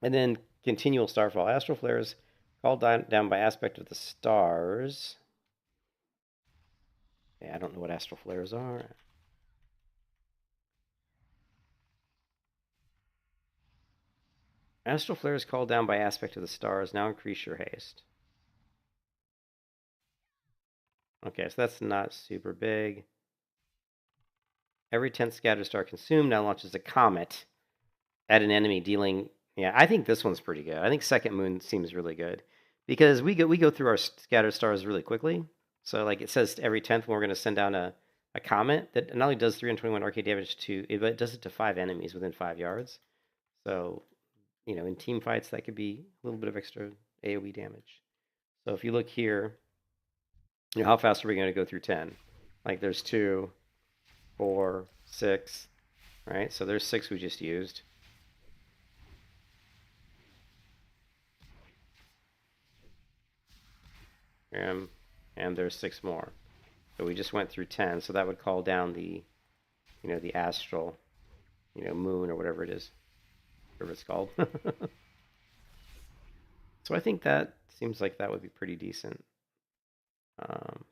And then Continual Starfall. Astral Flares called down by aspect of the stars. Yeah, I don't know what Astral Flares are. Astral Flares called down by aspect of the stars. Now increase your haste. Okay, so that's not super big. Every 10th scattered star consumed now launches a comet at an enemy, dealing. Yeah, I think this one's pretty good. I think Second Moon seems really good because we go through our scattered stars really quickly. So like it says every 10th we're going to send down a comet that not only does 321 arcane damage but it does it to 5 enemies within 5 yards. So in team fights that could be a little bit of extra AoE damage. So if you look here, how fast are we going to go through 10? Like there's 2, 4, 6, right? So there's 6 we just used. And there's 6 more. So we just went through 10, so that would call down the you know, the astral, you know, moon or whatever it is, whatever it's called. So I think that seems like that would be pretty decent.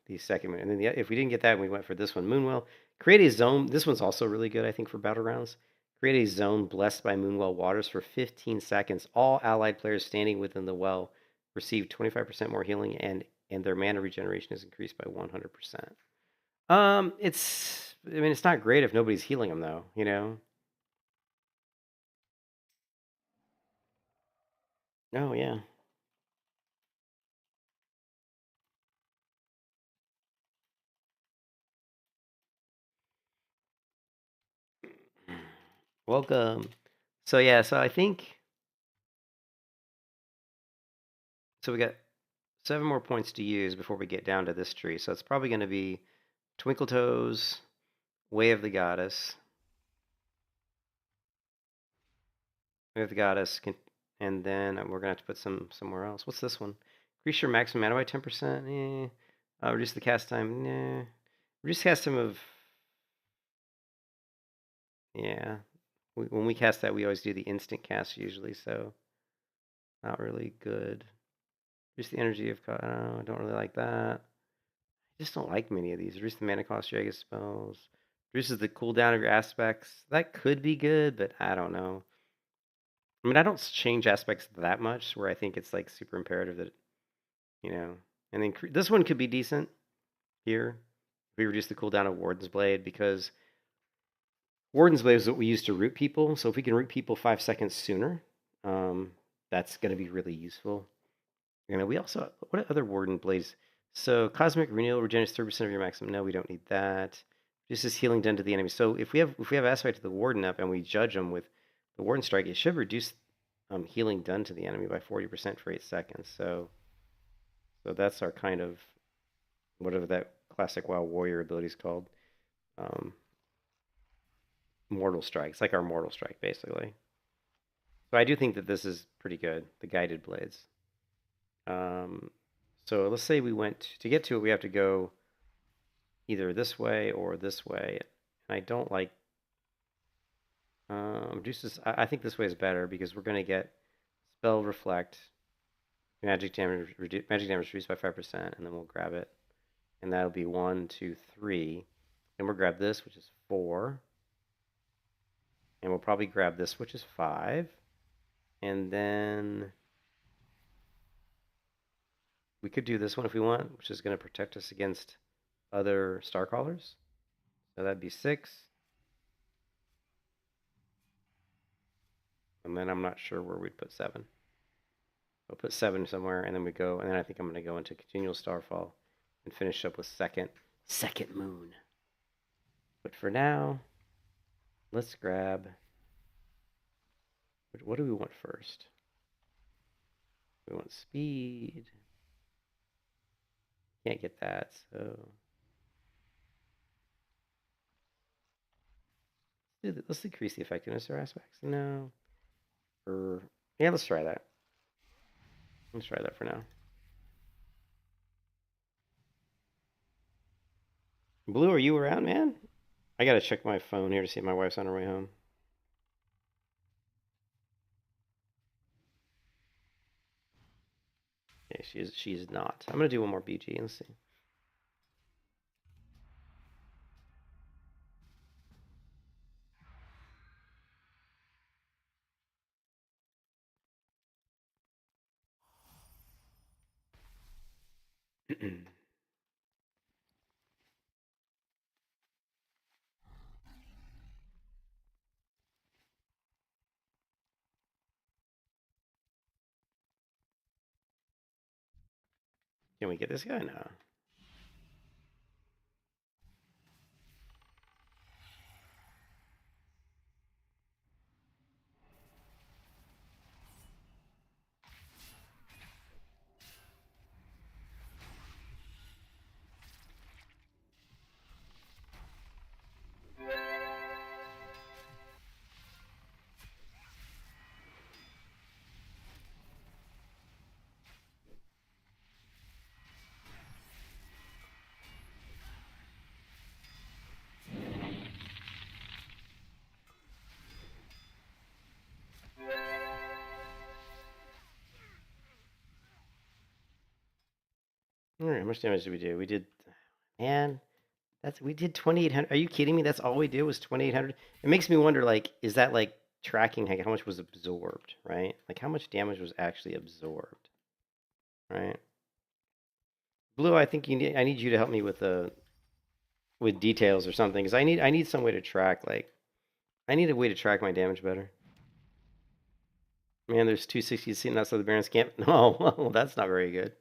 The second one, and then if we didn't get that, we went for this one, Moonwell. Create a zone. This one's also really good, I think, for battlegrounds. Create a zone blessed by Moonwell waters for 15 seconds. All allied players standing within the well receive 25% more healing, and their mana regeneration is increased by 100%. I mean, it's not great if nobody's healing them, though, you know? Oh, yeah. Welcome. So, yeah, so I think... So we got 7 more points to use before we get down to this tree. So it's probably going to be Twinkle Toes, Way of the Goddess. Way of the Goddess, and then we're going to have to put somewhere else. What's this one? Increase your maximum mana by 10%. Reduce the cast time. Nah. Reduce cast time of... Yeah. When we cast that, we always do the instant cast usually, so not really good. Reduce the energy of... I don't really like that. I just don't like many of these. Reduce the mana cost of your spells. Reduces the cooldown of your aspects. That could be good, but I don't know. I mean, I don't change aspects that much, where I think it's like super imperative that, you know. And then this one could be decent here. We reduce the cooldown of Warden's Blade, because Warden's Blade is what we use to root people. So if we can root people 5 seconds sooner, that's going to be really useful. You know, we also, what other Warden Blades? So Cosmic Renewal regenerates 30% of your maximum. No, we don't need that. This is healing done to the enemy. So if we have aspect of the Warden up and we judge them with the Warden Strike, it should reduce healing done to the enemy by 40% for 8 seconds. So that's our kind of, whatever that classic WoW warrior ability is called. Mortal Strike. It's like our Mortal Strike, basically. So I do think that this is pretty good, the Guided Blades. So let's say we went, to get to it, we have to go either this way or this way. And I don't like, reduces, I think this way is better, because we're going to get Spell Reflect, magic damage reduced by 5%, and then we'll grab it. And that'll be 1, 2, 3. Then we'll grab this, which is 4. And we'll probably grab this, which is 5. And then we could do this one if we want, which is going to protect us against other Starcallers. So that'd be 6. And then I'm not sure where we'd put 7. We'll put 7 somewhere, and then we go, and then I think I'm going to go into Continual Starfall and finish up with second Moon. But for now, let's grab, what do we want first? We want speed. Can't get that, so let's decrease the effectiveness of our aspects. No. Yeah, let's try that. Let's try that for now. Blue, are you around, man? I gotta check my phone here to see if my wife's on her way home. Okay, she is not. I'm gonna do one more BG and see. Can we get this guy now? All right, how much damage did we do? We did, man, we did 2,800. Are you kidding me? That's all we did was 2,800. It makes me wonder, like, is that like tracking how much was absorbed, right? Like, how much damage was actually absorbed, right? Blue, I think I need you to help me with details or something, because I need some way to track, like, I need a way to track my damage better. Man, there's 260 sitting outside the Baron's camp. No, well, that's not very good.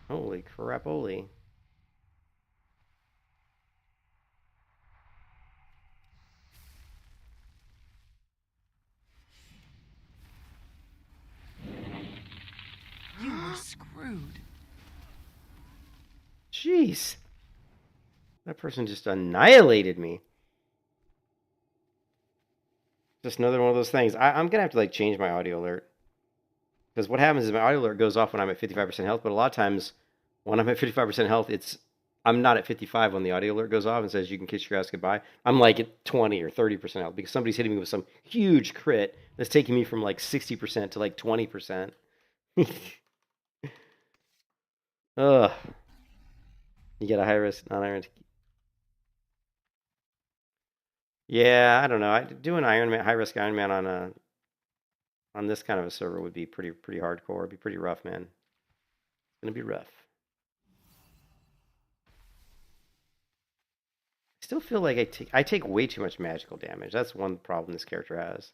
Holy crap, holy. You were screwed. Jeez. That person just annihilated me. Just another one of those things. I'm going to have to, like, change my audio alert. Because what happens is my audio alert goes off when I'm at 55% health, but a lot of times when I'm at 55% health, I'm not at 55 when the audio alert goes off and says you can kiss your ass goodbye. I'm like at 20 or 30% health because somebody's hitting me with some huge crit that's taking me from like 60% to like 20%. Ugh. You get a high risk, non iron. Yeah, I don't know. Doing Iron Man, high risk Iron Man on this kind of a server would be pretty hardcore. It'd be pretty rough, man. It's gonna be rough. I still feel like I take way too much magical damage. That's one problem this character has.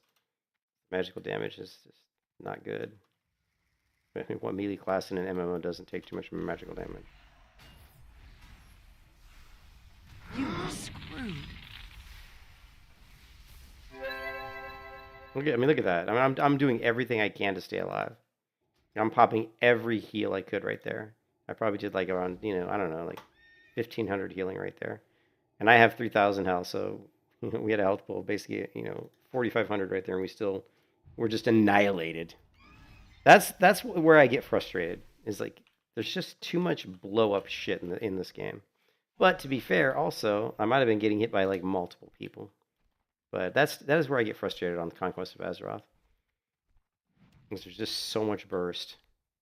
Magical damage is just not good. I think what melee class in an MMO doesn't take too much magical damage. You were screwed. Look at that. I mean, I'm doing everything I can to stay alive. I'm popping every heal I could right there. I probably did like around, I don't know, like 1,500 healing right there. And I have 3,000 health, so we had a health pool of basically, 4,500 right there, and we're just annihilated. That's where I get frustrated. Is like there's just too much blow up shit in this game. But to be fair, also I might have been getting hit by like multiple people. But that is where I get frustrated on the Conquest of Azeroth. Because there's just so much burst.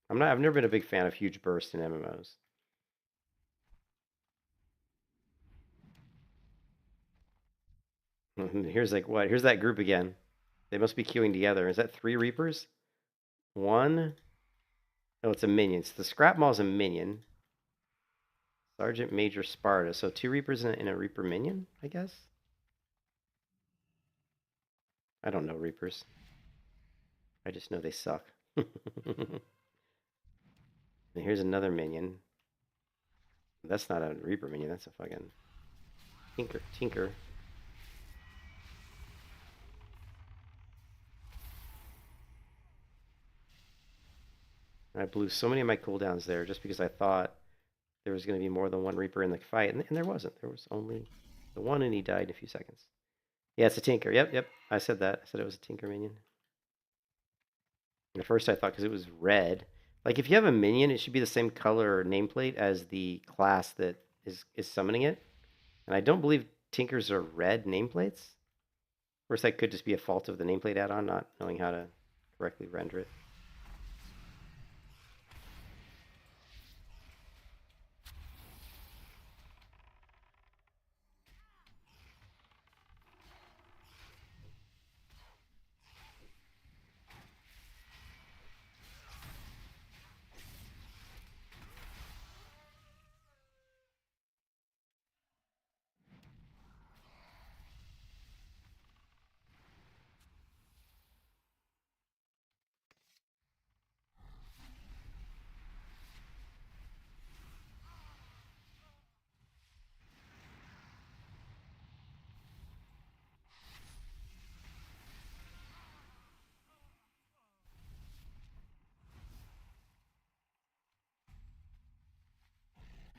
I've never been a big fan of huge bursts in MMOs. Here's like what? Here's that group again. They must be queuing together. Is that 3 Reapers? 1. Oh, it's a minion. So the Scrap Maw's a minion. Sergeant Major Sparta. So 2 Reapers in a Reaper minion, I guess? I don't know Reapers. I just know they suck. And here's another minion. That's not a Reaper minion. That's a fucking Tinker. I blew so many of my cooldowns there just because I thought there was going to be more than 1 Reaper in the fight, and there wasn't. There was only the one, and he died in a few seconds. Yeah, it's a Tinker. Yep. I said that. I said it was a Tinker minion. And at first I thought because it was red. Like, if you have a minion, it should be the same color or nameplate as the class that is summoning it. And I don't believe Tinkers are red nameplates. Of course, that could just be a fault of the nameplate add-on, not knowing how to correctly render it.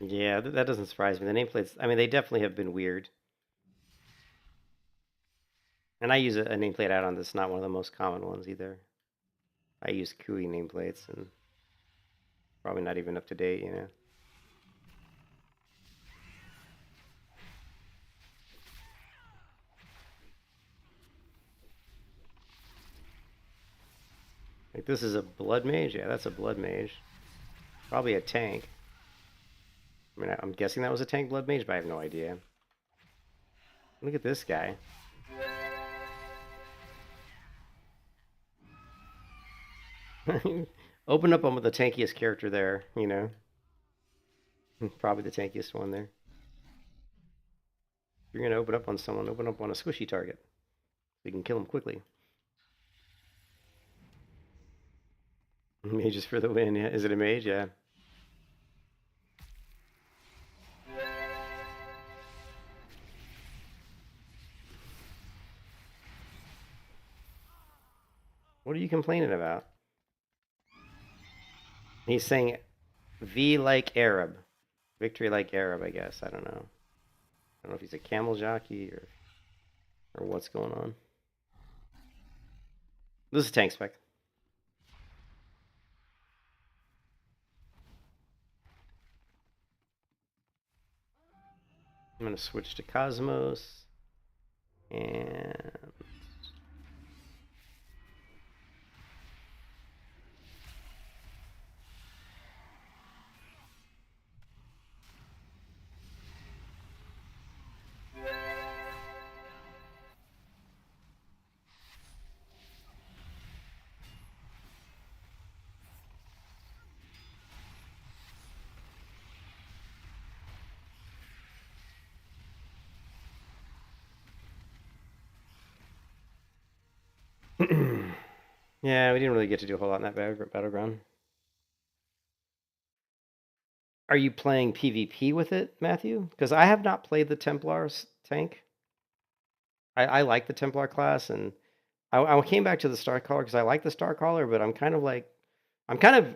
Yeah, that doesn't surprise me. The nameplates, I mean, they definitely have been weird. And I use a nameplate add-on that's not one of the most common ones either. I use Kui nameplates, and probably not even up to date, Like this is a blood mage? Yeah, that's a blood mage. Probably a tank. I mean, I'm guessing that was a tank blood mage, but I have no idea. Look at this guy. Open up on the tankiest character there, you know. Probably the tankiest one there. If you're gonna open up on someone, open up on a squishy target. So you can kill him quickly. Mages for the win, yeah. Is it a mage? Yeah. What are you complaining about? He's saying V like Arab. Victory like Arab, I guess. I don't know. I don't know if he's a camel jockey or what's going on. This is tank spec. I'm going to switch to Cosmos. And yeah, we didn't really get to do a whole lot in that battleground. Are you playing PvP with it, Matthew? Because I have not played the Templar's tank. I like the Templar class, and I came back to the Starcaller because I like the Starcaller, but I'm kind of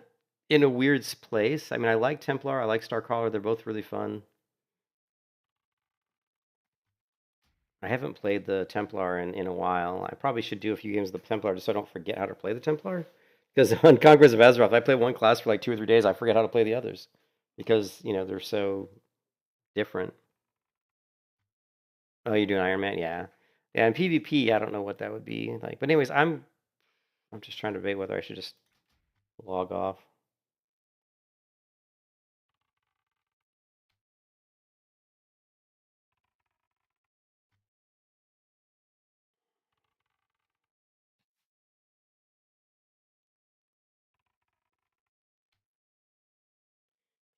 in a weird place. I mean, I like Templar, I like Starcaller. They're both really fun. I haven't played the Templar in a while. I probably should do a few games of the Templar just so I don't forget how to play the Templar. Because on Conquest of Azeroth, I play one class for like 2 or 3 days. I forget how to play the others because they're so different. Oh, you're doing Iron Man, yeah. Yeah, in PvP, I don't know what that would be like. But anyways, I'm just trying to debate whether I should just log off.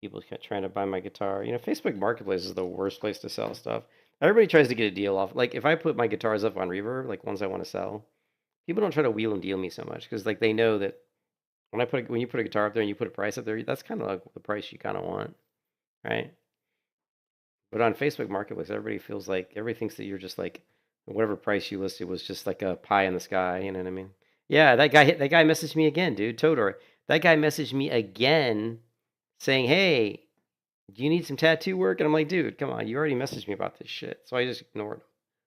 People kept trying to buy my guitar. Facebook Marketplace is the worst place to sell stuff. Everybody tries to get a deal off. Like, if I put my guitars up on Reverb, like ones I want to sell, people don't try to wheel and deal me so much because, like, they know that when you put a guitar up there and you put a price up there, that's kind of like the price you kind of want, right? But on Facebook Marketplace, everybody thinks that you're just like whatever price you listed was just like a pie in the sky. You know what I mean? Yeah, that guy messaged me again, dude. Todor. That guy messaged me again, saying, "Hey, do you need some tattoo work?" And I'm like, "Dude, come on, you already messaged me about this shit." So I just ignored him.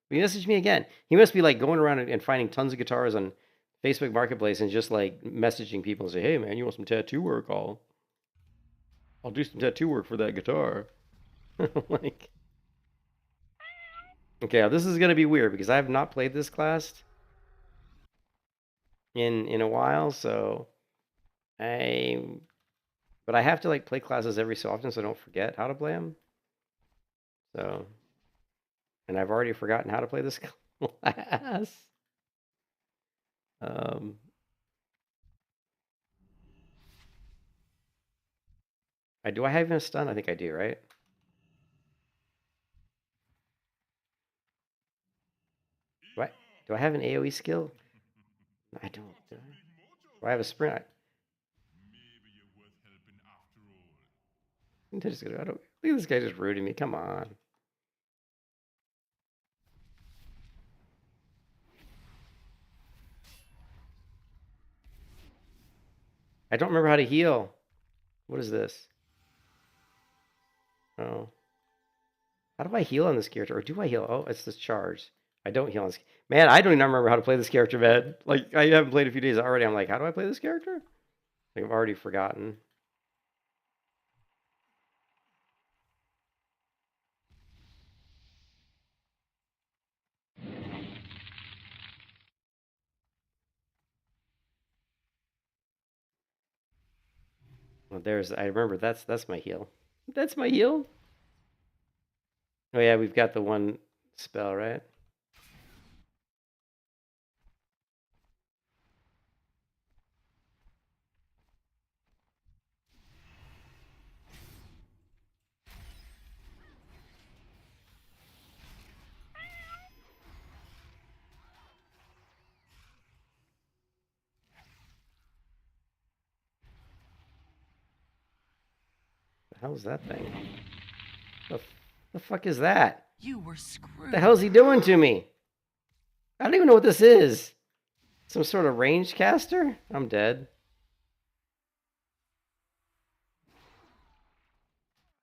But he messaged me again. He must be like going around and finding tons of guitars on Facebook Marketplace and just like messaging people and say, "Hey, man, you want some tattoo work? I'll do some tattoo work for that guitar." Like, okay, now this is gonna be weird because I have not played this class in a while, so but I have to like play classes every so often so I don't forget how to play them. So, and I've already forgotten how to play this class. Do I have a stun? I think I do, right? Do I have an AoE skill? I don't. Do I have a sprint? I think I don't. Look at this guy just rooting me. Come on. I don't remember how to heal. What is this? Oh. How do I heal on this character? Or do I heal? Oh, it's this charge. I don't heal on this. Man, I don't even remember how to play this character, man. Like, I haven't played a few days already. I'm like, how do I play this character? Like, I've already forgotten. Well, I remember that's my heal. That's my heal. Oh yeah, we've got the one spell, right? The hell's that thing? The fuck is that? You were screwed. The hell's he doing to me? I don't even know what this is. Some sort of ranged caster? I'm dead.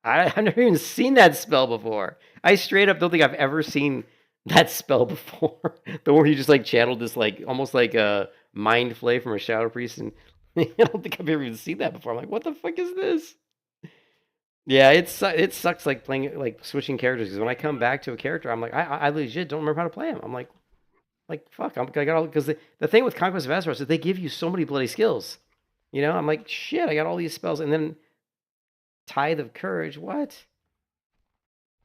I've never even seen that spell before. I straight up don't think I've ever seen that spell before. The one where he just like channeled this like almost like a mind flay from a shadow priest, and I don't think I've ever even seen that before. I'm like, what the fuck is this? Yeah, it sucks like playing like switching characters, because when I come back to a character, I'm like, I legit don't remember how to play him. I'm like fuck, I got all, because the thing with Conquest of Azeroth is they give you so many bloody skills. You know, I'm like, shit, I got all these spells, and then Tithe of Courage, what?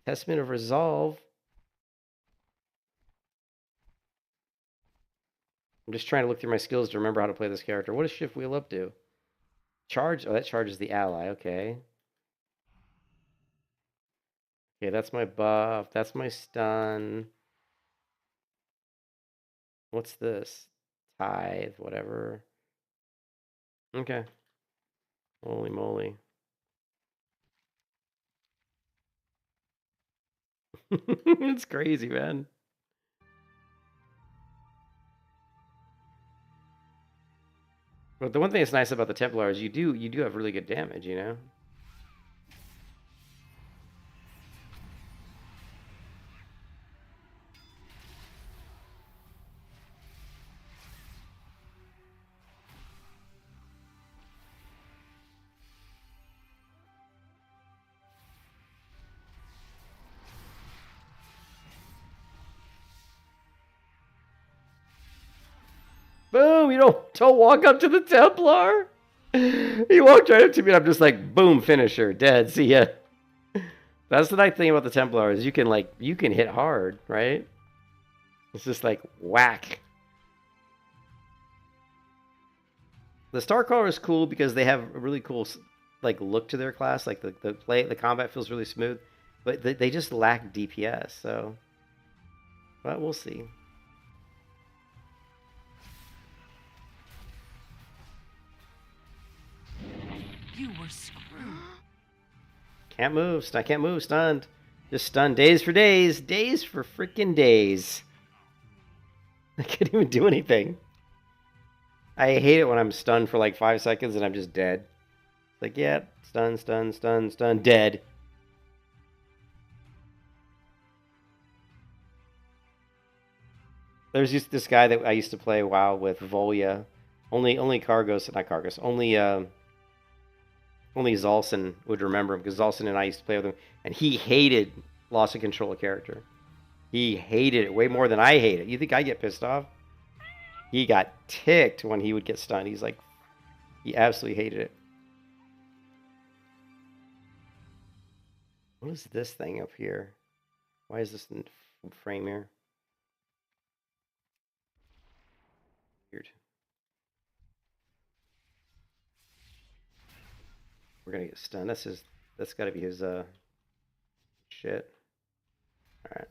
Testament of Resolve. I'm just trying to look through my skills to remember how to play this character. What does Shift Wheel Up do? Charge? Oh, that charges the ally. Okay. Okay, that's my buff. That's my stun. What's this? Tithe, whatever. Okay. Holy moly. It's crazy, man. But the one thing that's nice about the Templar is you do have really good damage, you know? Boom! You don't walk up to the Templar. He walked right up to me, and I'm just like, boom, finisher, dead. See ya. That's the nice thing about the Templar is you can hit hard, right? It's just like whack. The Starcaller is cool because they have a really cool like look to their class. Like the combat feels really smooth, but they just lack DPS. So, but we'll see. You were screwed. Can't move. I can't move. Stunned. Just stunned. Days for days. Days for freaking days. I can't even do anything. I hate it when I'm stunned for like 5 seconds and I'm just dead. Like, yeah, stun, stun, stun, stun, dead. There's just this guy that I used to play WoW with, Volya. Only Kargos, not Kargos. Only Zalson would remember him, because Zalson and I used to play with him, and he hated loss of control of character. He hated it way more than I hate it. You think I get pissed off? He got ticked when he would get stunned. He's like, he absolutely hated it. What is this thing up here? Why is this in frame here? Weird. We're gonna get stunned. That's gotta be his shit. Alright.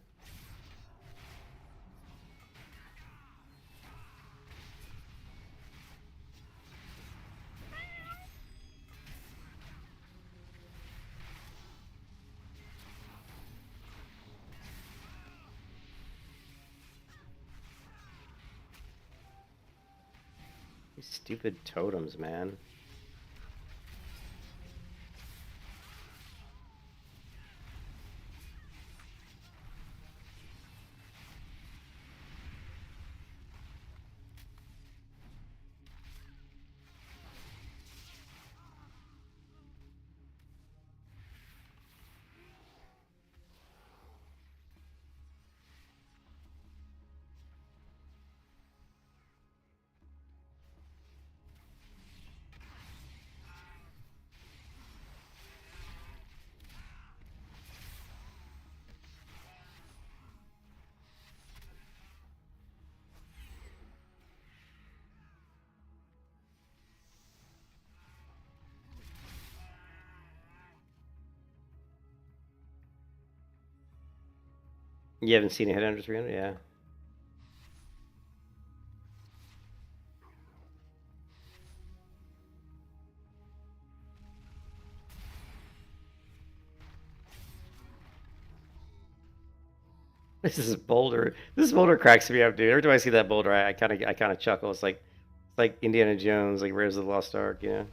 These stupid totems, man. You haven't seen it hit under 300? Yeah. This is Boulder. This Boulder cracks me up, dude. Every time I see that Boulder, I kind of chuckle. It's like Indiana Jones, like Raiders of the Lost Ark, you know?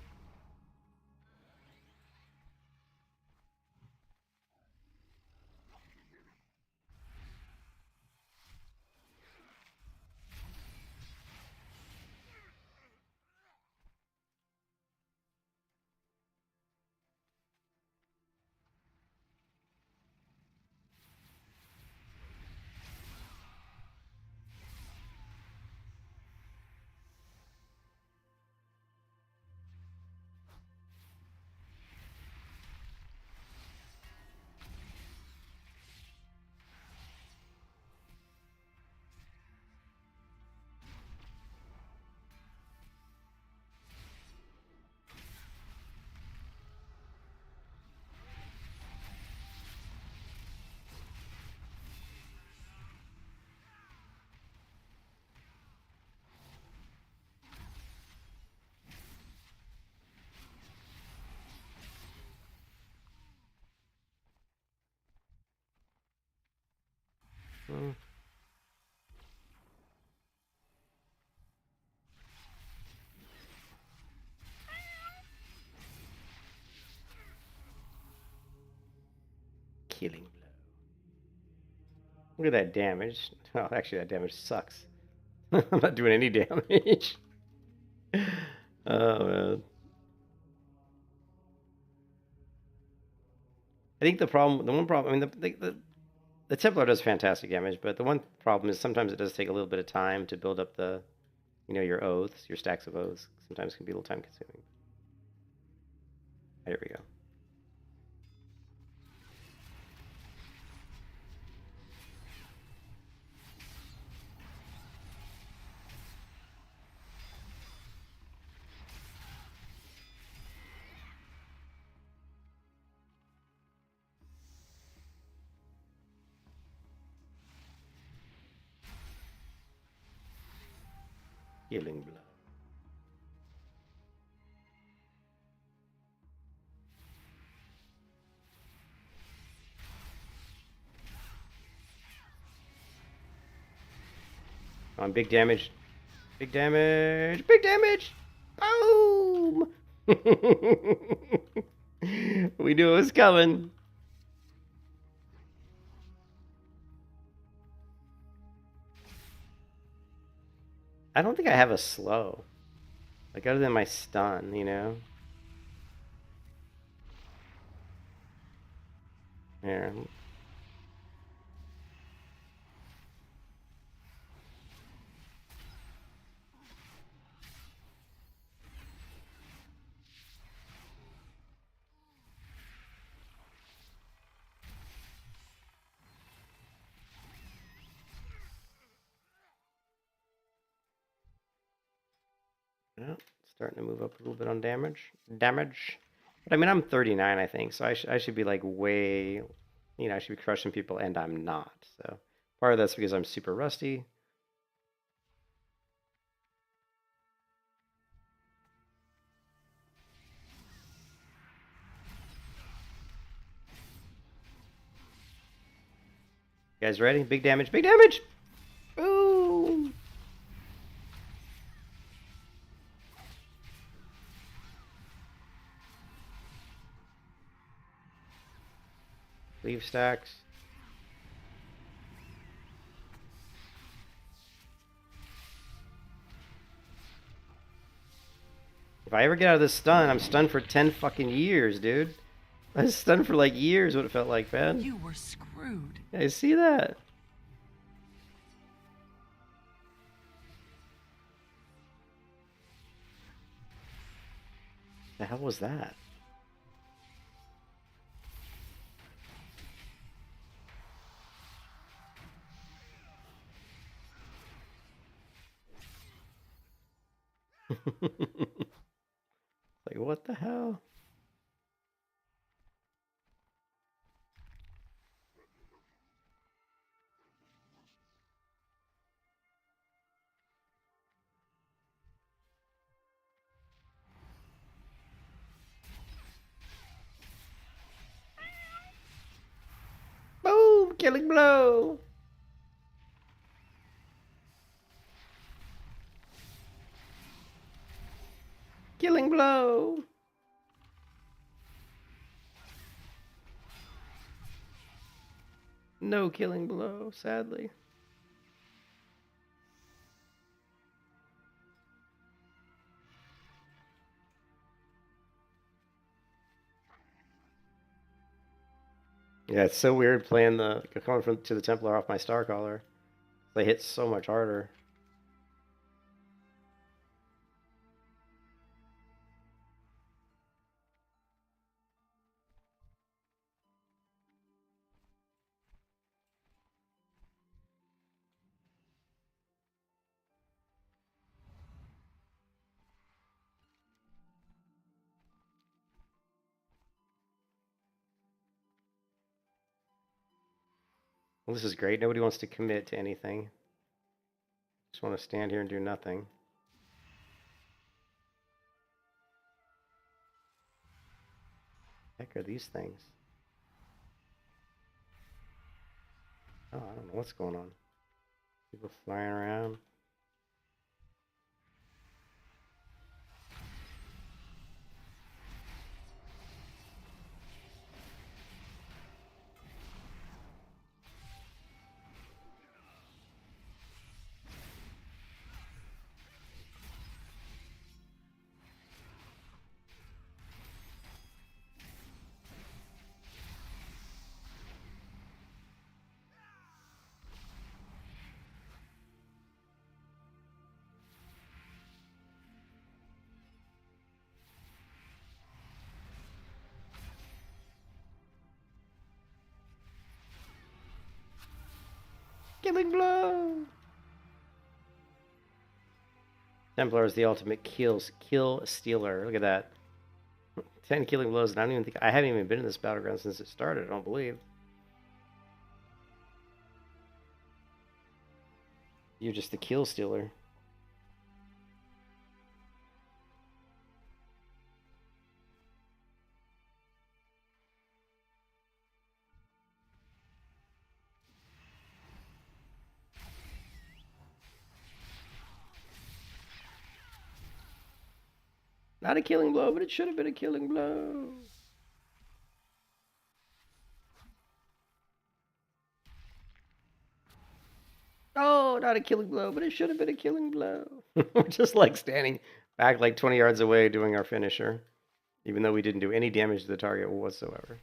Killing blow. Look at that damage. Oh, actually, that damage sucks. I'm not doing any damage. Oh, man. I think the one problem, I mean, the Templar does fantastic damage, but the one problem is sometimes it does take a little bit of time to build up the, your oaths, your stacks of oaths. Sometimes it can be a little time consuming. There we go. Healing blow. On big damage. Big damage. Big damage. Boom. We knew it was coming. I don't think I have a slow. Like, other than my stun, Here. Yeah, starting to move up a little bit on damage. But I mean, I'm 39, I think, so I should be like way, I should be crushing people, and I'm not. So part of that's because I'm super rusty. You guys ready? Big damage, big damage! Boom! Leave stacks. If I ever get out of this stun, I'm stunned for 10 fucking years, dude. I was stunned for like years, what it felt like, man. You were screwed. I see that. The hell was that? Like, what the hell? Killing blow. Killing blow. No killing blow, sadly. Yeah, it's so weird playing coming from to the Templar off my Starcaller. They hit so much harder. Well, this is great. Nobody wants to commit to anything. Just want to stand here and do nothing. Heck are these things? Oh, I don't know what's going on. People flying around. Killing blow! Templar is the ultimate kill stealer. Look at that. 10 killing blows, and I haven't even been in this battleground since it started, I don't believe. You're just the kill stealer. Not a killing blow, but it should have been a killing blow. Oh, not a killing blow, but it should have been a killing blow. We're just like standing back like 20 yards away doing our finisher, even though we didn't do any damage to the target whatsoever.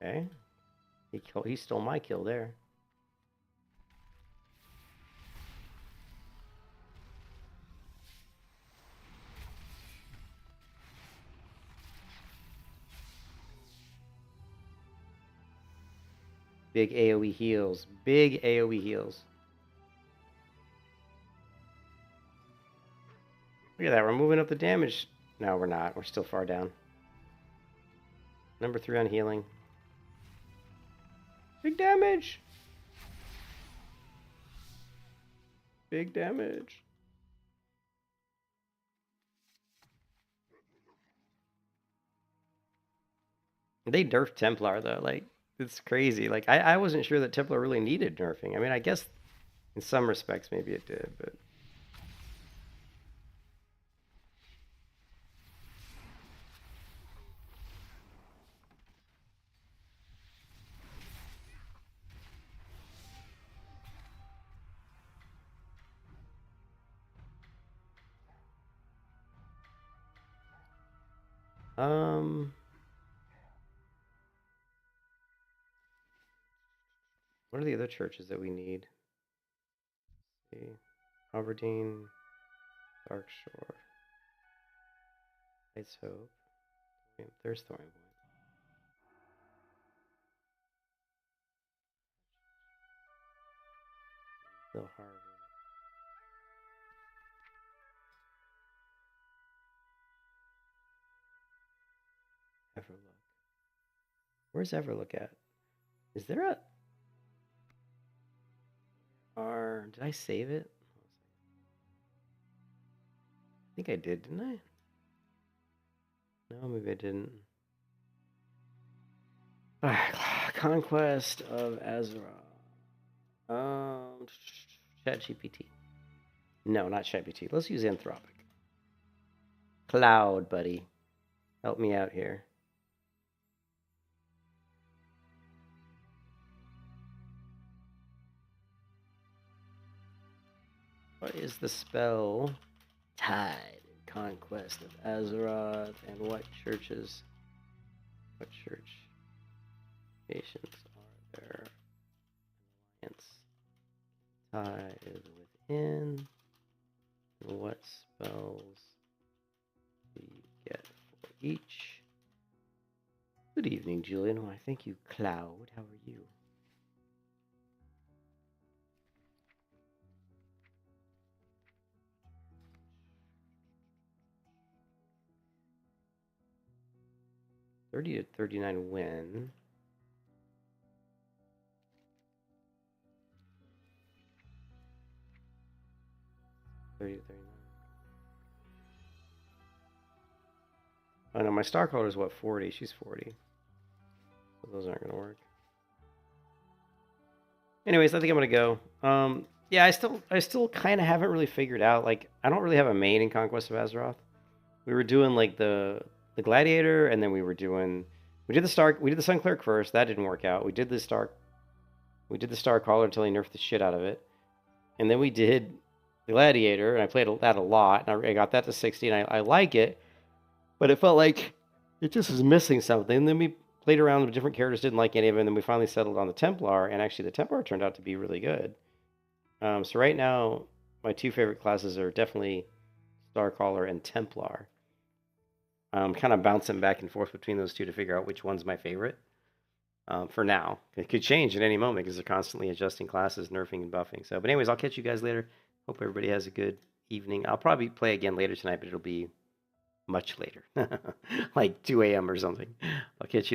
Okay. He stole my kill there. Big AoE heals. Big AoE heals. Look at that. We're moving up the damage. No, we're not. We're still far down. Number 3 on healing. Big damage. Big damage. They nerfed Templar though. Like, it's crazy. Like, I wasn't sure that Templar really needed nerfing. I mean, I guess in some respects maybe it did, but what are the other churches that we need? Let's see. Aberdeen, Dark Shore, Heights Hope. There's Thorn Point. Still Harbor. Where's Everlook at? Is there a... Or did I save it? I think I did, didn't I? No, maybe I didn't. Conquest of Azeroth. ChatGPT. No, not ChatGPT. Let's use Anthropic. Cloud, buddy. Help me out here. What is the spell? Tide in Conquest of Azeroth. And what churches? What church nations are there? Alliance. Tide is within. And what spells do you get for each? Good evening, Julian. Why, thank you, Cloud. How are you? $30 to $39 win. $30 to $39. Oh no, my Starcaller is what, 40? She's 40. So those aren't gonna work. Anyways, I think I'm gonna go. Yeah, I still kind of haven't really figured out. Like, I don't really have a main in Conquest of Azeroth. We were doing like the Gladiator, and then we did the Sun Cleric first. That didn't work out. We did the Starcaller until he nerfed the shit out of it, and then we did the Gladiator, and I played that a lot, and I got that to 60, and I like it, but it felt like it just was missing something. And then we played around with different characters, didn't like any of it, and then we finally settled on the Templar, and actually the Templar turned out to be really good. So right now, my two favorite classes are definitely Starcaller and Templar. I'm kind of bouncing back and forth between those two to figure out which one's my favorite. For now, it could change at any moment because they're constantly adjusting classes, nerfing and buffing. So, but anyways, I'll catch you guys later. Hope everybody has a good evening. I'll probably play again later tonight, but it'll be much later, like 2 a.m. or something. I'll catch you later.